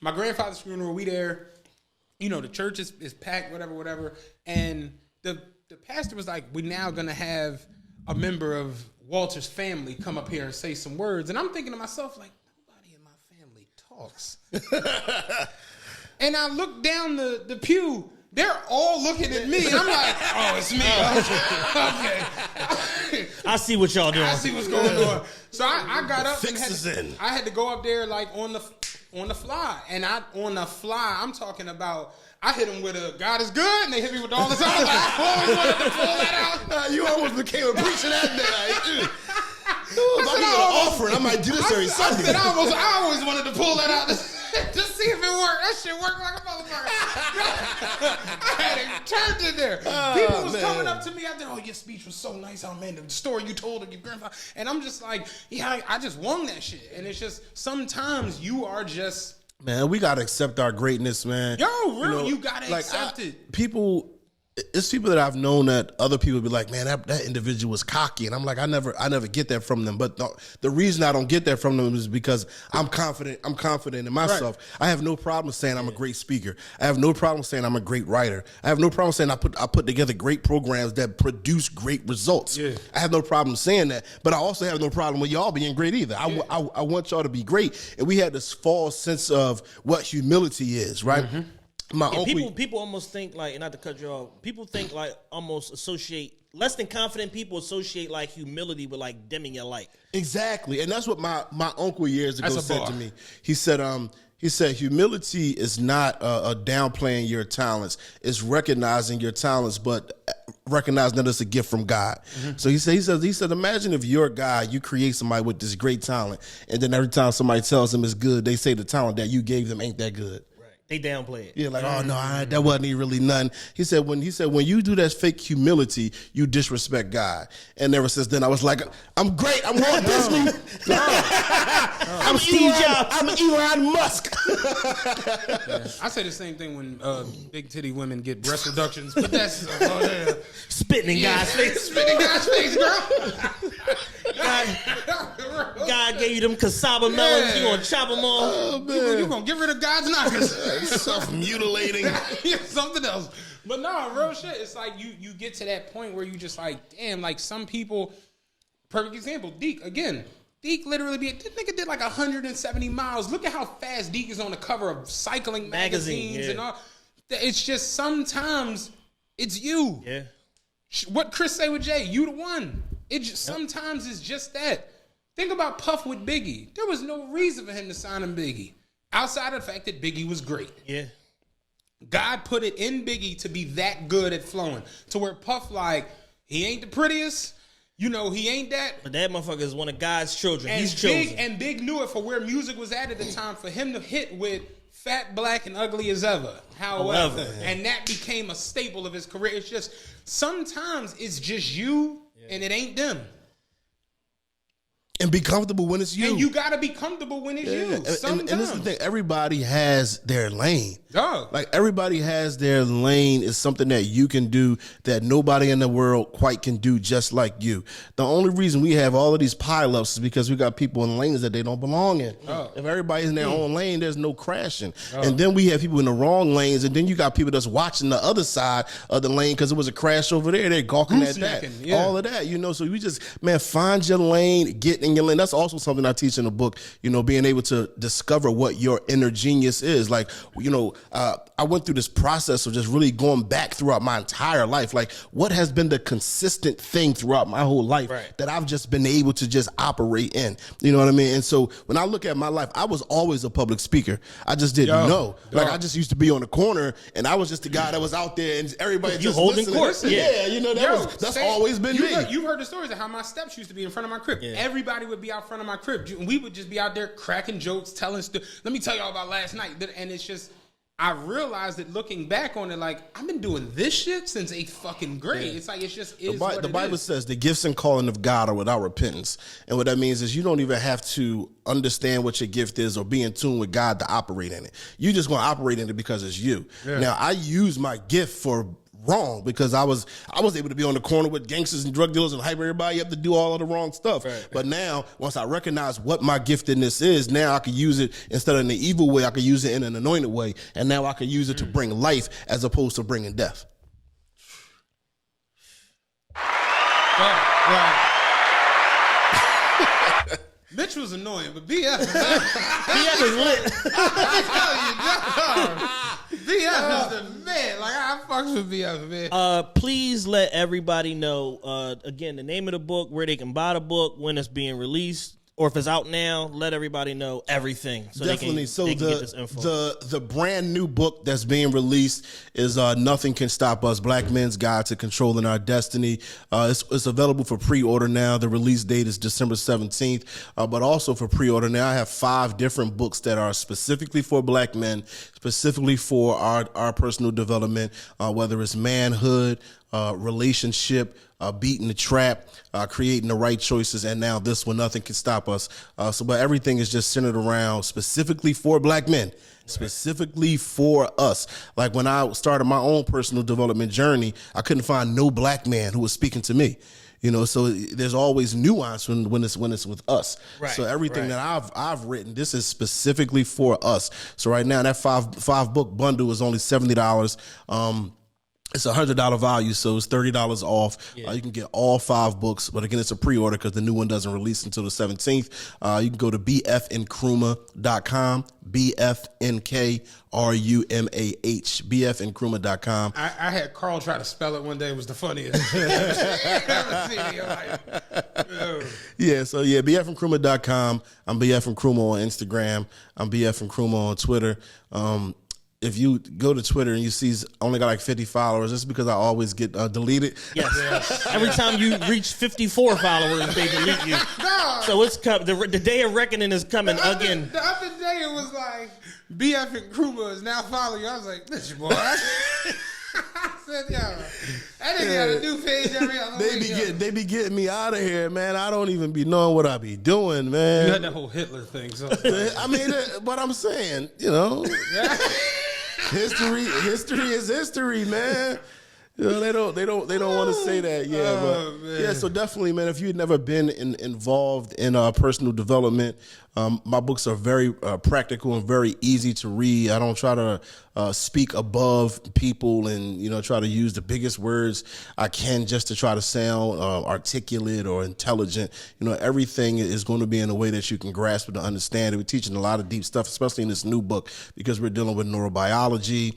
my grandfather's funeral, we there, the church is packed, whatever. And the pastor was like, we're now going to have a member of Walter's family come up here and say some words. And I'm thinking to myself, like, nobody in my family talks. And I look down the pew, they're all looking at me. And I'm like, oh, it's me. Okay. I see what y'all doing. I see what's going on. So I got up and I had to go up there like on the fly. And on the fly, I'm talking about, I hit them with a God is good, and they hit me with all this. I was like, I always wanted to pull that out. You almost became a preacher that day. If I get an offering, I might do this every Sunday. I always wanted to pull that out just see if it worked. That shit worked like a motherfucker. I had it turned in there. People was coming up to me after, oh, your speech was so nice. Oh, man, the story you told of your grandfather. And I'm just like, yeah, I just won that shit. And it's just, sometimes you are just... Man, we got to accept our greatness, man. Yo, really, you got to accept it. It's people that I've known that other people be like, man, that individual was cocky. And I'm like, I never get that from them. But the reason I don't get that from them is because I'm confident in myself. Right. I have no problem saying I'm a great speaker. I have no problem saying I'm a great writer. I have no problem saying I put together great programs that produce great results. Yeah. I have no problem saying that. But I also have no problem with y'all being great either. Yeah. I want y'all to be great. And we had this false sense of what humility is, right? Mm-hmm. People almost think like, and not to cut you off, people think like almost associate less than confident people associate like humility with like dimming your light. Exactly, and that's what my uncle years ago said to me. He said humility is not a downplaying your talents; it's recognizing your talents, but recognizing that it's a gift from God. Mm-hmm. So he said, imagine if you're a guy, you create somebody with this great talent, and then every time somebody tells them it's good, they say the talent that you gave them ain't that good. They downplay it. Yeah, like, oh no, that wasn't even really nothing. He said when you do that fake humility, you disrespect God. And ever since then, I was like, I'm great. I'm Walt Disney. I'm Steve Jobs. I'm Elon Musk. I say the same thing when big titty women get breast reductions, but that's spitting in God's face. Spitting in God's face, girl. God gave you them cassava melons. You gonna chop them off? Oh, man. You gonna get rid of God's knockers? Self-mutilating. Something else. But no, real shit. It's like you get to that point where you just like, damn, like some people, perfect example, Deke, again. Deke literally this nigga did like 170 miles. Look at how fast Deke is on the cover of cycling magazines and all. It's just sometimes it's you. Yeah. What Chris say with Jay, you the one. It just sometimes it's just that. Think about Puff with Biggie. There was no reason for him to sign him Biggie. Outside of the fact that Biggie was great. Yeah. God put it in Biggie to be that good at flowing. To where Puff, like, he ain't the prettiest. You know, he ain't that. But that motherfucker is one of God's children. And He's chosen. And Big knew it for where music was at the time for him to hit with Fat, Black, and Ugly as Ever. However. And that became a staple of his career. It's just, sometimes it's just you and it ain't them. And be comfortable when it's you. And you got to be comfortable when it's you. And this is the thing. Everybody has their lane. Oh. Like, everybody has their lane is something that you can do that nobody in the world quite can do just like you. The only reason we have all of these pileups is because we got people in lanes that they don't belong in. Oh. If everybody's in their own lane, there's no crashing. Oh. And then we have people in the wrong lanes, and then you got people that's watching the other side of the lane because it was a crash over there. They're gawking at that. Yeah. All of that, you know. So you just, man, find your lane, get in your lane. That's also something I teach in the book, you know, being able to discover what your inner genius is. Like, you know, I went through this process of just really going back throughout my entire life. Like, what has been the consistent thing throughout my whole life that I've just been able to just operate in? You know what I mean? And so when I look at my life, I was always a public speaker. I just didn't know. Like, I just used to be on the corner, and I was just the guy that was out there, and everybody just holding listening. court. Yeah, you know, that's always been me. You've heard the stories of how my steps used to be in front of my crib. Yeah. Everybody would be out front of my crib, and we would just be out there cracking jokes, telling let me tell y'all about last night. And it's just, I realized that looking back on it, like, I've been doing this shit since 8th fucking grade. Yeah. It's like, it's just the Bible says the gifts and calling of God are without repentance. And what that means is you don't even have to understand what your gift is or be in tune with God to operate in it. You just going to operate in it because it's you. Yeah. Now, I use my gift for wrong because I was able to be on the corner with gangsters and drug dealers and hype everybody up to do all of the wrong stuff. Right. But now, once I recognize what my giftedness is, now I can use it instead of in the evil way, I can use it in an anointed way. And now I can use it to bring life as opposed to bringing death. Right. Mitch was annoying, but BF is lit. I tell you, BF is the man. Like, I fucks with BF, man. Please let everybody know, again, the name of the book, where they can buy the book, when it's being released, Or if it's out now, let everybody know everything. So Definitely. They can get this info. The brand new book that's being released is Nothing Can Stop Us, Black Men's Guide to Controlling Our Destiny. It's available for pre-order now. The release date is December 17th. But also for pre-order now, I have 5 different books that are specifically for black men, specifically for our personal development, whether it's manhood, relationship, beating the trap, creating the right choices, and now this one, Nothing Can Stop Us. But everything is just centered around specifically for black men, specifically for us. Like when I started my own personal development journey, I couldn't find no black man who was speaking to me. So there's always nuance when it's with us. Right, so everything that I've written, this is specifically for us. So right now that five book bundle is only $70. It's $100 value, so it's $30 off. Yeah. You can get all 5 books, but again, it's a pre-order because the new one doesn't release until the 17th. You can go to bfnkrumah.com, BFNKRUMAH, bfnkrumah.com. I had Carl try to spell it one day. It was the funniest. Ever seen it. BFnkrumah.com. I'm BF Nkrumah on Instagram. I'm BF Nkrumah on Twitter. If you go to Twitter and you see only got like 50 followers, it's because I always get deleted. Yes. Every time you reach 54 followers, they delete you. No. So it's the day of reckoning is coming again. The other day it was like, BF Nkrumah is now following you. I was like, listen, boy. I said, yo, that nigga got a new page every other week. They be getting me out of here, man. I don't even be knowing what I be doing, man. You had that whole Hitler thing. So. I mean, but I'm saying, history is history, man. They don't want to say that, So definitely, man. If you've never been involved in personal development, my books are very practical and very easy to read. I don't try to speak above people and try to use the biggest words I can just to try to sound articulate or intelligent. Everything is going to be in a way that you can grasp it and understand it. We're teaching a lot of deep stuff, especially in this new book, because we're dealing with neurobiology,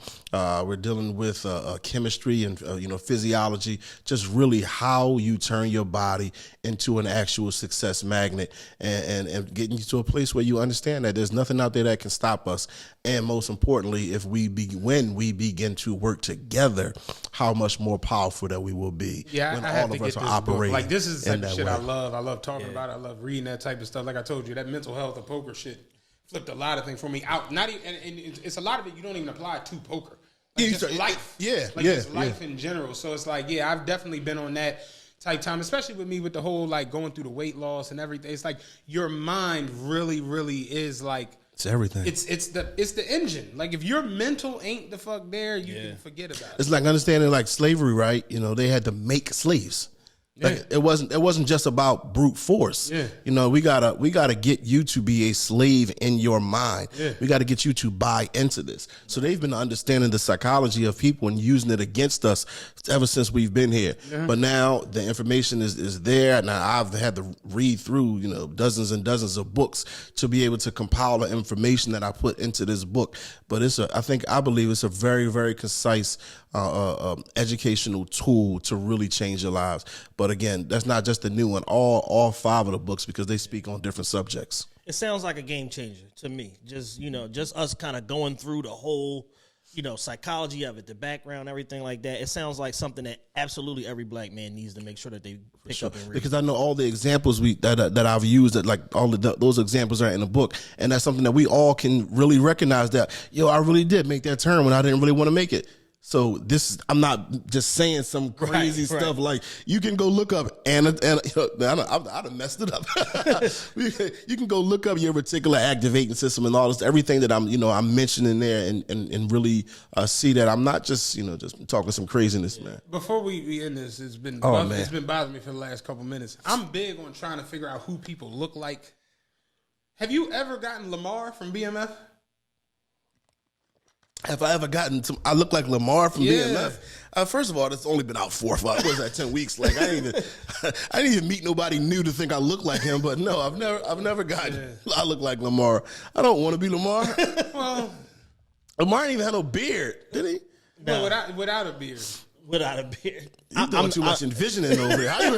we're dealing with chemistry and physiology, just really how you turn your body into an actual success magnet and getting you to a place where you understand that there's nothing out there that can stop us. And most importantly, when we begin to work together, how much more powerful that we will be when all of us are operating. Like, this is the type of shit way. I love. I love talking about it. I love reading that type of stuff. Like I told you, that mental health of poker shit flipped a lot of things for me out. Not even, and it's a lot of it you don't even apply to poker. Like just life. Just life in general. So it's like, I've definitely been on that type time, especially with me with the whole like going through the weight loss and everything. It's like your mind really, really is like, it's everything. It's the engine. Like if your mental ain't the fuck there, you can forget about it. It's like understanding like slavery, right? They had to make slaves. Like it wasn't just about brute force. We gotta get you to be a slave in your mind. We gotta get you to buy into this. So they've been understanding the psychology of people and using it against us ever since we've been here. But now the information is there. Now I've had to read through dozens and dozens of books to be able to compile the information that I put into this book. But I believe it's a very, very concise educational tool to really change your lives. But again, that's not just the new one. All 5 of the books, because they speak on different subjects. It sounds like a game changer to me. Just us kind of going through the whole, psychology of it, the background, everything like that. It sounds like something that absolutely every black man needs to make sure that they pick up and read. Because I know all the examples that I've used, that like all those examples are in the book, and that's something that we all can really recognize that, I really did make that turn when I didn't really want to make it. So I'm not just saying some crazy stuff. Like you can go look up I'd have messed it up. You can go look up your reticular activating system and all this, everything that I'm mentioning there, and really see that I'm not just just talking some craziness, man. Before we end this, it's been bothering me for the last couple minutes. I'm big on trying to figure out who people look like. Have you ever gotten Lamar from BMF? Have I ever gotten I look like Lamar from BMF? First of all, it's only been out 4 or 5. What was that? 10 weeks? Like I didn't even meet nobody new to think I look like him. But no, I've never gotten. I look like Lamar. I don't want to be Lamar. Well, Lamar didn't even have no beard, did he? No, without a beard. Without a beard. You doing too much envisioning over there. How you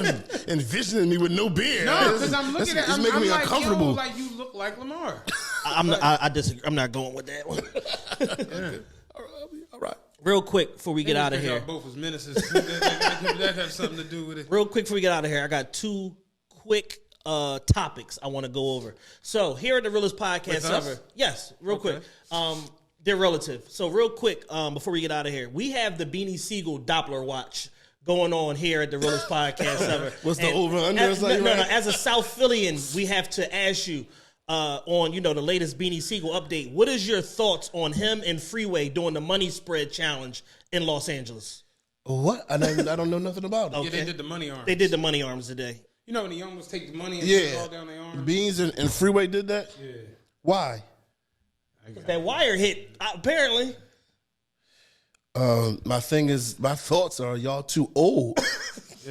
envisioning me with no beard? No, because I'm looking at. It's making me like, uncomfortable. Yo, like you look like Lamar. I disagree. I'm not going with that one. Okay. All right. Real quick before we get out of here. Both was menaces. that have something to do with it. Real quick before we get out of here, I got two quick topics I want to go over. So here at the Realest Podcast ever. Yes, real quick. They're relative. So real quick, before we get out of here, we have the Beanie Siegel Doppler watch going on here at the Realest Podcast ever. What's the over-under? No, as a South Phillian, we have to ask you on, the latest Beanie Siegel update. What is your thoughts on him and Freeway doing the money spread challenge in Los Angeles? What? I don't know nothing about it. Yeah, they did the money arms. They did the money arms today. You know when the young ones take the money and put it all down their arms? Beans and Freeway did that? Yeah. Why? That wire hit, apparently. My thoughts are y'all too old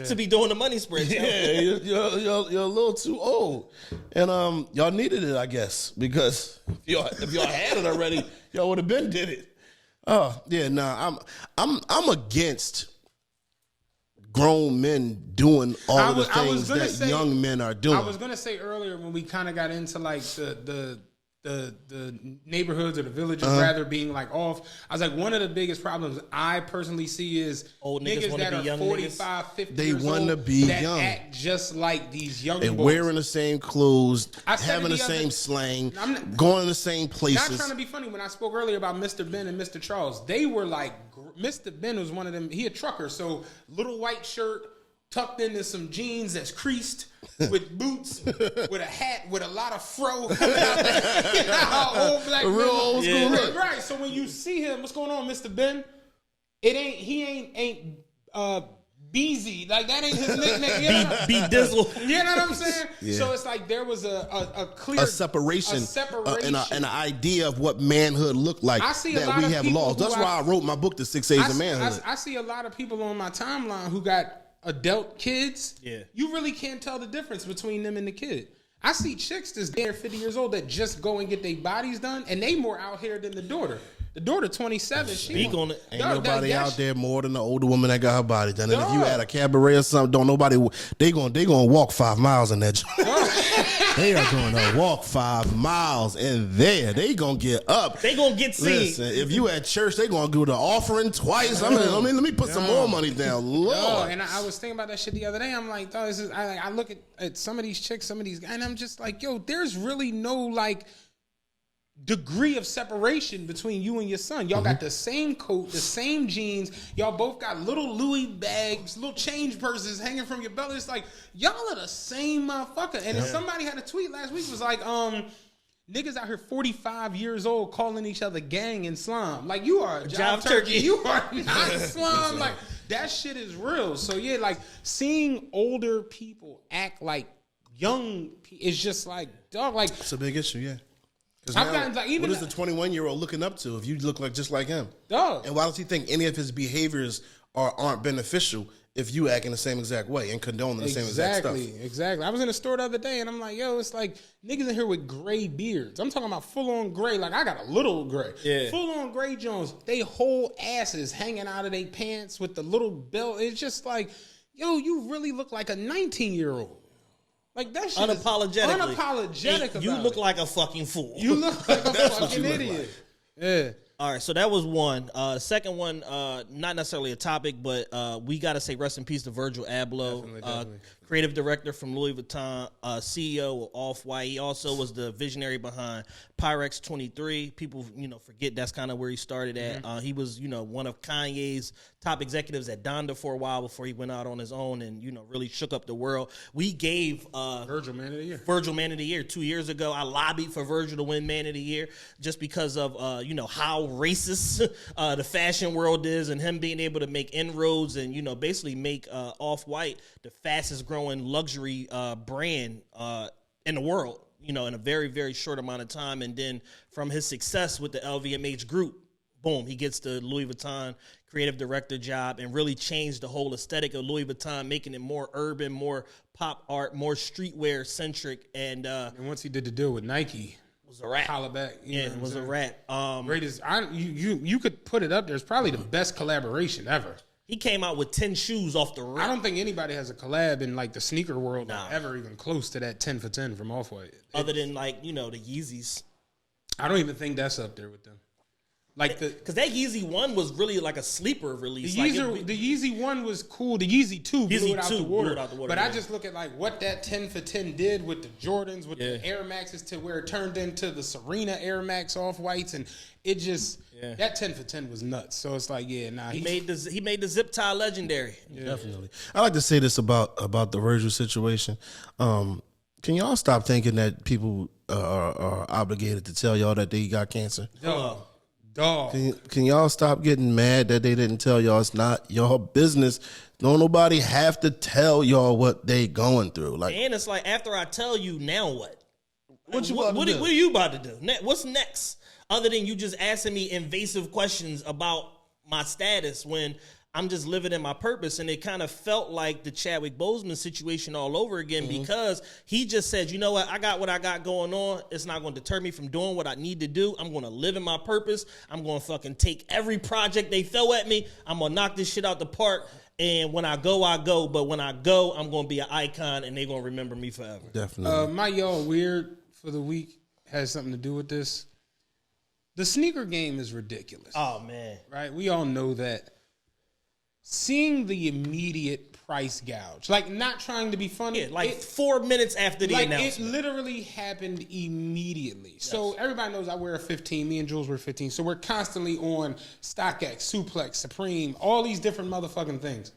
to be doing the money spread. Yeah, you're a little too old, and y'all needed it, I guess, because if y'all had it already, y'all would have been did it. Oh yeah, I'm against grown men doing all of the things that young men are doing. I was gonna say earlier when we kind of got into like the neighborhoods or the villages rather being like off. I was like, one of the biggest problems I personally see is old niggas that are 45, 50 they years want to old be that young, act just like these young and boys. wearing the same clothes, having the same other, slang, going to the same places. Not trying to be funny. When I spoke earlier about Mr. Ben and Mr. Charles, they were like, Mr. Ben was one of them. He a trucker, so little white shirt tucked into some jeans that's creased, with boots, with a hat, with a lot of fro coming out there. You know how old black men old school look. Right. So when you see him, what's going on, Mr. Ben? He ain't Beezy. Like that ain't his nickname. You know? B Dizzle. You know what I'm saying? Yeah. So it's like there was a clear separation. And an idea of what manhood looked like that we have lost. That's why I wrote my book, The 6 A's of Manhood. I see a lot of people on my timeline who got adult kids. Yeah. You really can't tell the difference between them and the kid. I see chicks that's damn 50 years old that just go and get their bodies done, and they more out here than the daughter. The daughter 27. Speak on it. Ain't nobody out there more than the older woman that got her body done. And if you had a cabaret or something, don't nobody. They gonna walk 5 miles in that. They are going to walk 5 miles in there. They gonna get up. They gonna get seen. Listen, if you at church, they gonna do the offering twice. I mean, let me put some more money down. Lord. And I was thinking about that shit the other day. I'm like, oh, this is. I look at some of these chicks, some of these guys, and I'm just like, yo, there's really no like degree of separation between you and your son. Y'all got the same coat, the same jeans. Y'all both got little Louis bags, little change purses hanging from your belly. It's like y'all are the same motherfucker. And if somebody had a tweet last week was like, niggas out here 45 years old calling each other gang and slime. Like you are a job turkey. You are not slime. Like that shit is real. So yeah, like seeing older people act like young is just like dog. Like it's a big issue, yeah. I've gotten like even what is the 21-year-old looking up to if you look like just like him? Dog. And why does he think any of his behaviors aren't beneficial if you act in the same exact way and condone the same exact stuff? Exactly. I was in a store the other day and I'm like, yo, it's like niggas in here with gray beards. I'm talking about full on gray. Like I got a little gray. Yeah. Full on gray Jones. They whole asses hanging out of their pants with the little belt. It's just like, yo, you really look like a 19-year-old. Like that shit unapologetic. You look like a fucking fool. You look like a fucking idiot. Yeah. All right, so that was one. Second one, not necessarily a topic, but we got to say rest in peace to Virgil Abloh, Definitely. creative director from Louis Vuitton, CEO of Off-White. He also was the visionary behind Pyrex 23. People, forget that's kind of where he started at. He was, one of Kanye's top executives at Donda for a while before he went out on his own and, really shook up the world. We gave Virgil Man of the Year. Virgil Man of the Year 2 years ago. I lobbied for Virgil to win Man of the Year just because of, how racist the fashion world is and him being able to make inroads and, basically make Off-White the fastest growing luxury brand in the world, in a very, very short amount of time. And then from his success with the LVMH group, boom, he gets the Louis Vuitton creative director job and really changed the whole aesthetic of Louis Vuitton, making it more urban, more pop art, more streetwear centric. And once he did the deal with Nike, it was a wrap. Holla back. It was a wrap. Greatest. You could put it up there. It's probably the best collaboration ever. He came out with 10 shoes off the rip. I don't think anybody has a collab in like the sneaker world ever even close to that 10 for 10 from Off-White. Other than like, the Yeezys. I don't even think that's up there with them. Like because that Yeezy 1 was really like a sleeper release. The Yeezy 1 was cool. The Yeezy 2 blew it out the water. But I just look at like what that 10 for 10 did with the Jordans, with the Air Maxes, to where it turned into the Serena Air Max Off-Whites, and it just that 10 for 10 was nuts. So it's like, he made the zip tie legendary. Yeah. Definitely. I like to say this about the Virgil situation. Can y'all stop thinking that people are obligated to tell y'all that they got cancer? Dog. Can y'all stop getting mad that they didn't tell y'all? It's not your business. Don't nobody have to tell y'all what they going through. Like, and it's like, after I tell you, now what? What are you about to do? What's next? Other than you just asking me invasive questions about my status when I'm just living in my purpose. And it kind of felt like the Chadwick Boseman situation all over again, because he just said, you know what I got going on. It's not going to deter me from doing what I need to do. I'm going to live in my purpose. I'm going to fucking take every project they throw at me. I'm going to knock this shit out the park. And when I go, I go. But when I go, I'm going to be an icon, and they're going to remember me forever. Definitely. My y'all weird for the week has something to do with this. The sneaker game is ridiculous. Oh, man. Right? We all know that. Seeing the immediate price gouge, like not trying to be funny. Yeah, 4 minutes after the announcement. It literally happened immediately. Yes. So everybody knows I wear a 15. Me and Jules wear 15. So we're constantly on StockX, Suplex, Supreme, all these different motherfucking things.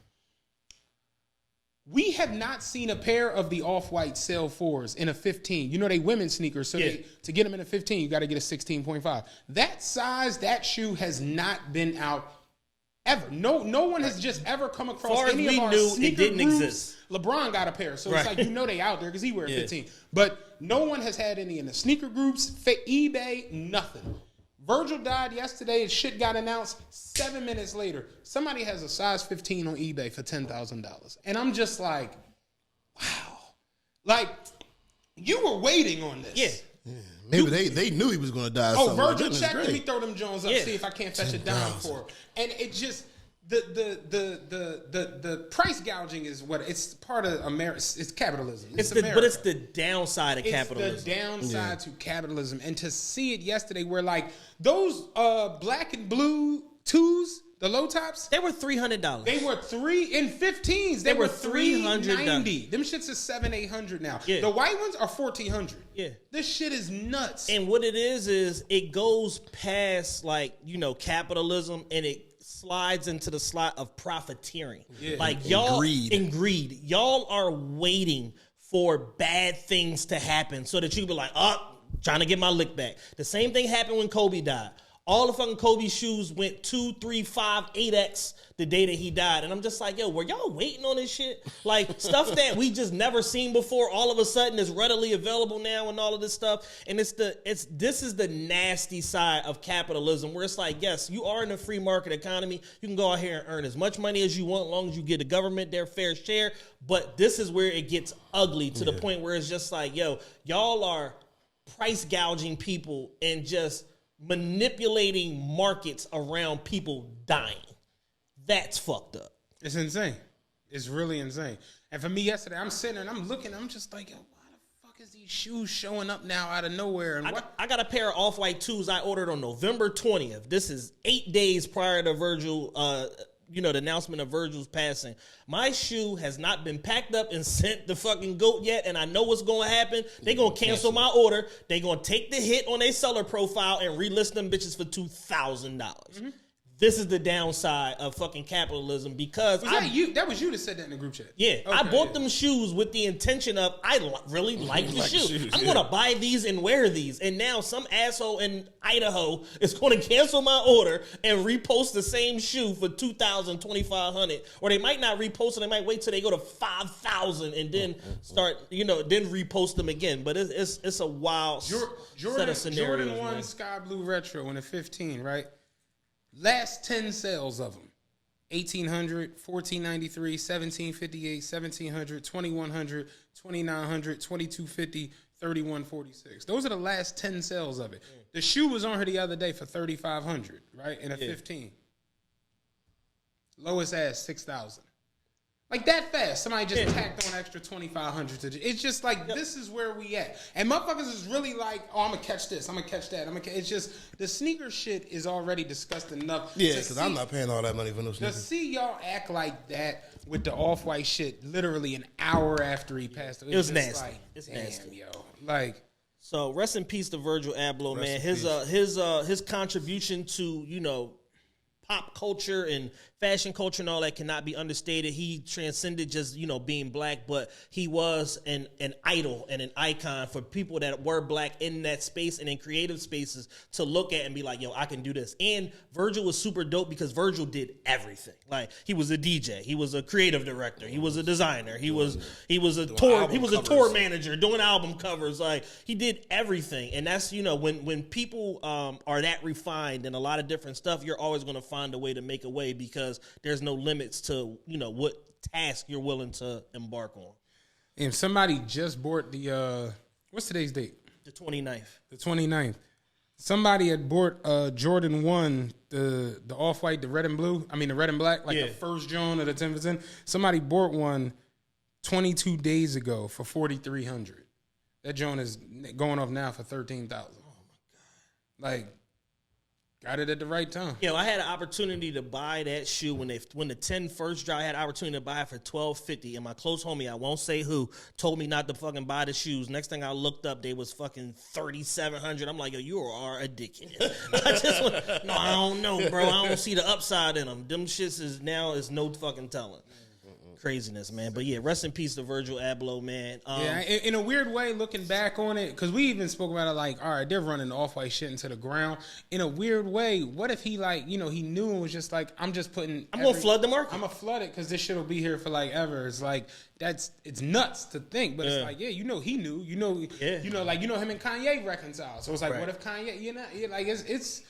We have not seen a pair of the Off-White Sale 4s in a 15. You know, they women's sneakers, so to get them in a 15, you got to get a 16.5. That size, that shoe has not been out ever. No one has just ever come across any of our sneaker it didn't groups. exist. LeBron got a pair, so it's like, they out there because he wear 15. But no one has had any in the sneaker groups, eBay, nothing. Virgil died yesterday. His shit got announced 7 minutes later. Somebody has a size 15 on eBay for $10,000. And I'm just like, wow. Like, you were waiting on this. Yeah. Maybe they knew he was going to die. Oh, Virgil, check. Let me throw them Jones up, see if I can't fetch a dime for him. And it just the price gouging is what it's part of America. It's capitalism. But it's the downside of capitalism. It's the downside to capitalism. And to see it yesterday, where like those black and blue twos, the low tops, they were $300. They were 3 in 15s. They were $390. Them shits is $700-800 now. Yeah. The white ones are $1,400. Yeah, this shit is nuts. And what it is it goes past capitalism, and it slides into the slot of profiteering. Yeah. Like y'all and greed. Y'all are waiting for bad things to happen so that you can be like, trying to get my lick back. The same thing happened when Kobe died. All the fucking Kobe shoes went 2, 3, 5, 8x the day that he died. And I'm just like, yo, were y'all waiting on this shit? Like, stuff that we just never seen before, all of a sudden is readily available now and all of this stuff. And this is the nasty side of capitalism, where it's like, yes, you are in a free market economy. You can go out here and earn as much money as you want, as long as you give the government their fair share. But this is where it gets ugly to the point where it's just like, yo, y'all are price gouging people and just manipulating markets around people dying. That's fucked up. It's insane. It's really insane. And for me yesterday, I'm sitting there and I'm looking, I'm just like, yo, why the fuck is these shoes showing up now out of nowhere? And I got a pair of Off-White 2s I ordered on November 20th. This is 8 days prior to Virgil, the announcement of Virgil's passing. My shoe has not been packed up and sent the fucking GOAT yet, and I know what's going to happen. They're going to cancel my order. They're going to take the hit on their seller profile and relist them bitches for $2,000. Mm-hmm. This is the downside of fucking capitalism, because that was you that said that in the group chat. Yeah, okay, I bought them shoes with the intention of really like the shoe. I'm going to buy these and wear these. And now some asshole in Idaho is going to cancel my order and repost the same shoe for $2,000, $2,500. Or they might not repost it. They might wait till they go to $5,000 and then start, then repost them again. But it's a wild set of scenarios. Jordan 1 Sky Blue Retro in a 15, right? Last 10 sales of them: 1,800, 1,493, 1,758, 1,700, 2,100, 2,900, 2,250, 3,146. Those are the last 10 sales of it. The shoe was on her the other day for 3,500, right? In a 15. Lowest ass 6,000. Like that fast. Somebody just tacked on extra 2,500 to. It's just like this is where we at, and motherfuckers is really like, oh, I'm gonna catch this, I'm gonna catch that, It's just the sneaker shit is already disgusting enough. Yeah, because I'm not paying all that money for no To sneakers. see y'all act like that with the off-white shit, literally an hour after he passed away, It was just nasty. Like, It's damn, nasty. yo. Like, So rest in peace to Virgil Abloh, man. His contribution to pop culture and fashion culture and all that cannot be understated. He transcended just being black, but he was an idol and an icon for people that were black in that space and in creative spaces to look at and be like, yo, I can do this. And Virgil was super dope because Virgil did everything. Like he was a DJ, he was a creative director, he was a designer, he was a tour manager doing album covers. Like he did everything. And that's when people are that refined and a lot of different stuff, you're always going to find a way to make a way because there's no limits to what task you're willing to embark on. and somebody just bought the what's today's date? The 29th. The 29th. Somebody had bought Jordan 1, the off-white, the red and blue. I mean, the red and black, like the first John of the 10%. Somebody bought one 22 days ago for $4,300. That John is going off now for $13,000. Oh, my God. Like, got it at the right time. Yeah, I had an opportunity to buy that shoe when the 10 first dropped. I had an opportunity to buy it for $1,250, and my close homie, I won't say who, told me not to fucking buy the shoes. Next thing I looked up, they was fucking $3,700. I'm like, yo, you are a dickhead. I don't know, bro. I don't see the upside in them. Them shits is no fucking telling. Craziness, man. But yeah, rest in peace to Virgil Abloh, man. In a weird way, looking back on it, because we even spoke about it like, all right, they're running off-white shit into the ground. In a weird way, what if he he knew and was just like, I'm just putting... I'm going to flood the market. I'm going to flood it because this shit will be here for like ever. It's like, it's nuts to think, but it's like, he knew. Him and Kanye reconciled. So it's like, what if Kanye, it's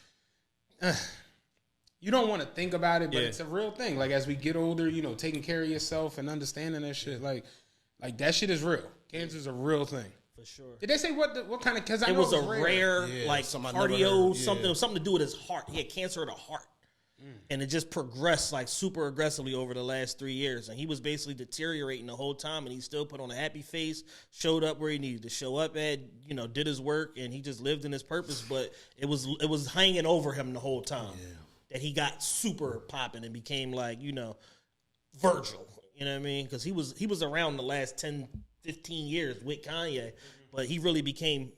you don't want to think about it, but it's a real thing. Like, as we get older, taking care of yourself and understanding that shit, like that shit is real. Cancer's a real thing. For sure. Did they say what kind of, because I know it was a rare cardio, something to do with his heart. He had cancer of the heart. And it just progressed like super aggressively over the last 3 years. And he was basically deteriorating the whole time, and he still put on a happy face, showed up where he needed to show up at, did his work, and he just lived in his purpose. But it was hanging over him the whole time. Yeah. That he got super popping and became like, Virgil. You know what I mean? Because he was around the last 10, 15 years with Kanye, but he really became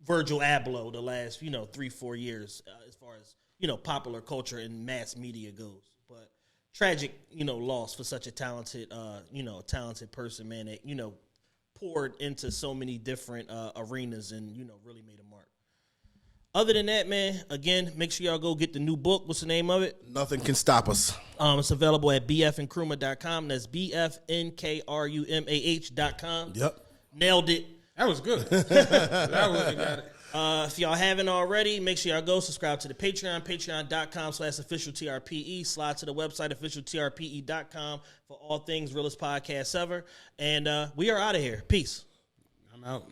Virgil Abloh the last, 3-4 years as far as, popular culture and mass media goes. But tragic, loss for such a talented, talented person, man, that, poured into so many different arenas and, really made a mark. Other than that, man, again, make sure y'all go get the new book. What's the name of it? Nothing Can Stop Us. It's available at bfnkrumah.com. That's bfnkrumah.com. Yep. Nailed it. That was good. That would have got it. If y'all haven't already, make sure y'all go subscribe to the Patreon, patreon.com/officialtrpe. Slide to the website, officialtrpe.com for all things Realest Podcast ever. And we are out of here. Peace. I'm out.